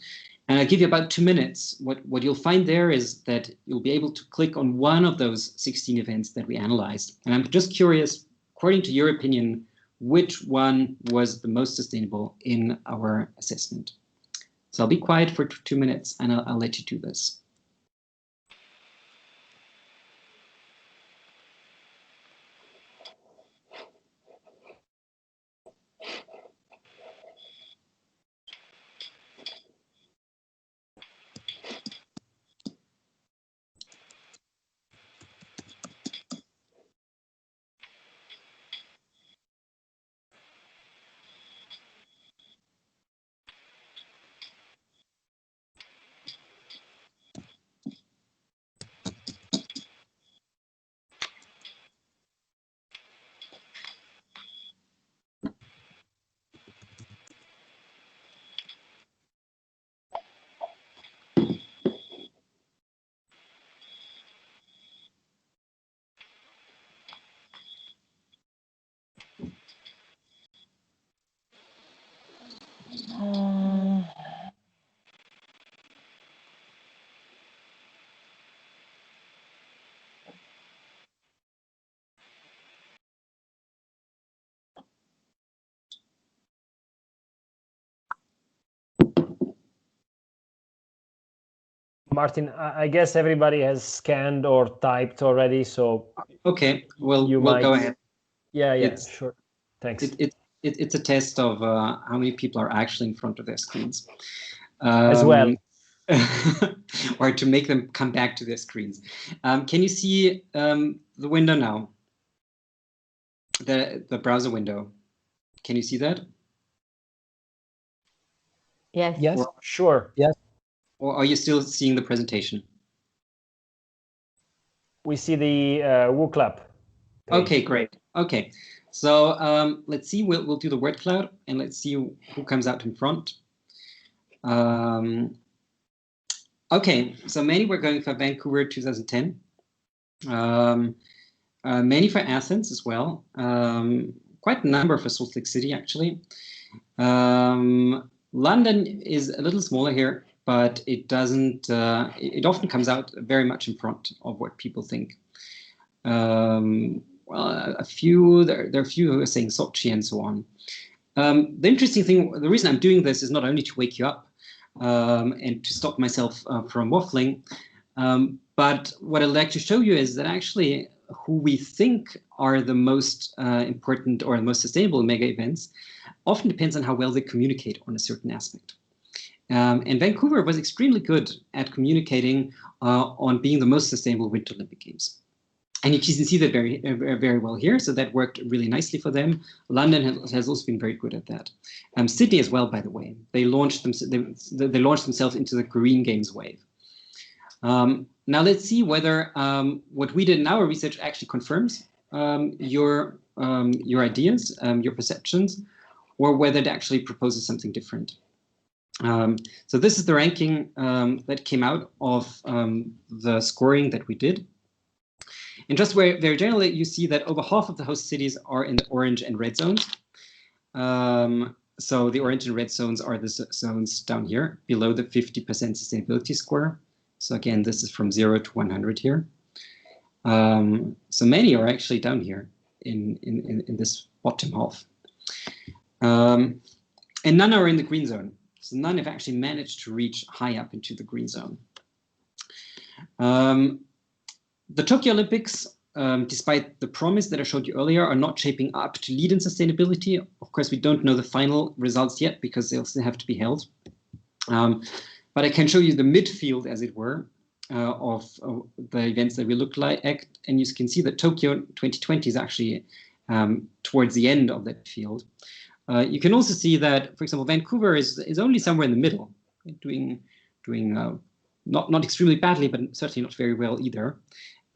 And I'll give you about 2 minutes. What you'll find there is that you'll be able to click on one of those 16 events that we analyzed. And I'm just curious, according to your opinion, which one was the most sustainable in our assessment. So I'll be quiet for 2 minutes and I'll let you do this. Martin, I guess everybody has scanned or typed already, so okay, well, we'll go ahead. Yeah, sure. Thanks. It's a test of how many people are actually in front of their screens. As well. Or to make them come back to their screens. Can you see the window now? The browser window. Can you see that? Yes. Yes. Sure. Yes. or are you still seeing the presentation? We see the WooClap page. Okay, great. Okay, so let's see. We'll do the word cloud, and let's see who comes out in front. Okay, so many were going for Vancouver 2010. Many for Athens as well. Quite a number for Salt Lake City, actually. London is a little smaller here, but it doesn't. It often comes out very much in front of what people think. Well, a few. There are a few who are saying Sochi and so on. The interesting thing, the reason I'm doing this is not only to wake you up and to stop myself from waffling, but what I'd like to show you is that actually who we think are the most important or the most sustainable mega events often depends on how well they communicate on a certain aspect. And Vancouver was extremely good at communicating on being the most sustainable Winter Olympic Games. And you can see that very well here. So that worked really nicely for them. London has also been very good at that. Sydney as well, by the way. They launched themselves into the Green Games wave. Now let's see whether what we did in our research actually confirms your ideas, your perceptions, or whether it actually proposes something different. So this is the ranking that came out of the scoring that we did. And just very generally, you see that over half of the host cities are in the orange and red zones. So the orange and red zones are the zones down here below the 50% sustainability score. So again, this is from 0 to 100 here. So many are actually down here in this bottom half. And none are in the green zone. So none have actually managed to reach high up into the green zone. The Tokyo Olympics, despite the promise that I showed you earlier, are not shaping up to lead in sustainability. Of course, we don't know the final results yet because they'll still have to be held. But I can show you the midfield, as it were, of the events that we look like. And you can see that Tokyo 2020 is actually towards the end of that field. You can also see that, for example, Vancouver is only somewhere in the middle, doing not extremely badly, but certainly not very well either.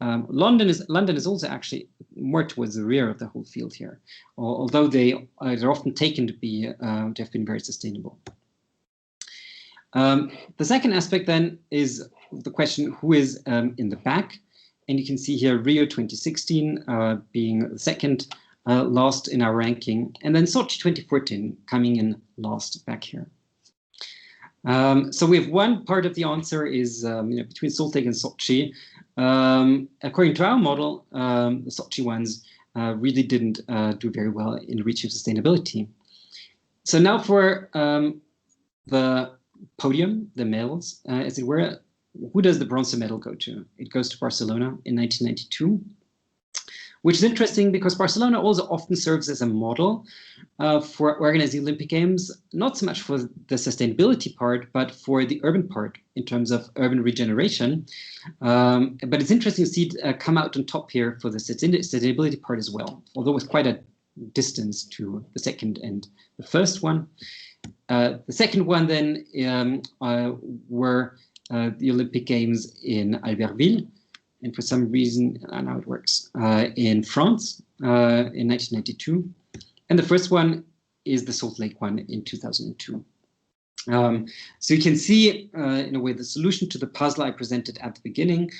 London is also actually more towards the rear of the whole field here, although they're often taken to have been very sustainable. The second aspect then is the question who is in the back, and you can see here Rio 2016 being the second last in our ranking, and then Sochi 2014 coming in last back here. So we have one part of the answer is between Salt Lake and Sochi. According to our model, the Sochi ones really didn't do very well in reaching sustainability. So now for the podium, the medals, as it were, who does the bronze medal go to? It goes to Barcelona in 1992. Which is interesting because Barcelona also often serves as a model for organizing Olympic Games, not so much for the sustainability part, but for the urban part in terms of urban regeneration. But it's interesting to see it come out on top here for the sustainability part as well, although with quite a distance to the second and the first one. The second one then were the Olympic Games in Albertville. And for some reason, I know it works, in France in 1992. And the first one is the Salt Lake one in 2002. So you can see, in a way, the solution to the puzzle I presented at the beginning,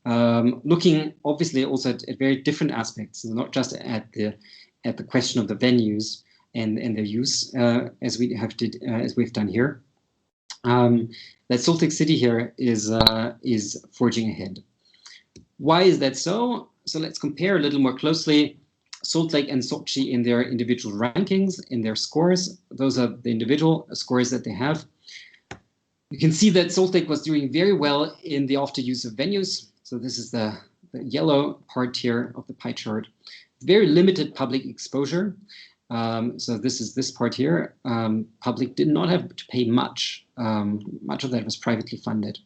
looking obviously also at very different aspects, not just at the question of the venues and their use, as we've done here. That Salt Lake City here is forging ahead. Why is that so? So let's compare a little more closely Salt Lake and Sochi in their individual rankings, in their scores. Those are the individual scores that they have. You can see that Salt Lake was doing very well in the after use of venues. So this is the yellow part here of the pie chart. Very limited public exposure. So this is this part here. Public did not have to pay much. Much of that was privately funded.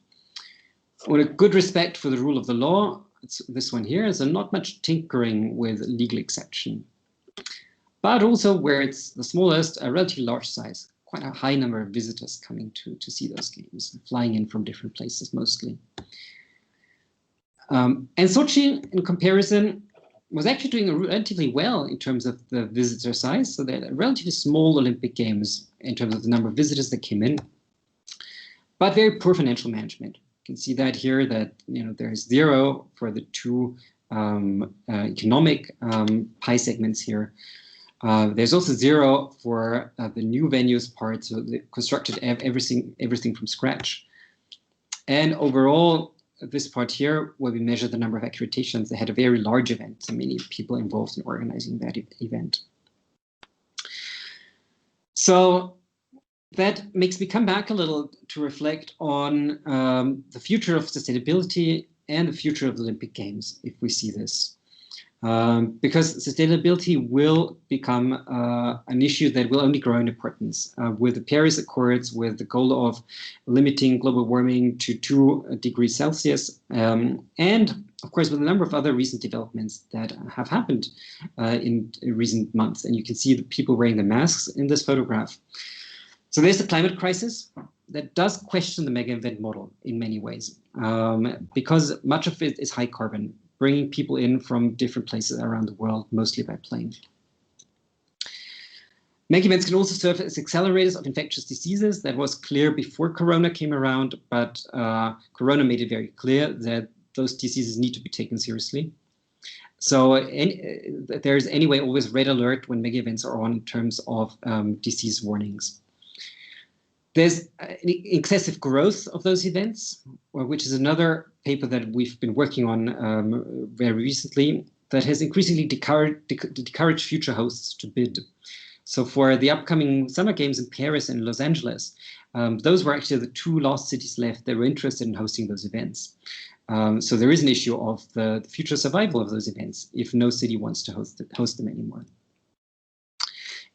With a good respect for the rule of the law, it's this one here, so not much tinkering with legal exception. But also where it's the smallest, a relatively large size, quite a high number of visitors coming to see those games, flying in from different places mostly. And Sochi, in comparison, was actually doing relatively well in terms of the visitor size. So they're relatively small Olympic Games in terms of the number of visitors that came in, but very poor financial management. You can see that here, that there is 0 for the 2 economic pie segments here. There's also 0 for the new venues part, so they constructed everything from scratch. And overall, this part here, where we measure the number of accreditations, they had a very large event, so many people involved in organizing that event. So that makes me come back a little to reflect on the future of sustainability and the future of the Olympic Games, if we see this. Because sustainability will become an issue that will only grow in importance. With the Paris Accords, with the goal of limiting global warming to 2 degrees Celsius, and of course with a number of other recent developments that have happened in recent months. And you can see the people wearing the masks in this photograph. So there's the climate crisis that does question the mega event model in many ways, because much of it is high carbon, bringing people in from different places around the world, mostly by plane. Mega events can also serve as accelerators of infectious diseases. That was clear before Corona came around, but Corona made it very clear that those diseases need to be taken seriously. So there's anyway always red alert when mega events are on in terms of disease warnings. There's excessive growth of those events, which is another paper that we've been working on very recently, that has increasingly discouraged future hosts to bid. So for the upcoming Summer Games in Paris and Los Angeles, those were actually the 2 last cities left that were interested in hosting those events. So there is an issue of the future survival of those events if no city wants to host them anymore.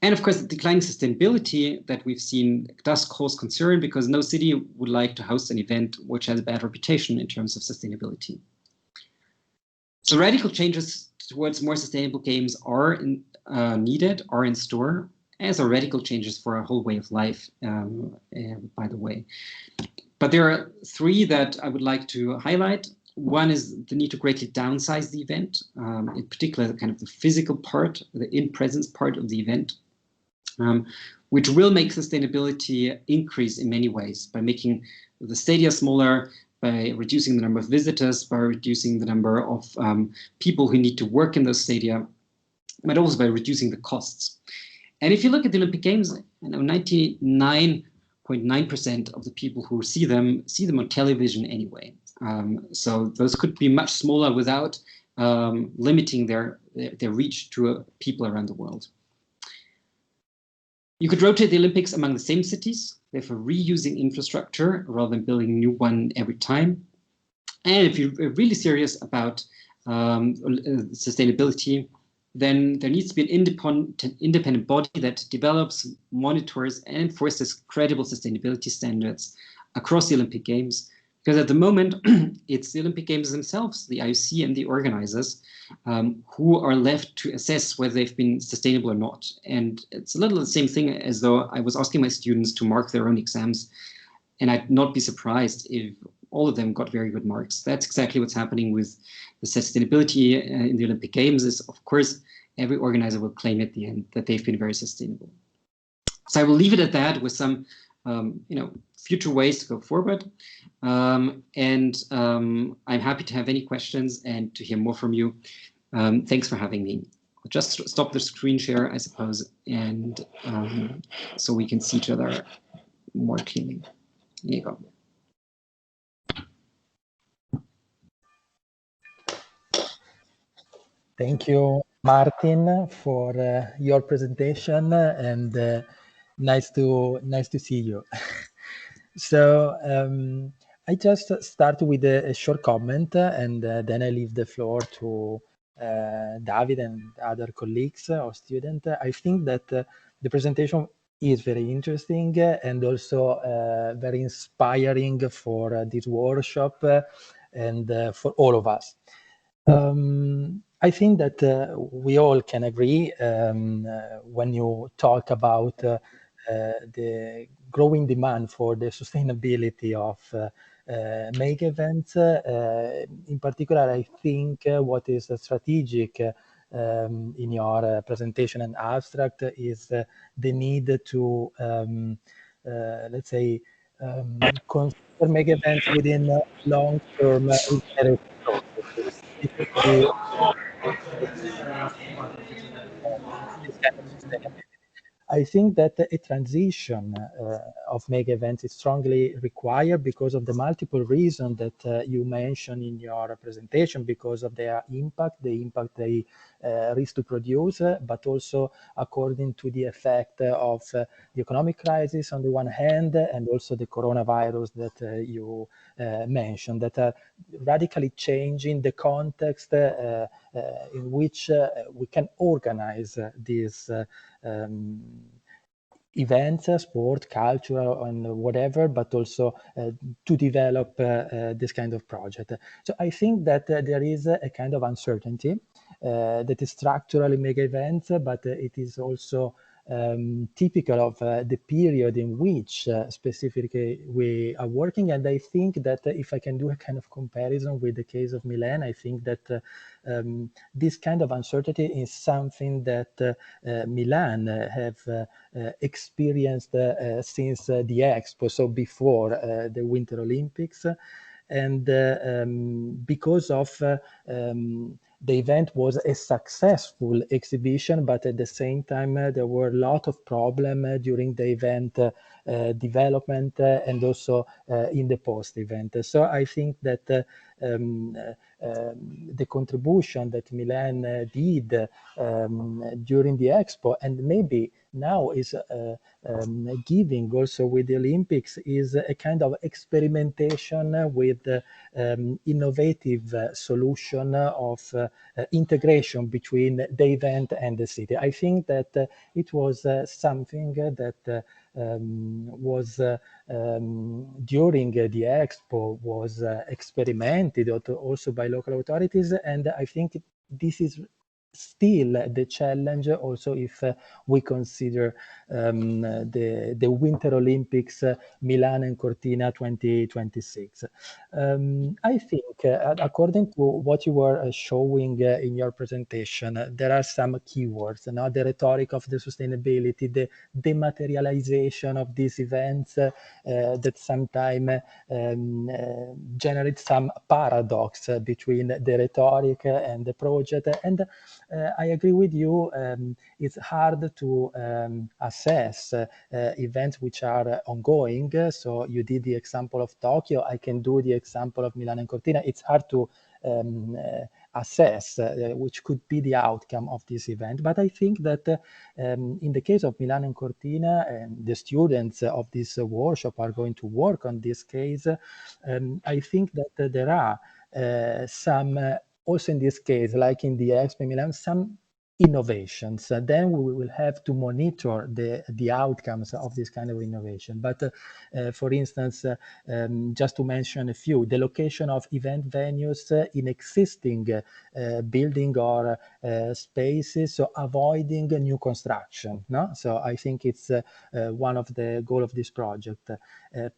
And of course, the declining sustainability that we've seen does cause concern, because no city would like to host an event which has a bad reputation in terms of sustainability. So radical changes towards more sustainable games are needed, are in store, as are radical changes for our whole way of life, by the way. But there are 3 that I would like to highlight. One is the need to greatly downsize the event, in particular, the kind of the physical part, the in-presence part of the event. Which will make sustainability increase in many ways, by making the stadia smaller, by reducing the number of visitors, by reducing the number of people who need to work in those stadia, but also by reducing the costs. And if you look at the Olympic Games, 99.9% of the people who see them on television anyway. So those could be much smaller without limiting their reach to people around the world. You could rotate the Olympics among the same cities, therefore reusing infrastructure rather than building a new one every time. And if you're really serious about sustainability, then there needs to be an independent body that develops, monitors, and enforces credible sustainability standards across the Olympic Games. Because at the moment, it's the Olympic Games themselves, the IOC and the organizers, who are left to assess whether they've been sustainable or not. And it's a little the same thing as though I was asking my students to mark their own exams, and I'd not be surprised if all of them got very good marks. That's exactly what's happening with the sustainability in the Olympic Games. Is, of course, every organizer will claim at the end that they've been very sustainable. So I will leave it at that with some future ways to go forward. I'm happy to have any questions and to hear more from you. Thanks for having me. I'll just stop the screen share, I suppose, and so we can see each other more clearly. There you go. Thank you, Martin, for your presentation, and nice to see you. So I just start with a short comment, and then I leave the floor to David and other colleagues or students. I think that the presentation is very interesting and also very inspiring for this workshop and for all of us. I think that we all can agree when you talk about the growing demand for the sustainability of mega events. In particular, I think what is strategic in your presentation and abstract is the need to, let's say, consider mega events within long-term regenerative processes. This kind of sustainability. I think that a transition of mega events is strongly required because of the multiple reasons that you mentioned in your presentation, because of their impact, the impact they risk to produce, but also according to the effect of the economic crisis on the one hand, and also the coronavirus that you mentioned, that are radically changing the context in which we can organize these events, sport, cultural, and whatever, but also to develop this kind of project. So I think that there is a kind of uncertainty that is structurally mega events, but it is also typical of the period in which specifically we are working. And I think that if I can do a kind of comparison with the case of Milan, I think that this kind of uncertainty is something that Milan have experienced since the Expo, so before the Winter Olympics. And because of the event was a successful exhibition, but at the same time there were a lot of problems during the event development and also in the post-event. So I think that the contribution that Milan did during the Expo, and maybe now is giving also with the Olympics, is a kind of experimentation with innovative solution of integration between the event and the city. I think that it was something that was during the Expo was experimented also by local authorities, and I think this is still the challenge also if we consider the Winter Olympics Milan and Cortina 2026. I think according to what you were showing in your presentation, there are some keywords, the rhetoric of the sustainability, the dematerialization of these events that sometimes generate some paradox between the rhetoric and the project. And I agree with you, it's hard to assess events which are ongoing. So you did the example of Tokyo, I can do the example of Milan and Cortina. It's hard to assess which could be the outcome of this event. But I think that in the case of Milan and Cortina, the students of this workshop are going to work on this case. I think that there are some also in this case, like in the Expo Milan, some innovations. Then we will have to monitor the outcomes of this kind of innovation. But for instance, just to mention a few, the location of event venues in existing building or spaces, so avoiding new construction. No? So I think it's one of the goals of this project.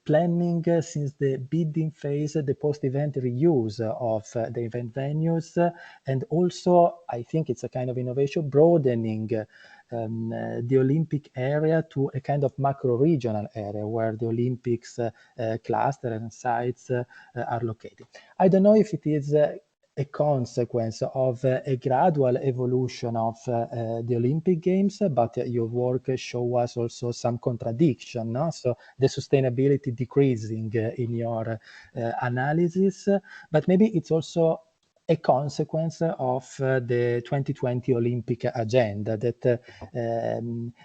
Planning since the bidding phase, the post-event reuse of the event venues, and also I think it's a kind of innovation, broadening the Olympic area to a kind of macro-regional area where the Olympics cluster and sites are located. I don't know if it is a consequence of a gradual evolution of the Olympic Games, but your work show us also some contradiction, no? So the sustainability decreasing in your analysis, but maybe it's also a consequence of the 2020 Olympic agenda that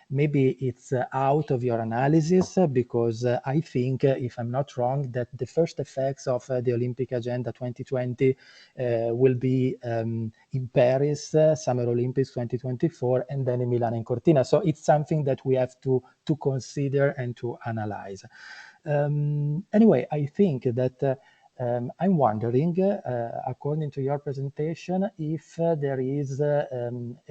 maybe it's out of your analysis, because I think, if I'm not wrong, that the first effects of the Olympic agenda 2020 will be in Paris, Summer Olympics 2024, and then in Milan and Cortina. So it's something that we have to consider and to analyze. Anyway, I think that I'm wondering, according to your presentation, if there is a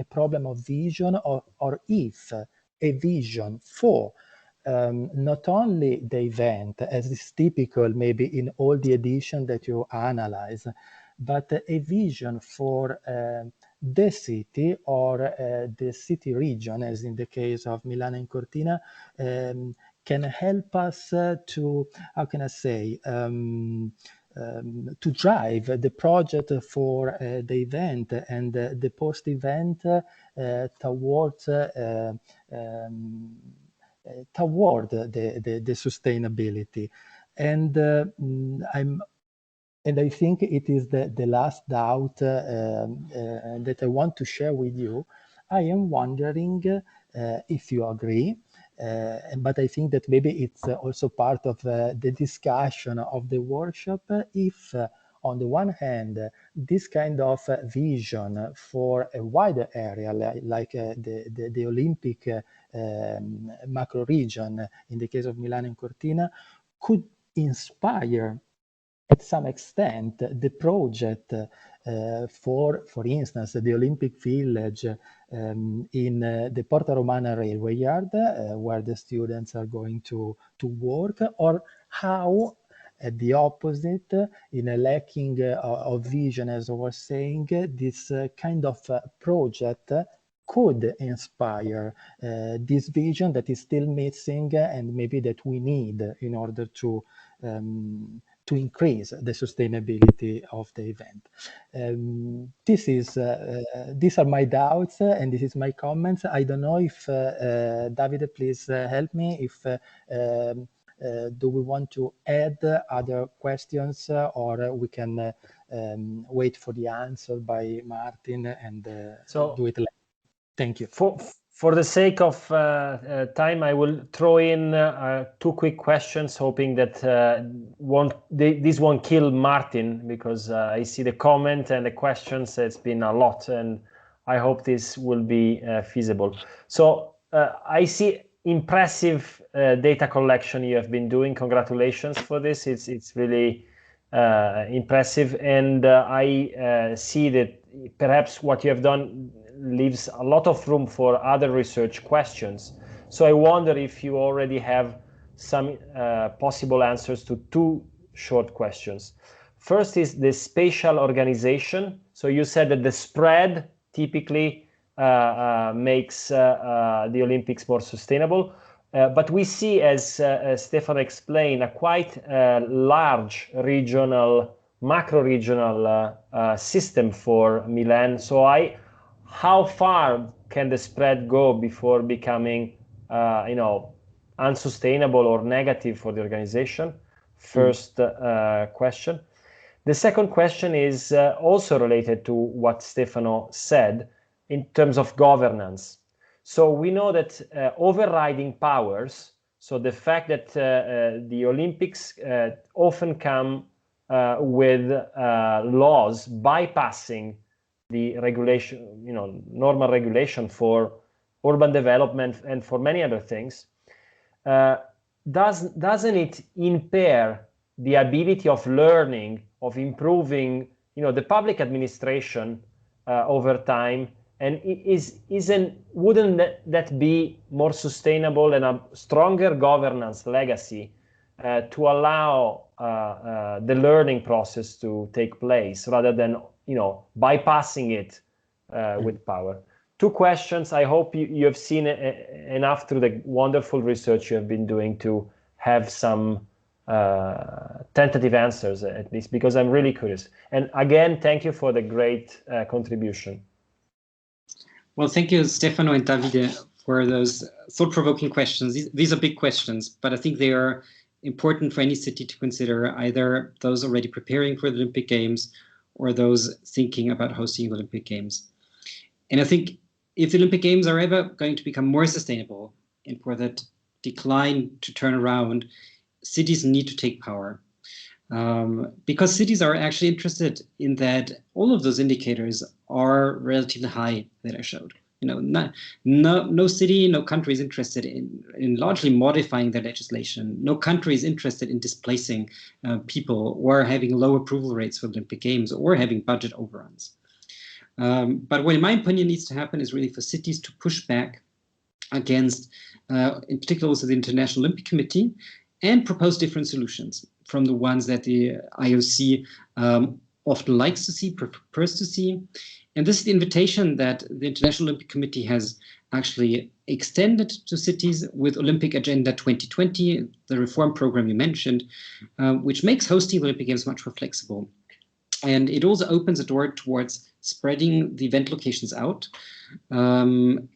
problem of vision, or if a vision for not only the event, as is typical maybe in all the editions that you analyze, but a vision for the city or the city region, as in the case of Milan and Cortina, can help us to, how can I say, to drive the project for the event and the post-event towards toward the sustainability. And I think it is the last doubt that I want to share with you. I am wondering if you agree, but I think that maybe it's also part of the discussion of the workshop, if on the one hand, this kind of vision for a wider area, like the Olympic macro region, in the case of Milan and Cortina, could inspire at some extent the project for instance, the Olympic Village in the Porta Romana railway yard, where the students are going to work, or how, at the opposite, in a lacking of vision, as I was saying, this kind of project could inspire this vision that is still missing and maybe that we need in order to increase the sustainability of the event. These are my doubts and this is my comments. I don't know if Davide, please help me if do we want to add other questions or we can wait for the answer by Martin and do it later. Thank you. For the sake of time, I will throw in 2 quick questions, hoping that this won't kill Martin, because I see the comment and the questions. It's been a lot, and I hope this will be feasible. So I see impressive data collection you have been doing. Congratulations for this. It's really impressive, and I see that perhaps what you have done leaves a lot of room for other research questions. So I wonder if you already have some possible answers to 2 short questions. First is the spatial organization. So you said that the spread typically makes the Olympics more sustainable. But we see, as Stefano explained, a quite large regional, macro-regional system for Milan. So how far can the spread go before becoming, unsustainable or negative for the organization? First question. The second question is also related to what Stefano said in terms of governance. So we know that overriding powers, so the fact that the Olympics often come with laws bypassing the regulation, normal regulation for urban development and for many other things, doesn't it impair the ability of learning, of improving, the public administration over time? And wouldn't that be more sustainable and a stronger governance legacy to allow the learning process to take place rather than bypassing it with power? 2 questions. I hope you have seen enough through the wonderful research you have been doing to have some tentative answers, at least, because I'm really curious. And again, thank you for the great contribution. Well, thank you, Stefano and Davide, for those thought-provoking questions. These are big questions, but I think they are important for any city to consider, either those already preparing for the Olympic Games or those thinking about hosting the Olympic Games. And I think if the Olympic Games are ever going to become more sustainable and for that decline to turn around, cities need to take power. Because cities are actually interested in that all of those indicators are relatively high that I showed. No city, no country is interested in largely modifying their legislation. No country is interested in displacing people or having low approval rates for Olympic Games or having budget overruns. But what, in my opinion, needs to happen is really for cities to push back against, in particular, also the International Olympic Committee, and propose different solutions from the ones that the IOC often likes to see, prefers to see. And this is the invitation that the International Olympic Committee has actually extended to cities with Olympic Agenda 2020, the reform program you mentioned, which makes hosting the Olympic Games much more flexible. And it also opens a door towards spreading the event locations out. And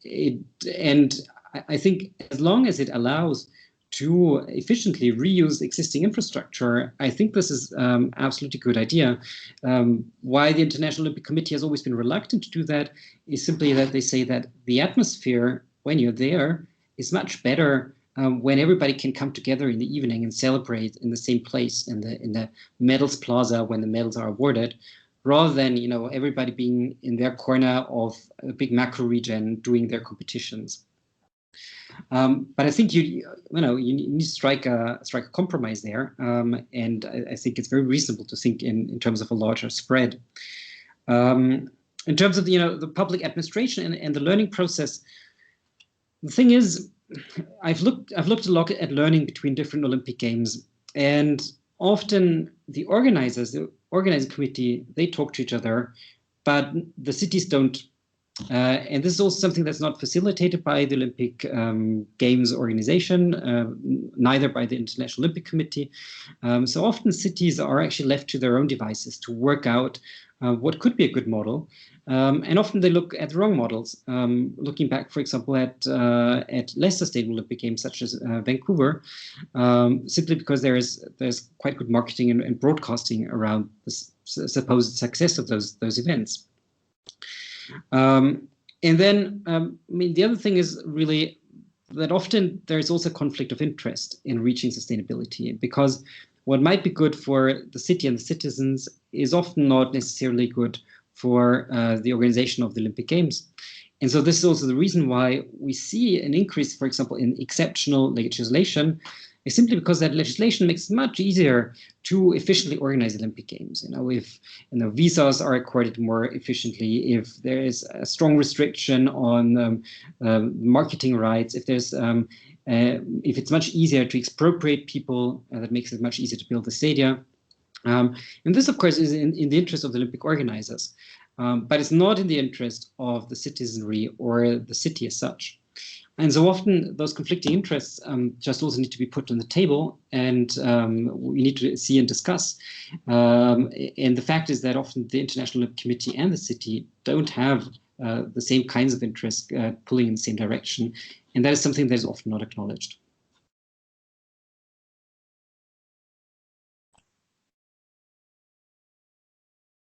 I think as long as it allows to efficiently reuse existing infrastructure, I think this is absolutely a good idea. Why the International Olympic Committee has always been reluctant to do that is simply that they say that the atmosphere when you're there is much better when everybody can come together in the evening and celebrate in the same place in the medals plaza when the medals are awarded, rather than everybody being in their corner of a big macro region doing their competitions. But I think you need to strike a compromise there, and I think it's very reasonable to think in terms of a larger spread. In terms of the public administration and the learning process, the thing is, I've looked a lot at learning between different Olympic Games, and often the organizing committee, they talk to each other, but the cities don't. And this is also something that's not facilitated by the Olympic Games organization, neither by the International Olympic Committee. So often cities are actually left to their own devices to work out what could be a good model. And often they look at the wrong models. Looking back, for example, at less sustainable Olympic Games such as Vancouver, simply because there's quite good marketing and broadcasting around the supposed success of those events. And then, the other thing is really that often there is also conflict of interest in reaching sustainability, because what might be good for the city and the citizens is often not necessarily good for the organization of the Olympic Games. And so this is also the reason why we see an increase, for example, in exceptional legislation, is simply because that legislation makes it much easier to efficiently organize Olympic Games. If visas are accorded more efficiently, if there is a strong restriction on marketing rights, if it's much easier to expropriate people, that makes it much easier to build the stadia. And this, of course, is in the interest of the Olympic organizers, but it's not in the interest of the citizenry or the city as such. And so often those conflicting interests just also need to be put on the table, and we need to see and discuss. And the fact is that often the International Olympic Committee and the city don't have the same kinds of interests pulling in the same direction. And that is something that is often not acknowledged.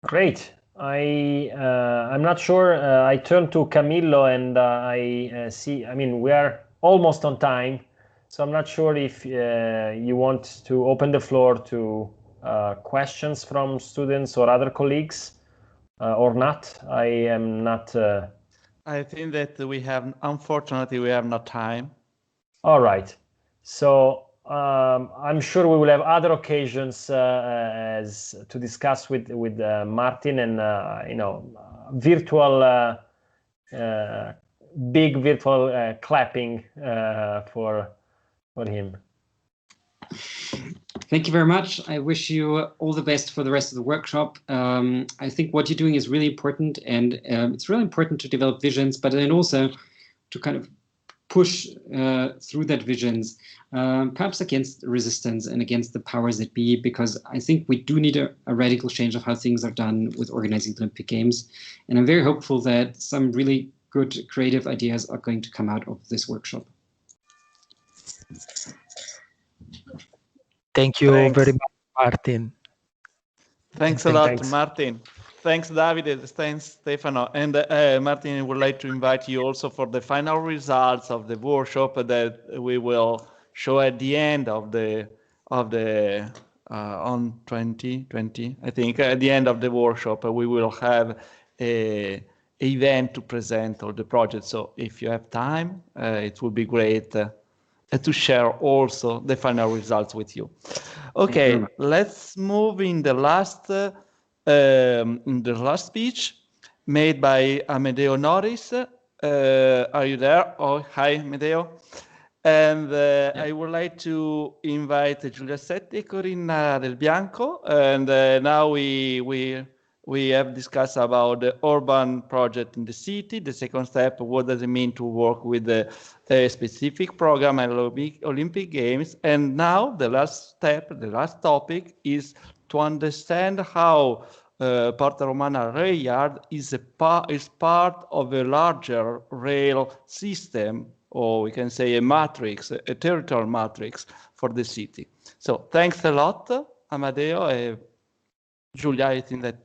Great. I'm not sure. I turn to Camillo and I see, we are almost on time, so I'm not sure if you want to open the floor to questions from students or other colleagues or not. I am not. I think that unfortunately, we have no time. All right. So I'm sure we will have other occasions to discuss with Martin, and virtual big virtual clapping for him. Thank you very much. I wish you all the best for the rest of the workshop. I think what you're doing is really important, and it's really important to develop visions, but then also to kind of push through that visions, perhaps against resistance and against the powers that be, because I think we do need a radical change of how things are done with organizing the Olympic Games. And I'm very hopeful that some really good creative ideas are going to come out of this workshop. Thank you very much, Martin. Thanks a lot, Martin. Thanks, Davide. Thanks, Stefano. And Martin, would like to invite you also for the final results of the workshop that we will show at the end of the on 2020. I think at the end of the workshop we will have a event to present all the projects. So if you have time, it would be great to share also the final results with you. Okay, let's move in the last speech made by Amedeo Norris, Are you there? Oh, hi, Medeo. And I would like to invite Giulia Setti, Corinna Del Bianco, and now we have discussed about the urban project in the city. The second step, what does it mean to work with a specific program at Olympic Games? And now the last step, the last topic is to understand how Porta Romana Rail Yard is part of a larger rail system, or we can say a matrix, a territorial matrix for the city. So thanks a lot, Amadeo. Giulia, I think that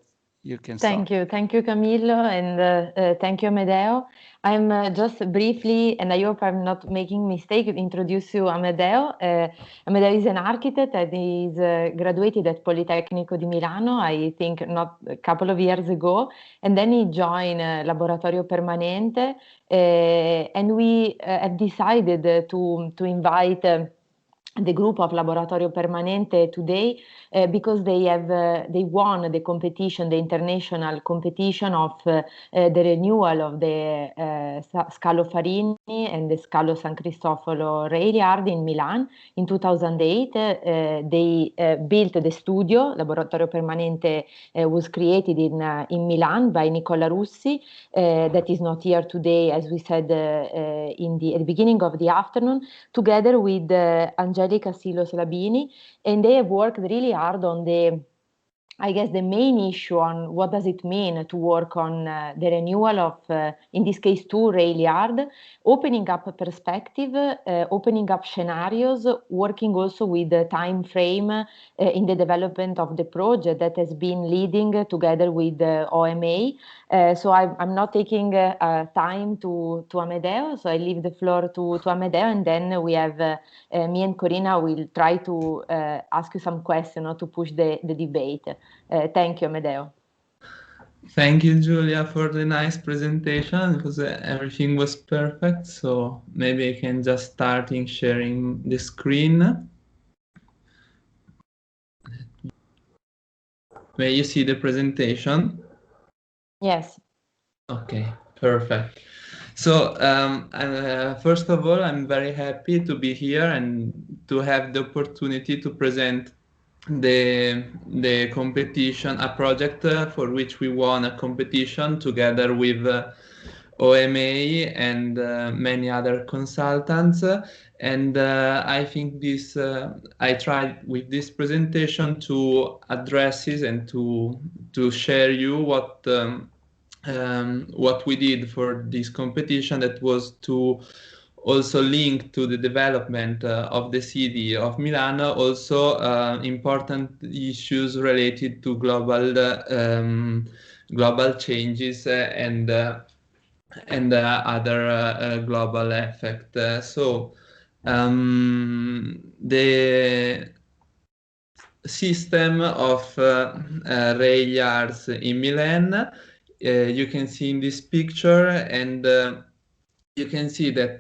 you can start. Thank you, Camillo, and thank you, Amedeo. I'm just briefly, and I hope I'm not making mistake, introduce you Amedeo. Amedeo is an architect and is graduated at Politecnico di Milano, I think not a couple of years ago, and then he joined Laboratorio Permanente, and we have decided to invite the group of Laboratorio Permanente today because they won the competition, the international competition of the renewal of the Scalo Farini and the Scalo San Cristoforo rail yard in Milan in 2008. They built the studio. Laboratorio Permanente was created in Milan by Nicola Russi, that is not here today, as we said at the beginning of the afternoon, together with Angelica Silos Labini, and they have worked really hard on the main issue on what does it mean to work on the renewal of, in this case, 2 rail yard, opening up a perspective, opening up scenarios, working also with the time frame in the development of the project that has been leading together with the OMA. So I'm not taking time to Amedeo, so I leave the floor to Amedeo, and then we have me and Corinna will try to ask you some questions to push the debate. Thank you, Amedeo. Thank you, Giulia, for the nice presentation, because everything was perfect. So maybe I can just start in sharing the screen. May you see the presentation? Yes. Okay, perfect. So first of all, I'm very happy to be here and to have the opportunity to present the competition, a project for which we won a competition together with OMA and many other consultants. And I think this I tried with this presentation to address it and to share you what we did for this competition, that was to also link to the development of the city of Milan, also important issues related to global changes and other global effects. So the system of rail yards in Milan, you can see in this picture, and you can see that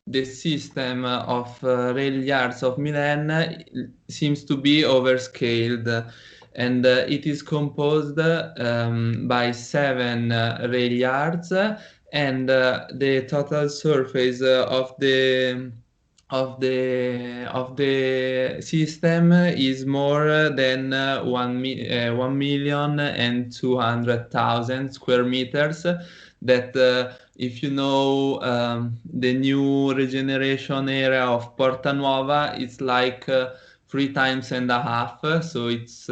the system of rail yards of Milan seems to be overscaled, and it is composed by 7 rail yards, and the total surface of the system is more than 1,200,000 square meters. That if you know the new regeneration area of Porta Nuova, it's like 3.5 times. So it's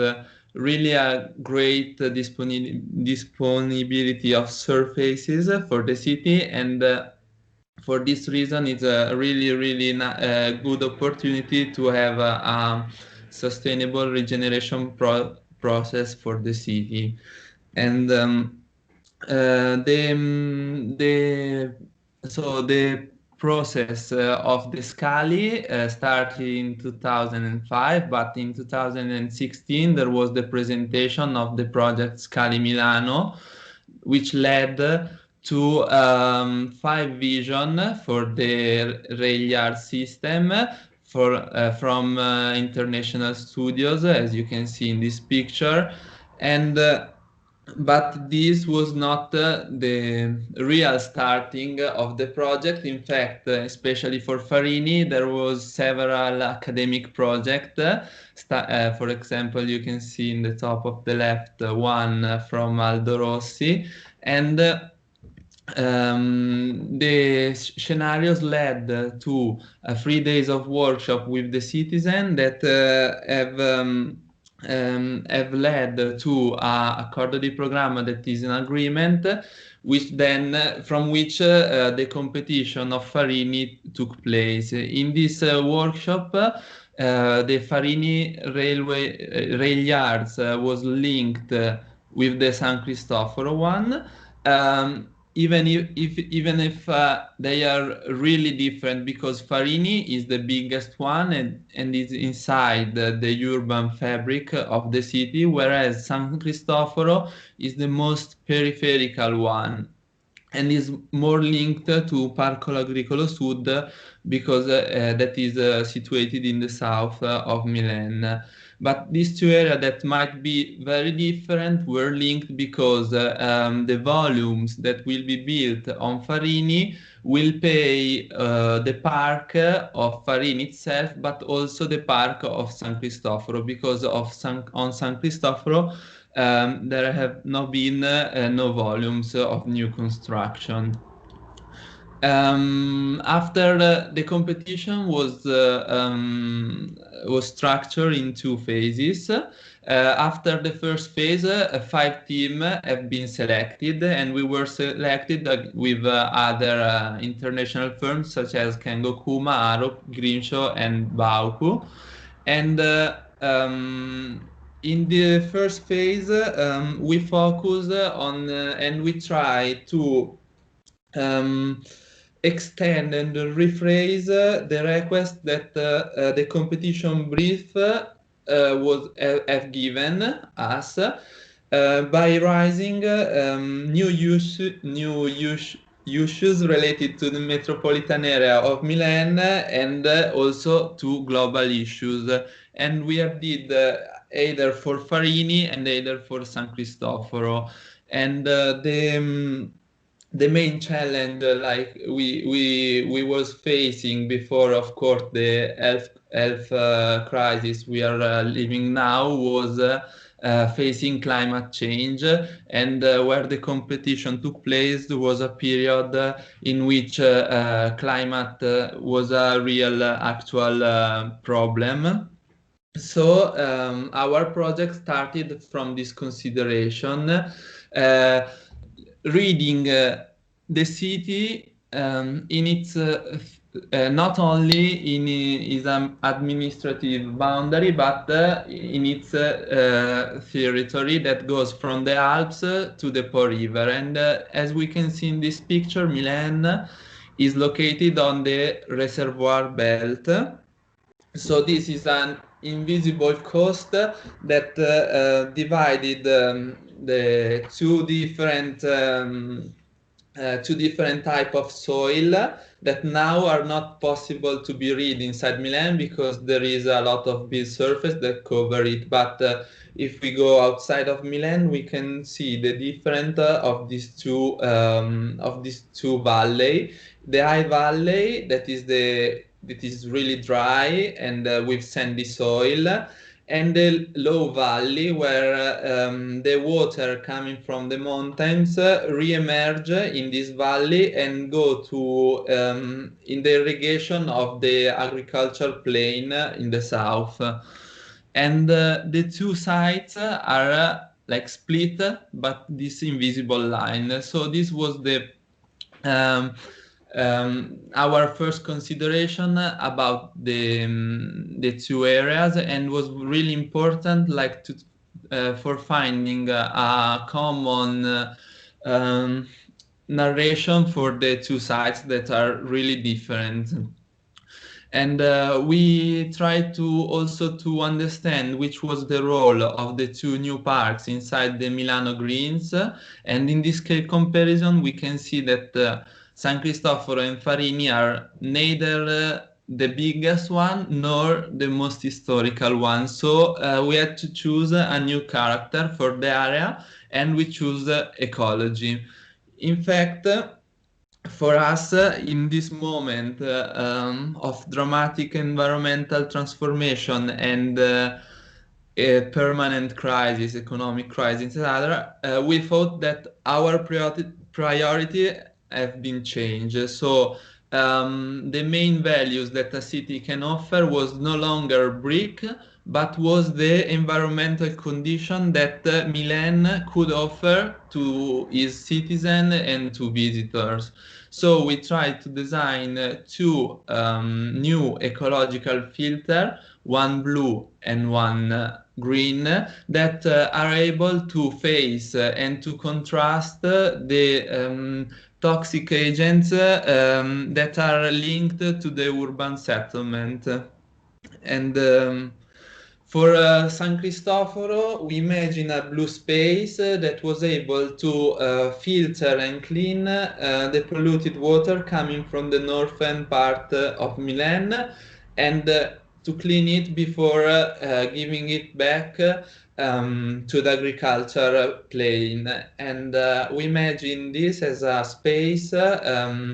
really a great disponibility of surfaces for the city, and for this reason, it's a really good opportunity to have a sustainable regeneration process for the city. And so the process of the Scali started in 2005, but in 2016 there was the presentation of the project Scali Milano, which led to 5 vision for the rail yard system from international studios, as you can see in this picture. And but this was not the real starting of the project. In fact, especially for Farini, there was several academic projects. For example, you can see in the top of the left one from Aldo Rossi, and the scenarios led to 3 days of workshop with the citizen that have led to a accordo di programma that is an agreement, which then from which the competition of Farini took place. In this workshop, the Farini rail yards was linked with the San Cristoforo one. Even if they are really different, because Farini is the biggest one and is inside the urban fabric of the city, whereas San Cristoforo is the most peripheral one and is more linked to Parco Agricolo Sud, because that is situated in the south of Milan. But these two areas that might be very different were linked because the volumes that will be built on Farini will pay the park of Farini itself, but also the park of San Cristoforo, because on San Cristoforo there have not been no volumes of new construction. After the competition was structured in 2 phases. After the first phase, 5 teams have been selected, and we were selected with other international firms such as Kengo Kuma, Arup, Grimshaw, and Bauku. And in the first phase, we focus on and we try to extend and rephrase the request that the competition brief have given us by raising new issues related to the metropolitan area of Milan and also to global issues. And we have did either for Farini and either for San Cristoforo. And the main challenge like we was facing before, of course, the health crisis we are living now, was facing climate change, and where the competition took place was a period in which climate was a real actual problem. So our project started from this consideration, reading the city in its not only in its administrative boundary, but in its territory that goes from the Alps to the Po River. And as we can see in this picture, Milan is located on the reservoir belt. So this is an invisible coast that divided the two different type of soil that now are not possible to be read inside Milan because there is a lot of built surface that cover it. But if we go outside of Milan, we can see the difference of these two valley. The high valley that is really dry and with sandy soil, and the low valley where the water coming from the mountains re-emerge in this valley and go to in the irrigation of the agricultural plain in the south. And the two sides are like split, but this invisible line. So this was the our first consideration about the two areas, and was really important, like to for finding a common narration for the two sides that are really different. And we tried to also to understand which was the role of the two new parks inside the Milano Greens. And in this comparison, we can see that San Cristoforo and Farini are neither the biggest one nor the most historical one. So we had to choose a new character for the area, and we choose ecology. In fact, for us, in this moment of dramatic environmental transformation and a permanent crisis, economic crisis, etc., we thought that our priority have been changed. So the main values that a city can offer was no longer brick, but was the environmental condition that Milan could offer to its citizens and to visitors. So we tried to design two new ecological filters, one blue and one green, that are able to face and to contrast the toxic agents that are linked to the urban settlement. And for San Cristoforo, we imagine a blue space that was able to filter and clean the polluted water coming from the northern part of Milan, and to clean it before giving it back to the agriculture plain. And we imagine this as a space that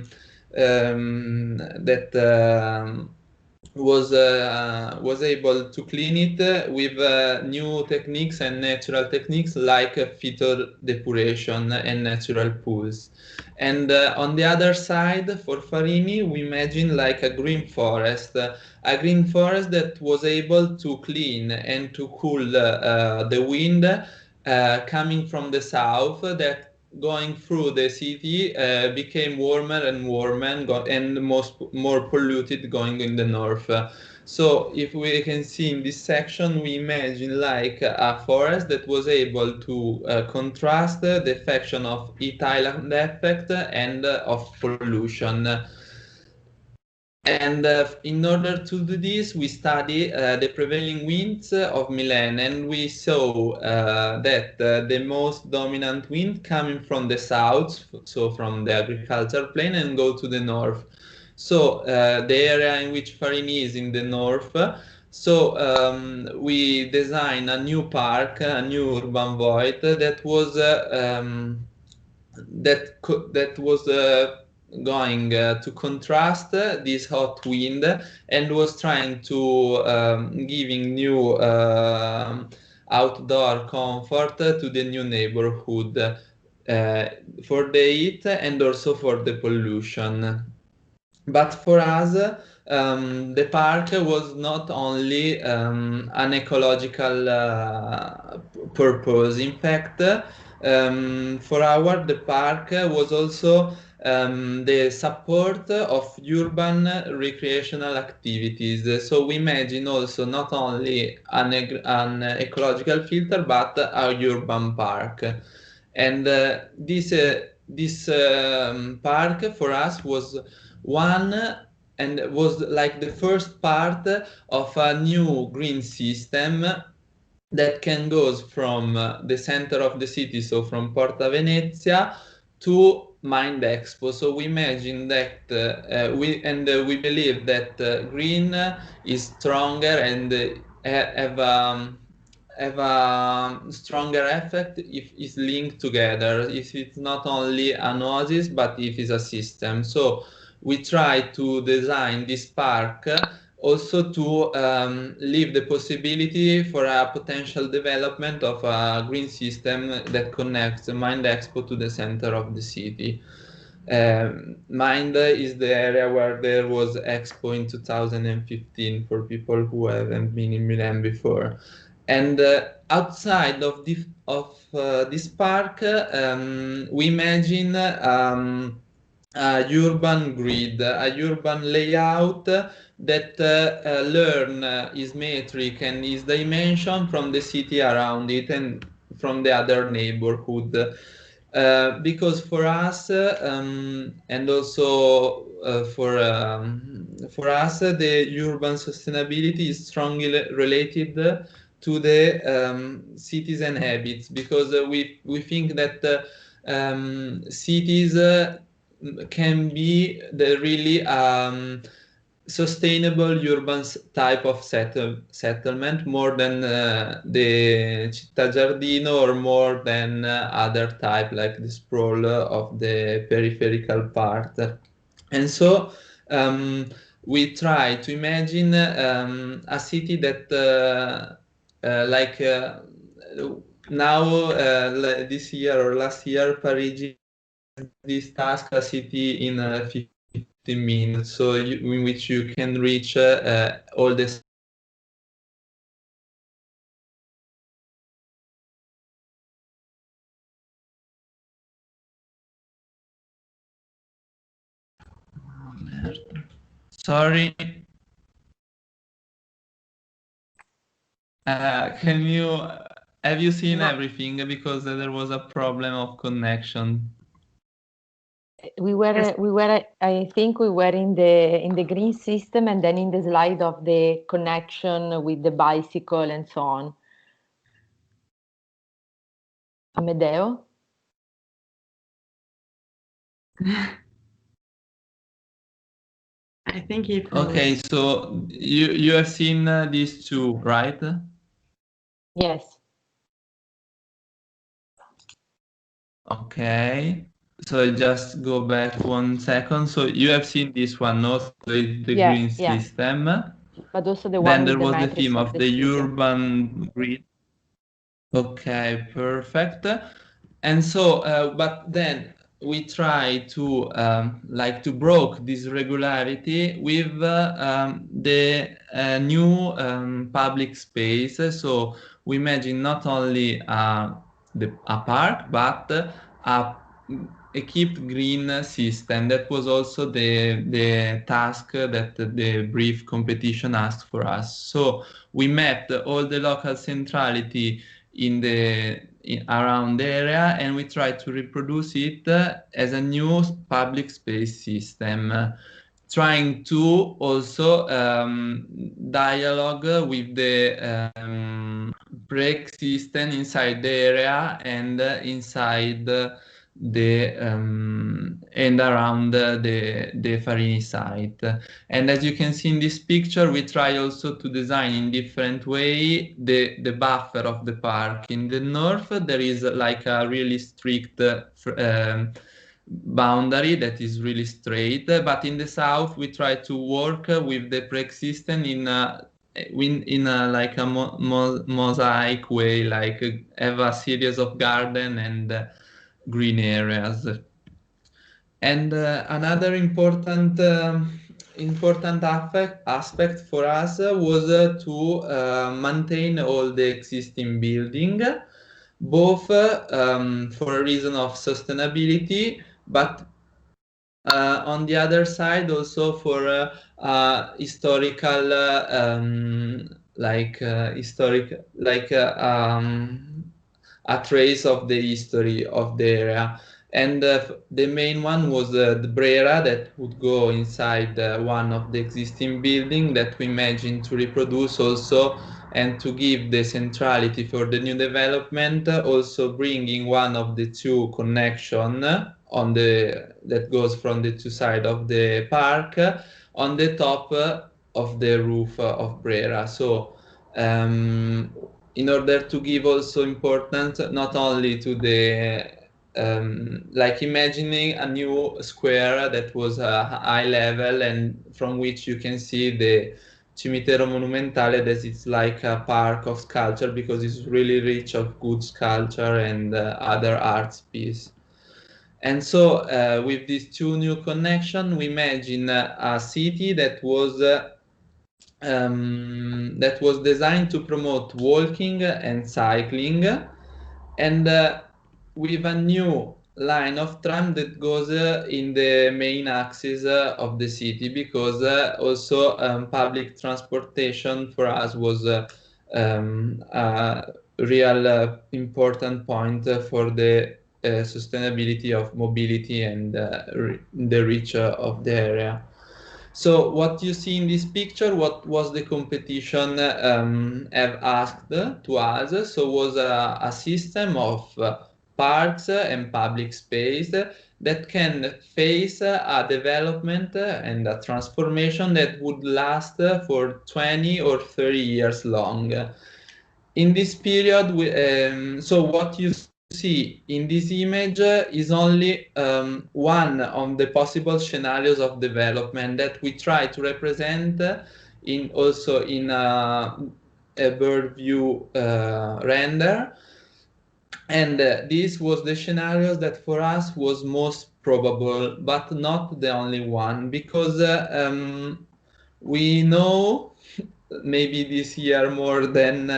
was able to clean it with new techniques and natural techniques like phyto depuration and natural pools. And on the other side, for Farini, we imagine like a green forest that was able to clean and to cool the wind coming from the south, that going through the city became warmer and warmer and more polluted going in the north. So if we can see in this section, we imagine like a forest that was able to contrast the effect of heat island effect and of pollution. And in order to do this, we study the prevailing winds of Milan, and we saw that the most dominant wind coming from the south, so from the agricultural plain, and go to the north. So the area in which Farini is in the north. So we designed a new park, a new urban void that was going to contrast this hot wind, and was trying to giving new outdoor comfort to the new neighborhood for the heat and also for the pollution. But for us, the park was not only an ecological purpose. In fact, for the park was also the support of urban recreational activities. So we imagine also not only an ecological filter, but a urban park. And this park for us was and was like the first part of a new green system that can go from the center of the city, so from Porta Venezia to Mind Expo. So we imagine that we believe that green is stronger and have a stronger effect if it's linked together, if it's not only an oasis, but if it's a system. So we try to design this park also to leave the possibility for a potential development of a green system that connects Mind Expo to the center of the city. Mind is the area where there was Expo in 2015 for people who haven't been in Milan before. And outside of this park, we imagine a urban grid, a urban layout that learn its metric and its dimension from the city around it and from the other neighborhood. Because for us, and also for us, the urban sustainability is strongly related to the citizen habits, because we think that cities can be the really sustainable urban type of settlement, more than the città giardino, or more than other type like the sprawl of the peripheral part. And so we try to imagine a city that now this year or last year, Parigi this task a city in 15 minutes, so in which you can reach all the Sorry. Have you seen everything? Because there was a problem of connection. We were. I think we were in the green system, and then in the slide of the connection with the bicycle and so on. Amedeo. I think he froze. Okay, so you have seen these two, right? Yes. Okay, so just go back 1 second. So you have seen this one, also the green system. But also the then one there with was the the theme of the urban grid. Okay, perfect. And so, but then we try to to broke this regularity with the new public space. So we imagine not only a park, but a keep green system. That was also the task that the brief competition asked for us. So we mapped all the local centrality around the area, and we try to reproduce it as a new public space system, trying to also dialogue with the pre-existing inside the area and inside and around the Farini site. And as you can see in this picture, we try also to design in different way the buffer of the park. In the north, there is like a really strict boundary that is really straight, but in the south we try to work with the pre-existing in a like a mosaic way, like have a series of garden and green areas. And another important aspect for us was to maintain all the existing building, both for a reason of sustainability, but on the other side also for historical a trace of the history of the area. And the main one was the Brera that would go inside one of the existing buildings that we imagine to reproduce also, and to give the centrality for the new development, also bringing one of the two connection on that goes from the two sides of the park on the top of the roof of Brera. So in order to give also importance not only to the like imagining a new square that was a high level and from which you can see the Cimitero Monumentale, that it's like a park of sculpture because it's really rich of good sculpture and other arts piece. And so with these two new connections, we imagine a city that was designed to promote walking and cycling, and with a new line of tram that goes in the main axis of the city, because also public transportation for us was a real important point for the sustainability of mobility and the reach of the area. So what you see in this picture, what was the competition have asked to us? So was a system of parks and public space that can face a development and a transformation that would last for 20 or 30 years long. In this period, so what you see in this image is only one of the possible scenarios of development that we try to represent also in a bird view render. And this was the scenarios that for us was most probable, but not the only one, because we know, maybe this year more than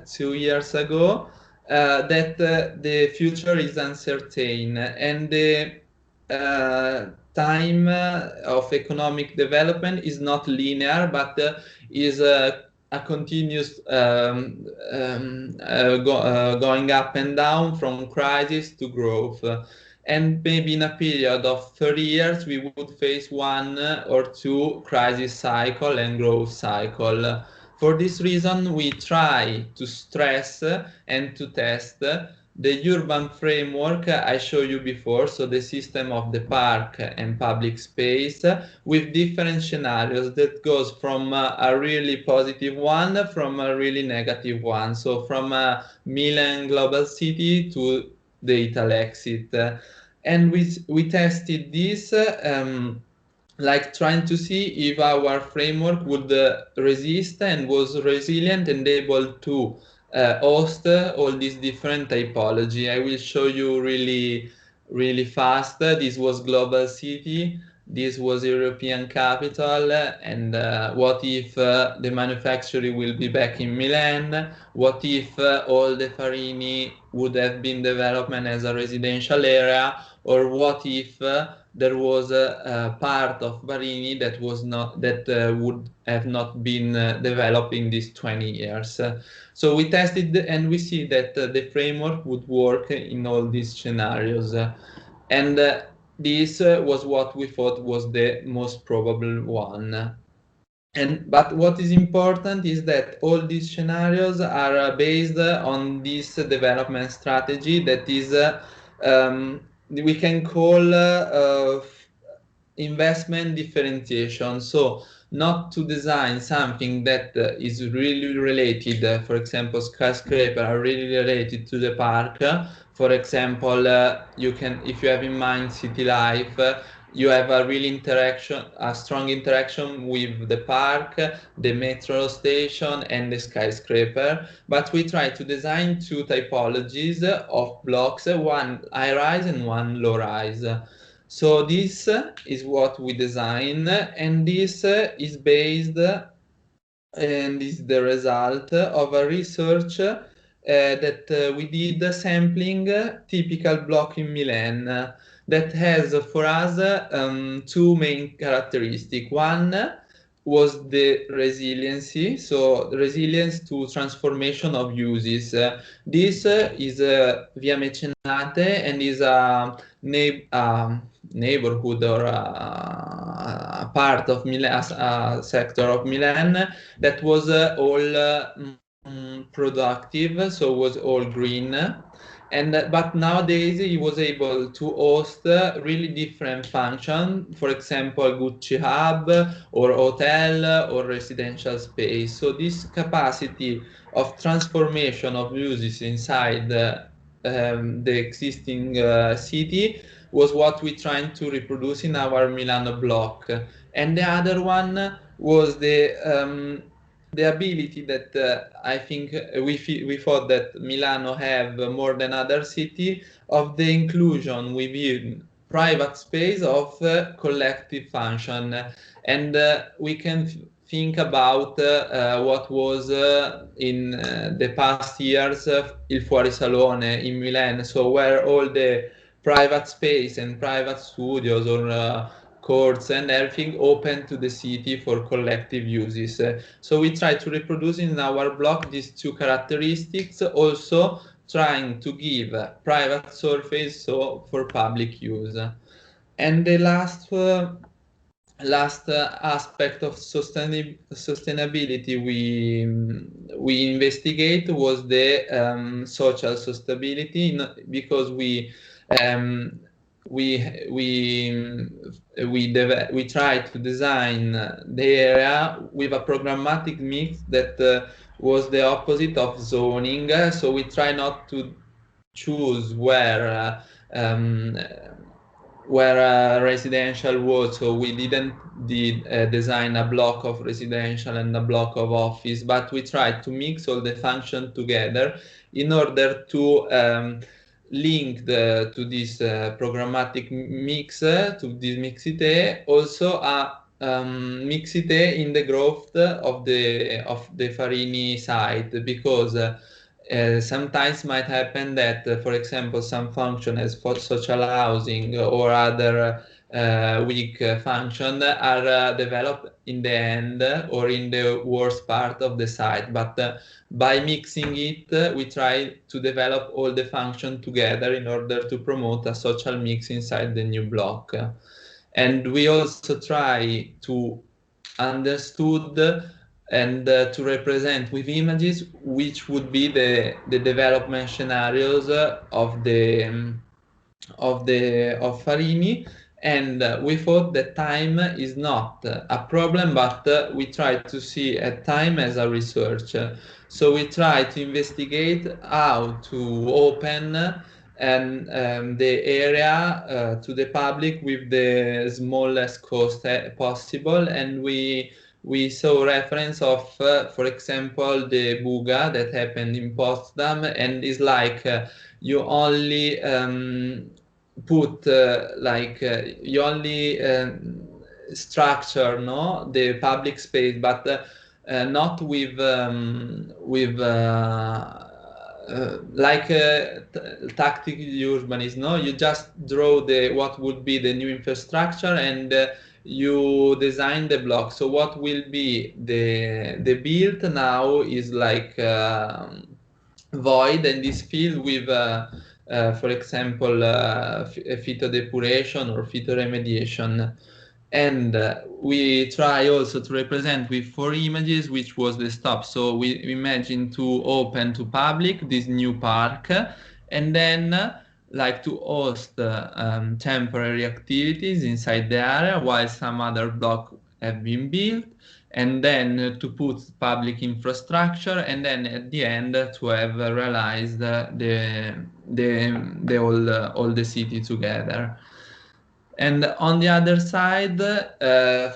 2 years ago, that the future is uncertain, and the time of economic development is not linear, but is a continuous going up and down from crisis to growth. And maybe in a period of 30 years, we would face 1 or 2 crisis cycle and growth cycle. For this reason, we try to stress and to test the urban framework I showed you before, so the system of the park and public space, with different scenarios that goes from a really positive one from a really negative one. So from a Milan global city to the Italexit. And we tested this like trying to see if our framework would resist and was resilient and able to host all these different typology. I will show you really fast. This was global city, this was European capital, and what if the manufacturing will be back in Milan? What if all the Farini would have been development as a residential area? Or what if there was a part of Varini that was not would have not been developed in these 20 years. So we tested and we see that the framework would work in all these scenarios, and this was what we thought was the most probable one. But what is important is that all these scenarios are based on this development strategy that is we can call investment differentiation. So not to design something that is really related, for example, skyscraper are really related to the park. For example, you can, if you have in mind city life, you have a strong interaction with the park, the metro station, and the skyscraper. But we try to design 2 typologies of blocks, one high-rise and one low-rise. So this is what we design, and this is based and is the result of a research that we did sampling typical block in Milan that has for us 2 main characteristics. One was the resiliency, so resilience to transformation of uses. This is Via Mecenate and is a neighborhood or a part of Milan, a sector of Milan that was all productive, so was all green. But nowadays he was able to host really different functions, for example, Gucci hub or hotel or residential space. So this capacity of transformation of uses inside the existing city was what we trying to reproduce in our Milano block. And the other one was the ability that I think we thought that Milano have more than other city of the inclusion within private space of collective function. And we can think about what was in the past years Il Fuorisalone in Milan, so where all the private space and private studios or courts and everything open to the city for collective uses. So we try to reproduce in our block these 2 characteristics, also trying to give private surface so for public use. And the last last aspect of sustainability we investigate was the social sustainability, because we try to design the area with a programmatic mix that was the opposite of zoning. So we try not to choose where residential was, so we didn't design a block of residential and a block of office, but we tried to mix all the functions together in order to link to this programmatic mix, to this mixité, also a mixité in the growth of the Farini site, because sometimes might happen that, for example, some function as for social housing or other weak function are developed in the end or in the worst part of the site. But by mixing it, we try to develop all the function together in order to promote a social mix inside the new block. And we also try to understood and to represent with images which would be the development scenarios of Farini, and we thought that time is not a problem, but we try to see at time as a research. So we try to investigate how to open the area to the public with the smallest cost possible, and we saw reference of, for example, the Buga that happened in Potsdam, and is like you only put you only structure the public space, but not with like tactic urbanism. No, you just draw what would be the new infrastructure, and you design the block. So what will be the built now is like void, and is filled with for example phytodepurration or phytoremediation. And we try also to represent with 4 images, which was the stop. So we imagine to open to public this new park, and then like to host temporary activities inside the area while some other blocks have been built, and then to put public infrastructure, and then at the end to have realized all the city together. And on the other side,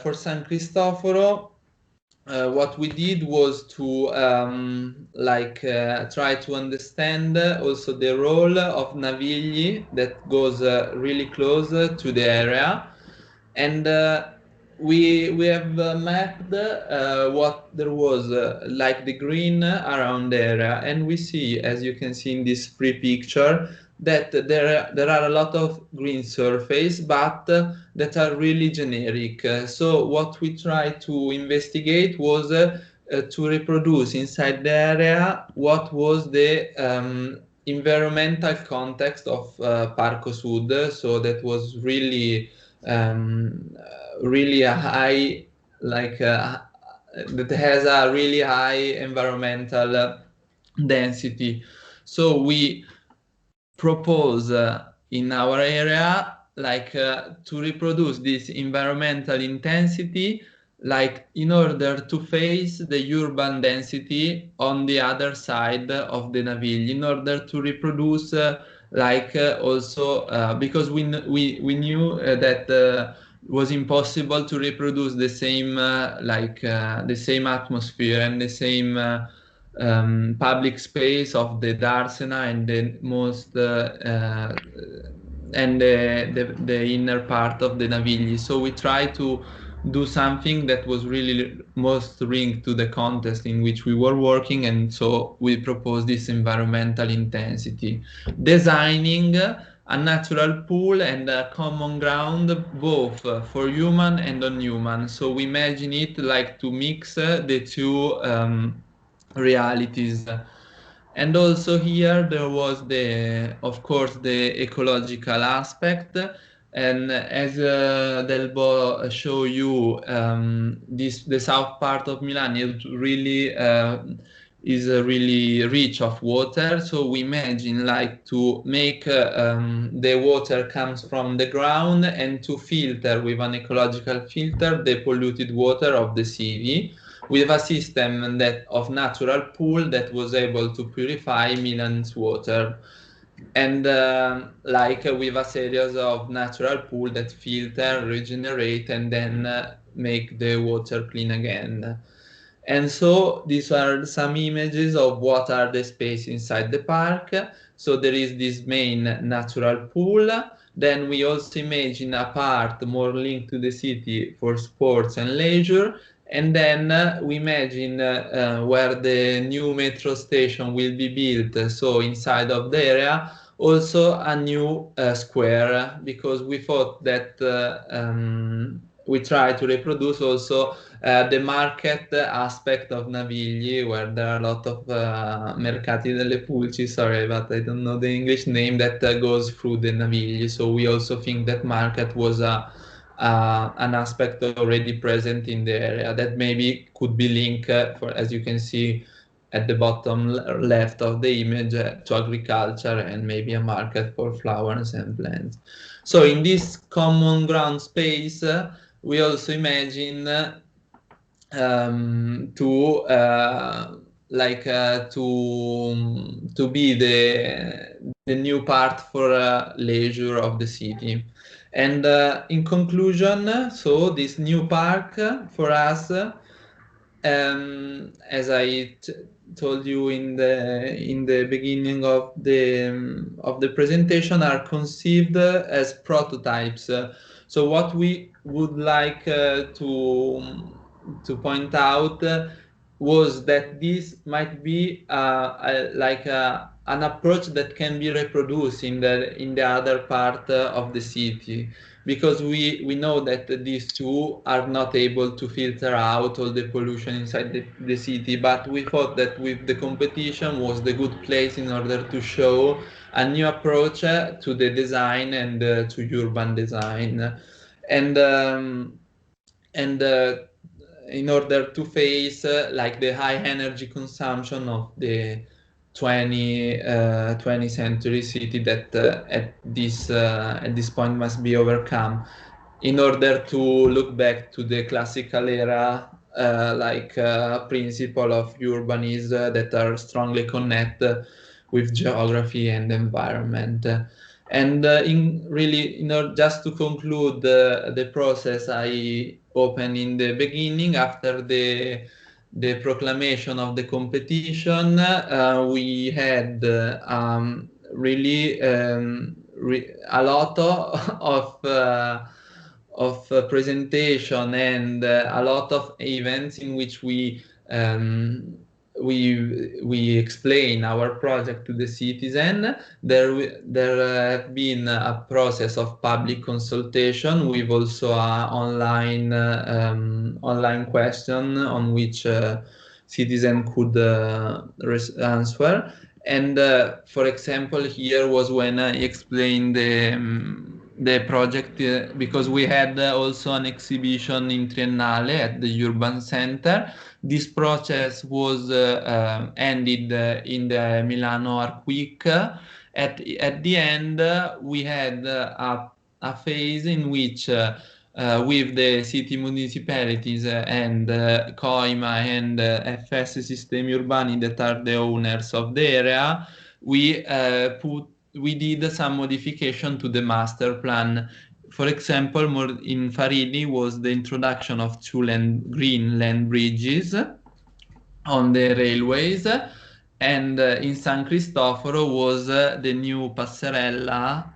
for San Cristoforo, what we did was to try to understand also the role of Navigli that goes really close to the area, and we have mapped what there was like the green around the area, and we see, as you can see in this free picture, that there are a lot of green surface, but that are really generic. So what we tried to investigate was to reproduce inside the area what was the environmental context of Parco Sud. So that was really really a high, that has a really high environmental density. So we propose in our area to reproduce this environmental intensity in order to face the urban density on the other side of the Navigli, in order to reproduce also because we knew that was impossible to reproduce the same the same atmosphere and the same public space of the Darsena and the most and the inner part of the Navigli. So we try to do something that was really most linked to the context in which we were working, and so we proposed this environmental intensity, designing a natural pool and a common ground both for human and non-human. So we imagine it like to mix the two realities. And also here there was of course the ecological aspect. And as Delbo show you, the south part of Milan is really rich of water. So we imagine like to make the water comes from the ground and to filter with an ecological filter the polluted water of the city with a system that of natural pool that was able to purify Milan's water. And like with a series of natural pool that filter, regenerate, and then make the water clean again. And so these are some images of what are the space inside the park. So there is this main natural pool. Then we also imagine a part more linked to the city for sports and leisure. And then we imagine where the new metro station will be built. So inside of the area, also a new square, because we thought that we try to reproduce also the market aspect of Navigli, where there are a lot of mercati delle pulci, sorry, but I don't know the English name, that goes through the Navigli. So we also think that market was an aspect already present in the area that maybe could be linked, for, as you can see at the bottom left of the image, to agriculture and maybe a market for flowers and plants. So in this common ground space, we also imagine to be the new part for leisure of the city. And in conclusion, so this new park for us, as I told you in the beginning of the presentation, are conceived as prototypes. So what we would like to point out was that this might be an approach that can be reproduced in the other part of the city, because we know that these two are not able to filter out all the pollution inside the city, but we thought that with the competition was the good place in order to show a new approach to the design and to urban design. And in order to face like the high energy consumption of the 20th century city that at this point must be overcome, in order to look back to the classical era, principle of urbanism that are strongly connected with geography and environment. And just to conclude the process I opened in the beginning, after the proclamation of the competition, we had a lot of presentation and a lot of events in which we explain our project to the citizen. There have been a process of public consultation with also an online question on which citizen could answer. And for example, here was when I explained the project, because we had also an exhibition in Triennale at the Urban Center. This process was ended in the Milano Art Week. At the end, we had a phase in which with the city municipalities and COIMA and FS Sistemi Urbani, that are the owners of the area, we did some modification to the master plan. For example, in Farini was the introduction of two green land bridges on the railways, and in San Cristoforo was the new passerella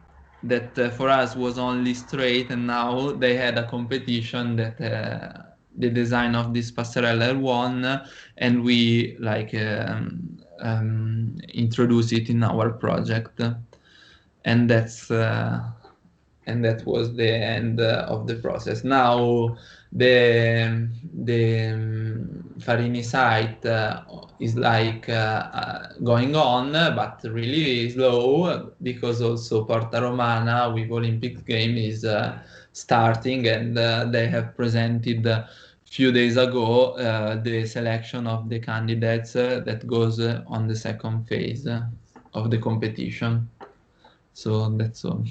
that for us was only straight, and now they had a competition that the design of this passerella won, and we introduce it in our project. And that was the end of the process. Now the Farini site is like going on, but really slow, because also Porta Romana with Olympic Game is starting, and they have presented a few days ago the selection of the candidates that goes on the second phase of the competition. So that's all.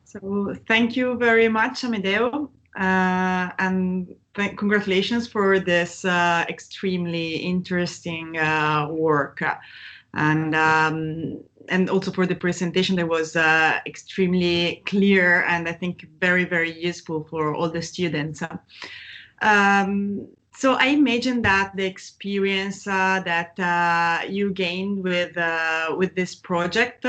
So thank you very much, Amedeo, and congratulations for this extremely interesting work, and also for the presentation that was extremely clear, and I think very, very useful for all the students. So I imagine that the experience that you gained with this project,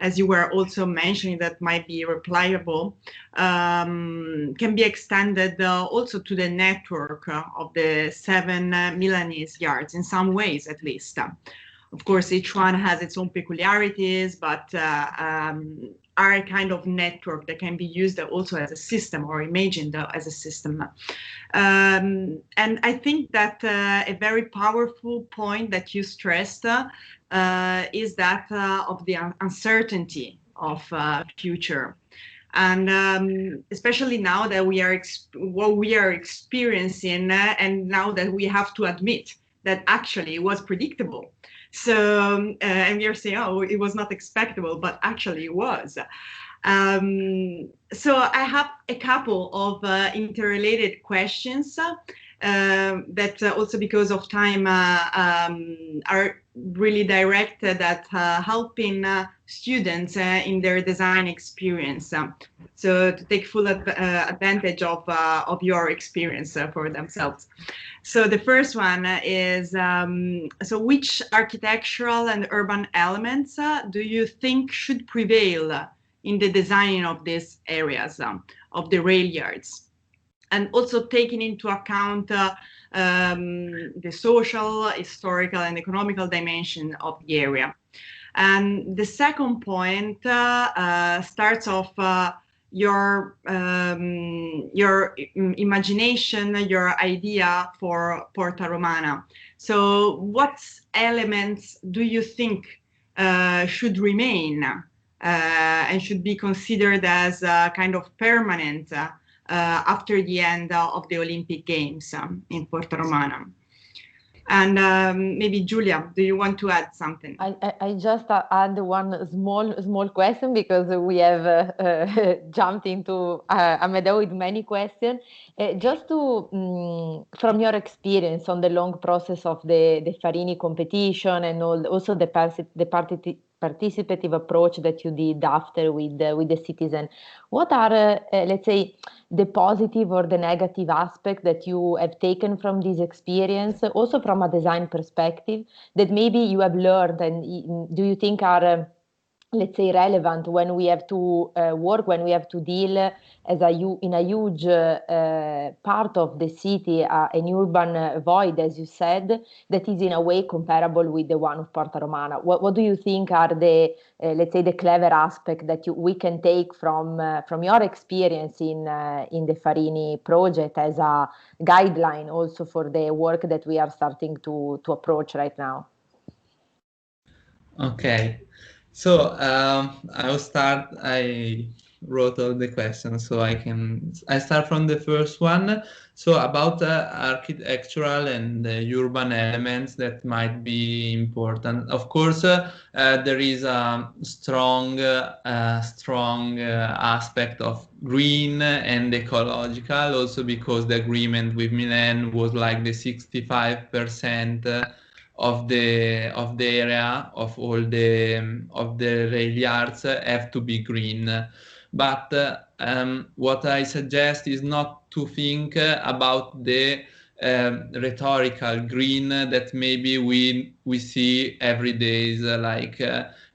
as you were also mentioning, that might be replicable, can be extended also to the network of the 7 Milanese yards, in some ways at least. Of course, each one has its own peculiarities, but are a kind of network that can be used also as a system, or imagined as a system. And I think that a very powerful point that you stressed is that of the uncertainty of future. And especially now that we are what we are experiencing, and now that we have to admit that actually it was predictable. So, and we are saying, oh, it was not expectable, but actually it was. So I have a couple of interrelated questions that also because of time are really directed at helping students in their design experience. So to take full advantage of your experience for themselves. So the first one is, so which architectural and urban elements do you think should prevail in the design of these areas, of the rail yards? And also taking into account the social, historical, and economical dimension of the area. And the second point starts off your imagination, your idea for Porta Romana. So what elements do you think should remain and should be considered as kind of permanent after the end of the Olympic Games in Porta Romana? And maybe Giulia, do you want to add something? I just add one small question, because we have jumped into Amedeo with many questions. Just to, from your experience on the long process of the Farini competition, and also the participative approach that you did after with the citizen, what are, let's say, the positive or the negative aspect that you have taken from this experience, also from a design perspective, that maybe you have learned, and do you think are, let's say, relevant when we have to work, when we have to deal in a huge part of the city, an urban void, as you said, that is in a way comparable with the one of Porta Romana? What do you think are the, let's say, the clever aspect that we can take from your experience in the Farini project as a guideline also for the work that we are starting to approach right now? Okay. So I will start. I wrote all the questions, so I start from the first one. So about architectural and urban elements that might be important. Of course, there is a strong aspect of green and ecological, also because the agreement with Milan was like the 65% of the area of all the rail yards have to be green. But what I suggest is not to think about the rhetorical green that maybe we see every day. Like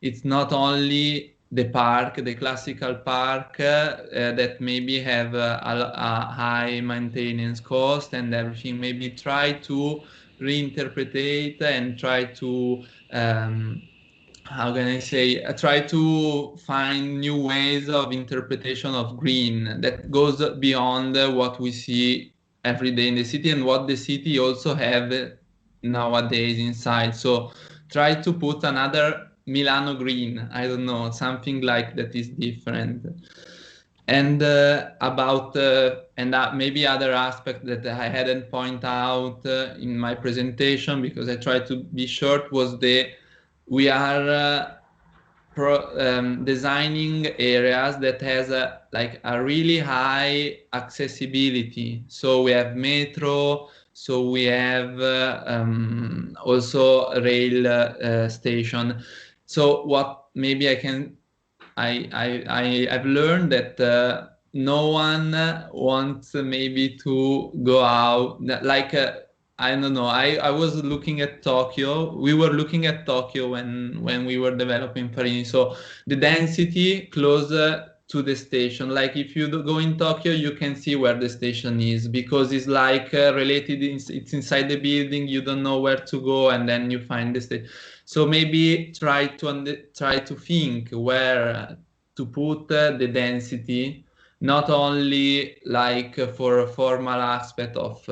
it's not only the park, the classical park that maybe have a high maintenance cost and everything. Maybe try to reinterpret and try to how can I say, try to find new ways of interpretation of green that goes beyond what we see every day in the city and what the city also have nowadays inside. So try to put another Milano green, I don't know, something like that is different. And about and maybe other aspect that I hadn't point out in my presentation, because I tried to be short, was we are designing areas that has like a really high accessibility. So we have metro, so we have also a rail station. So what maybe I've learned that no one wants maybe to go out, like I don't know. I was looking at Tokyo. We were looking at Tokyo when we were developing Farini. So the density closer to the station. Like if you go in Tokyo, you can see where the station is, because it's like related. It's inside the building. You don't know where to go, and then you find the station. So maybe try to think where to put the density, not only like for a formal aspect of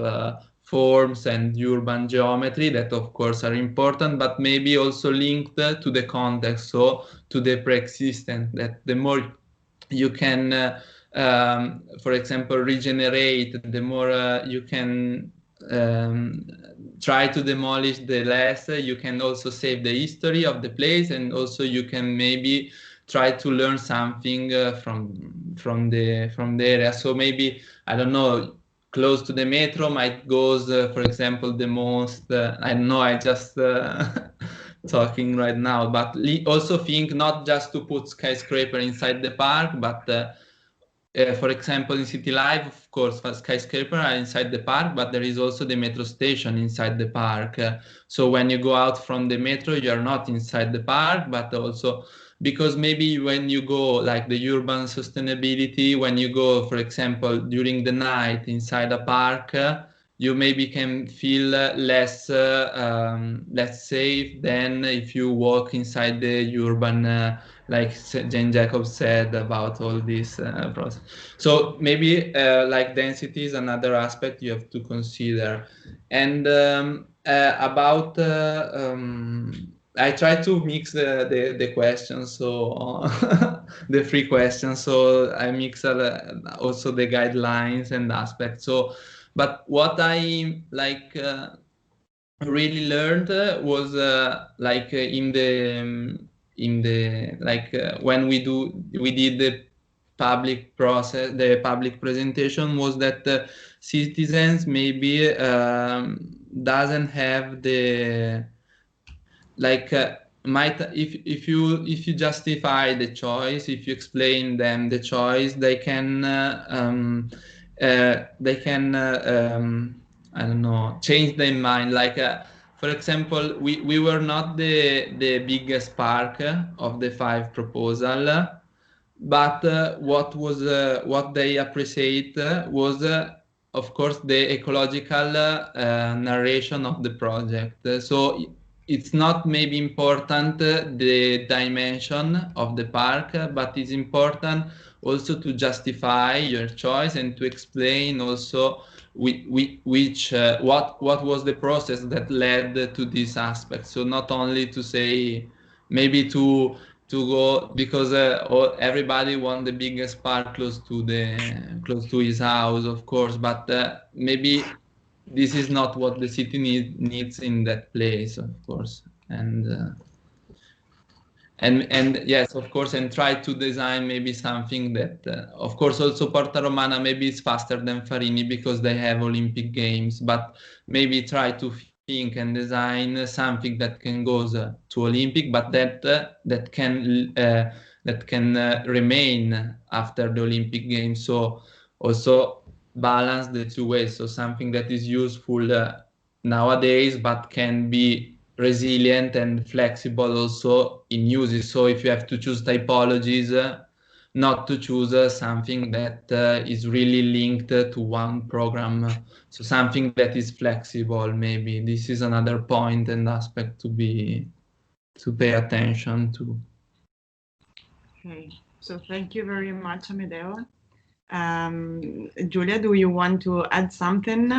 forms and urban geometry that of course are important, but maybe also linked to the context, so to the pre-existent, that the more you can for example regenerate, the more you can try to demolish, the less you can also save the history of the place, and also you can maybe try to learn something from the area. So maybe, I don't know, close to the metro might goes, for example, the most, I don't know, I just talking right now, but also think not just to put skyscraper inside the park, but for example, in City Life, of course, skyscraper are inside the park, but there is also the metro station inside the park. So when you go out from the metro, you are not inside the park, but also because maybe when you go, like the urban sustainability, when you go, for example, during the night inside a park, you maybe can feel less safe than if you walk inside the urban, like Jane Jacobs said about all this process. So maybe like density is another aspect you have to consider. And about I try to mix the questions, so the three questions. So I mix also the guidelines and aspects. So, but what I like really learned was like in the like when we did the public process, the public presentation, was that citizens maybe doesn't have the like might if you justify the choice, if you explain them the choice, they can I don't know, change their mind. Like for example, we were not the biggest park of the 5 proposal, but what they appreciate was of course the ecological narration of the project. So it's not maybe important the dimension of the park, but it's important also to justify your choice and to explain also what was the process that led to this aspect. So not only to say maybe to go because everybody wants the biggest park close to his house, of course, but maybe this is not what the city needs in that place, of course. And yes, of course, and try to design maybe something that, of course, also Porta Romana maybe is faster than Farini because they have Olympic Games, but maybe try to think and design something that can go to Olympic, but that can remain after the Olympic Games. So also balance the two ways. So something that is useful nowadays, but can be resilient and flexible also in uses. So if you have to choose typologies, not to choose something that is really linked to one program. So something that is flexible, maybe. This is another point and aspect to be pay attention to. Okay, so thank you very much, Amedeo. Giulia, do you want to add something?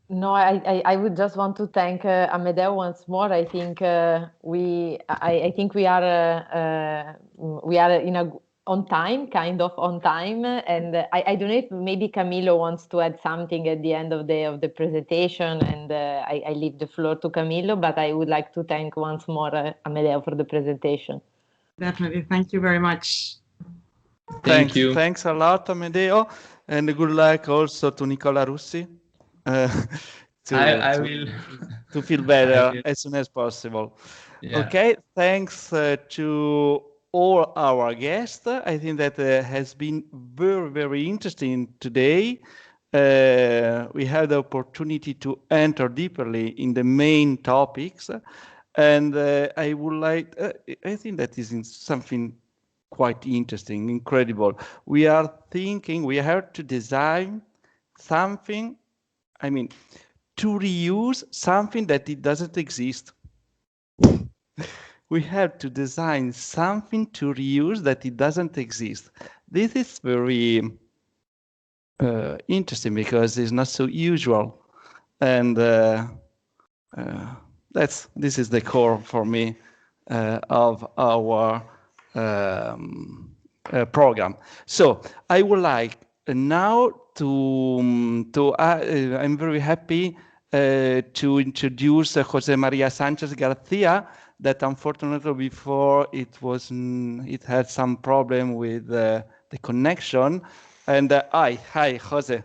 No, I would just want to thank Amedeo once more. I think we are in a on time, kind of on time, and I don't know if maybe Camillo wants to add something at the end of the presentation, and I leave the floor to Camillo. But I would like to thank once more Amedeo for the presentation. Definitely, thank you very much. Thank you. Thanks a lot, Amedeo, and good luck also to Nicola Russi. I will to feel better as soon as possible. Yeah. Okay, thanks to all our guests. I think that has been very, very interesting today. We had the opportunity to enter deeply in the main topics, and I would like, I think that is something quite interesting, incredible. We are thinking we have to design something, I mean, to reuse something that it doesn't exist. We have to design something to reuse that it doesn't exist. This is very interesting because it's not so usual, and this is the core for me of our program. So I would like now I'm very happy to introduce Jose Maria Sanchez Garcia, that unfortunately before it had some problem with the connection. And hi Jose,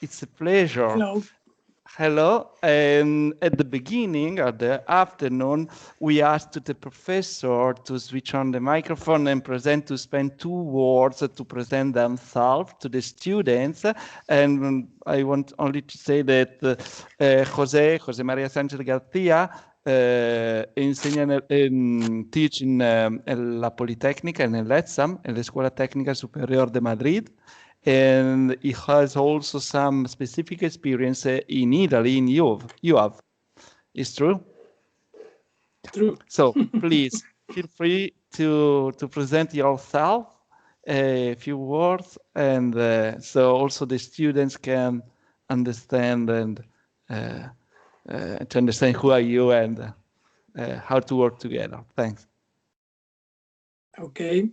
it's a pleasure. Hello. Hello. At the beginning of the afternoon, we asked the professor to switch on the microphone and to spend 2 words to present themselves to the students. And I want only to say that Jose Maria Sánchez García teach in la Politécnica, en el ETSAM, en la Escuela Técnica Superior de Madrid. And he has also some specific experience in Italy, in MIAW. It's true? True. So please feel free to present yourself, a few words, and so also the students can understand and to understand who are you and how to work together. Thanks. Okay.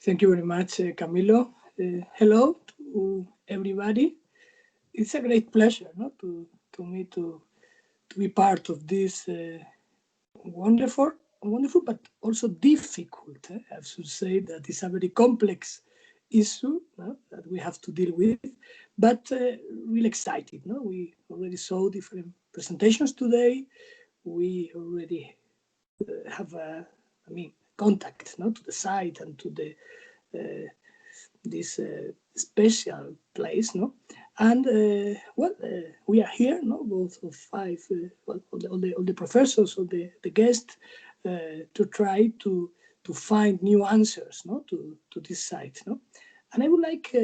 Thank you very much, Camilo. Hello to everybody. It's a great pleasure, to me to be part of this wonderful, but also difficult. I have to say that it's a very complex issue that we have to deal with, but really excited. We already saw different presentations today. We already have contact to the site and to the this special place, and we are here, both of 5, all the professors, all the guests, to try to find new answers, to this site, and I would like,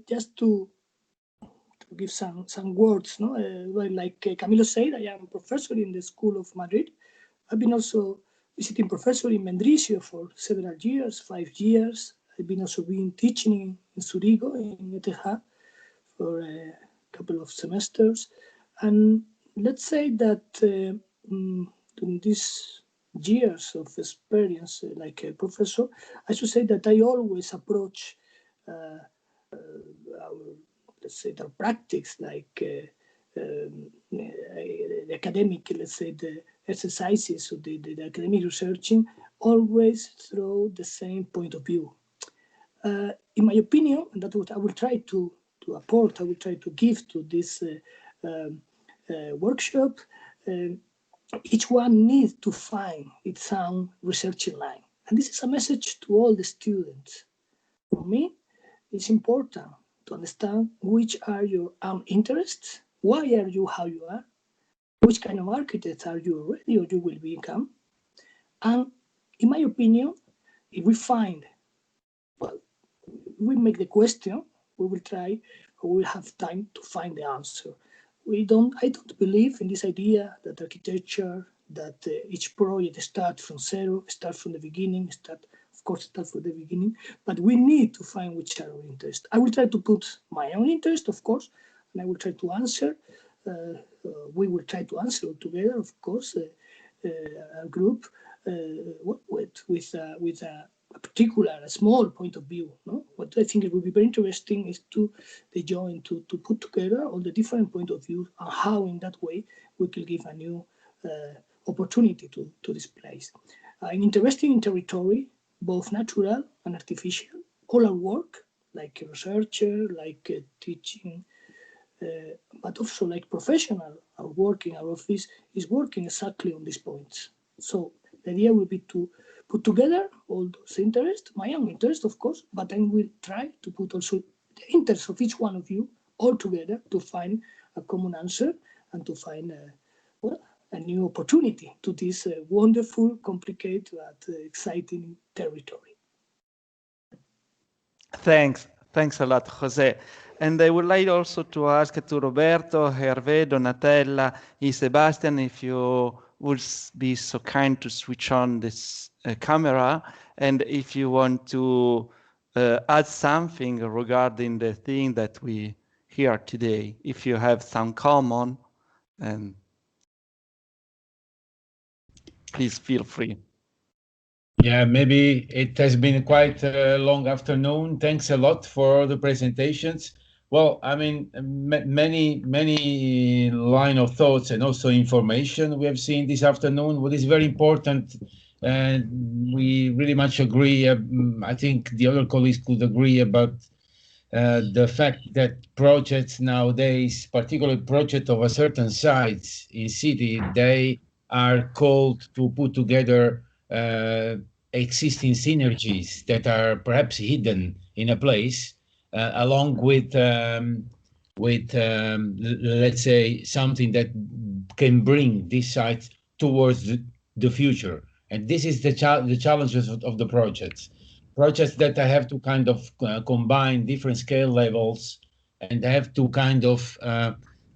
just to give some words, like Camilo said, I am a professor in the School of Madrid. I've been also visiting professor in Mendrisio for several years, 5 years. I've been also teaching in Zurigo, in ETH, for a couple of semesters. And let's say that in these years of experience like a professor, I should say that I always approach our practice, like the academic, the exercises of the academic researching, always through the same point of view. In my opinion, and that's what I will try to apport, I will try to give to this workshop, each one needs to find its own researching line. And this is a message to all the students. For me, it's important to understand which are your own interests, why are you how you are, which kind of architect are you already or you will become. And in my opinion, if we find, we make the question, we will try, or we'll have time to find the answer. I don't believe in this idea that architecture, that each project starts from zero, start from the beginning, start from the beginning, but we need to find which are our interests. I will try to put my own interest, of course, and I will try to answer. We will try to answer together, of course, a group with a particular, a small point of view. No? What I think it would be very interesting is to put together all the different point of views and how in that way we can give a new opportunity to this place. I'm interested in territory, both natural and artificial. All our work, like a researcher, like teaching, but also like professional, our work in our office is working exactly on these points. So the idea will be to put together all those interests, my own interest, of course, but then we'll try to put also the interests of each one of you all together to find a common answer and to find a new opportunity to this wonderful, complicated, but exciting territory. Thanks a lot, Jose. And I would like also to ask to Roberto, Hervé, Donatella, and Sebastian, if you would be so kind to switch on this camera, and if you want to add something regarding the thing that we hear today, if you have some common, and please feel free. Yeah, maybe it has been quite a long afternoon. Thanks a lot for the presentations. Well, I mean, many line of thoughts and also information we have seen this afternoon. What is very important, and we really much agree, I think the other colleagues could agree about the fact that projects nowadays, particularly projects of a certain size in city, they are called to put together existing synergies that are perhaps hidden in a place, along with let's say something that can bring this site towards the future. And this is the challenges of the projects that I have to kind of combine different scale levels, and I have to kind of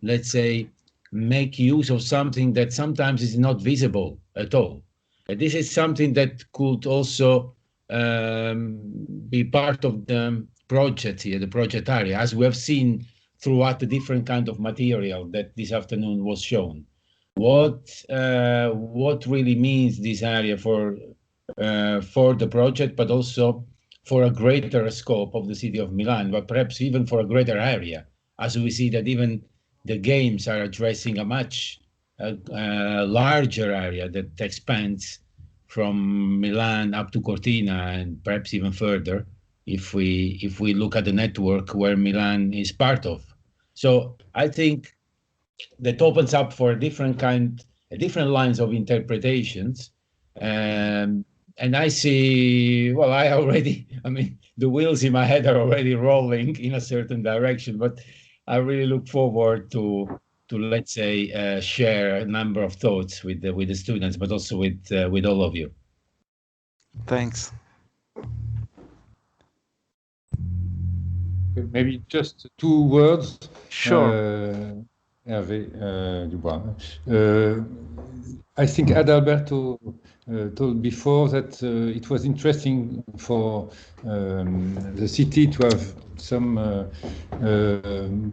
let's say make use of something that sometimes is not visible at all. And this is something that could also be part of the project here, the project area, as we have seen throughout the different kind of material that this afternoon was shown. What really means this area for the project, but also for a greater scope of the city of Milan, but perhaps even for a greater area, as we see that even the games are addressing a much larger area that expands from Milan up to Cortina and perhaps even further if we look at the network where Milan is part of. So I think that opens up for different lines of interpretations. And I see, well, I mean, the wheels in my head are already rolling in a certain direction, but I really look forward to let's say, share a number of thoughts with the students, but also with all of you. Thanks. Maybe just 2 words. Sure. Hervé Dubois. I think Adalberto told before that it was interesting for the city to have some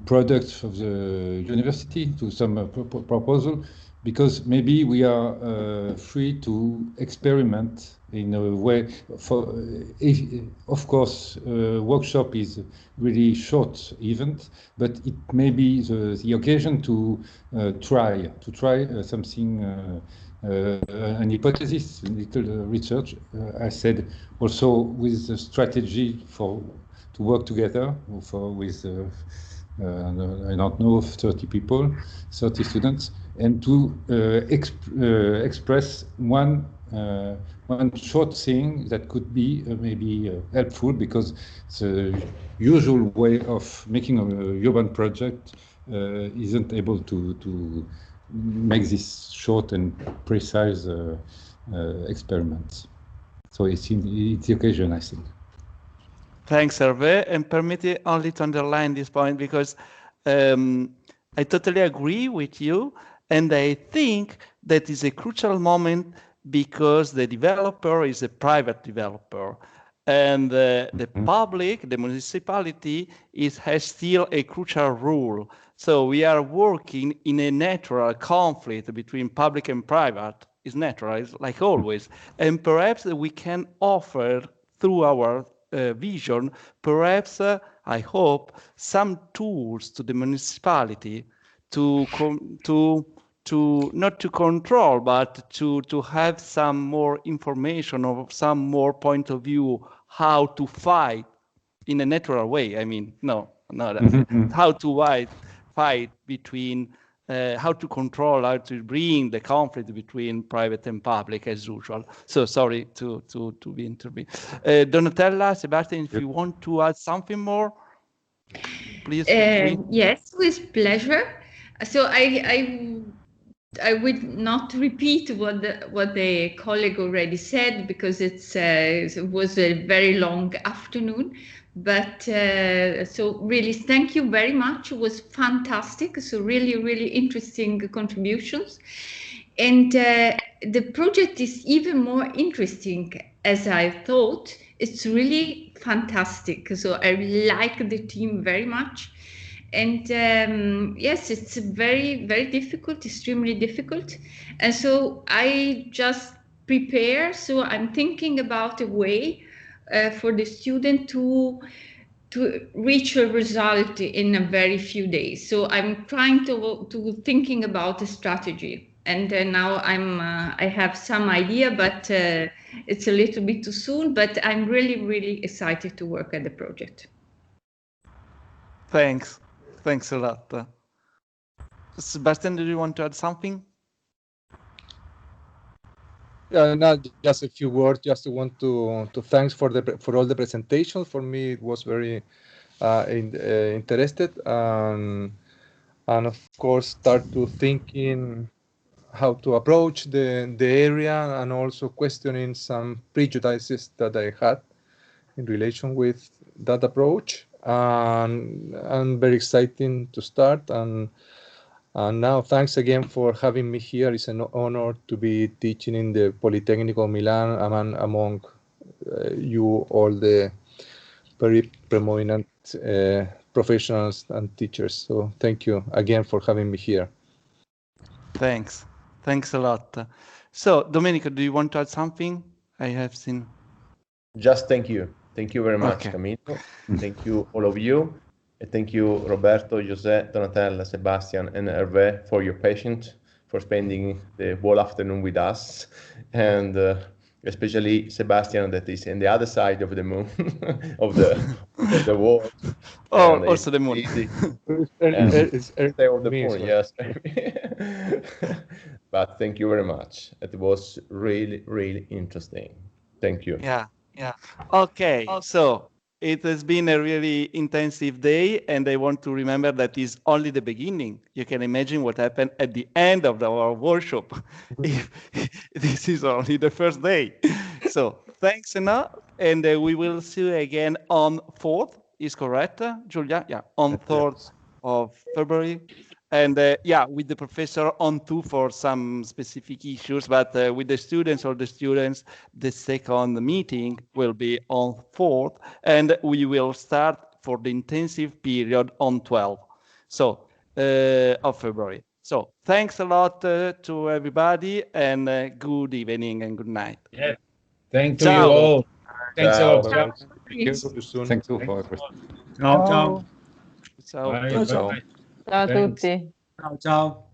products of the university, to some proposal, because maybe we are free to experiment in a way. Of course, workshop is really short event, but it may be the occasion to try something, an hypothesis, a little research. I said also with the strategy to work together with I don't know, 30 people, 30 students, and to express one short thing that could be maybe helpful, because the usual way of making a urban project isn't able to make this short and precise experiments. So it's the occasion, I think. Thanks, Hervé. And permit me only to underline this point, because I totally agree with you. And I think that is a crucial moment because the developer is a private developer. And the public, the municipality, has still a crucial role. So we are working in a natural conflict between public and private. It's natural, it's like always. And perhaps we can offer through our vision, perhaps, I hope, some tools to the municipality to not to control, but to have some more information or some more point of view how to fight in a natural way. I mean, how to fight between how to control, how to bring the conflict between private and public as usual. So sorry to be intervened. Donatella, Sebastian, if you want to add something more, please. Yes, with pleasure. So I would not repeat what the colleague already said because it was a very long afternoon. But so really, thank you very much. It was fantastic. So really, really interesting contributions. And the project is even more interesting as I thought. It's really fantastic. So I like the team very much. And yes, it's very, very difficult, extremely difficult. And so I just prepare. So I'm thinking about a way for the student to reach a result in a very few days. So I'm trying to thinking about a strategy. And now I have some idea, but it's a little bit too soon. But I'm really, really excited to work at the project. Thanks a lot. Sebastian, do you want to add something? Not just a few words. Just want to thanks for all the presentations. For me, it was very interested, and of course start to thinking how to approach the area, and also questioning some prejudices that I had in relation with that approach. And very exciting to start. And now, thanks again for having me here. It's an honor to be teaching in the Politecnico Milan among you all the very prominent professionals and teachers. So thank you again for having me here. Thanks a lot. So Domenico, do you want to add something? I have seen. Just thank you very much, Camillo. Thank you all of you. Thank you, Roberto, José, Donatella, Sebastian, and Hervé for your patience, for spending the whole afternoon with us, and especially Sebastian, that is in the other side of the moon, of the world. Oh, also the moon. Stay on the moon, yes. But thank you very much. It was really, really interesting. Thank you. Yeah. Okay, so it has been a really intensive day, and I want to remember that is only the beginning. You can imagine what happened at the end of our workshop. If this is only the first day. So thanks enough, and we will see you again on 4th. Is correct, Julia? Yeah, on 3rd of February. And with the professor on 2 for some specific issues, but with the students, the second meeting will be on 4th, and we will start for the intensive period on 12th of February. So thanks a lot to everybody, and good evening and good night. Yeah. Thank you all. Thanks a lot. Thanks for everything. Ciao. Bye. Ciao a tutti. Ciao.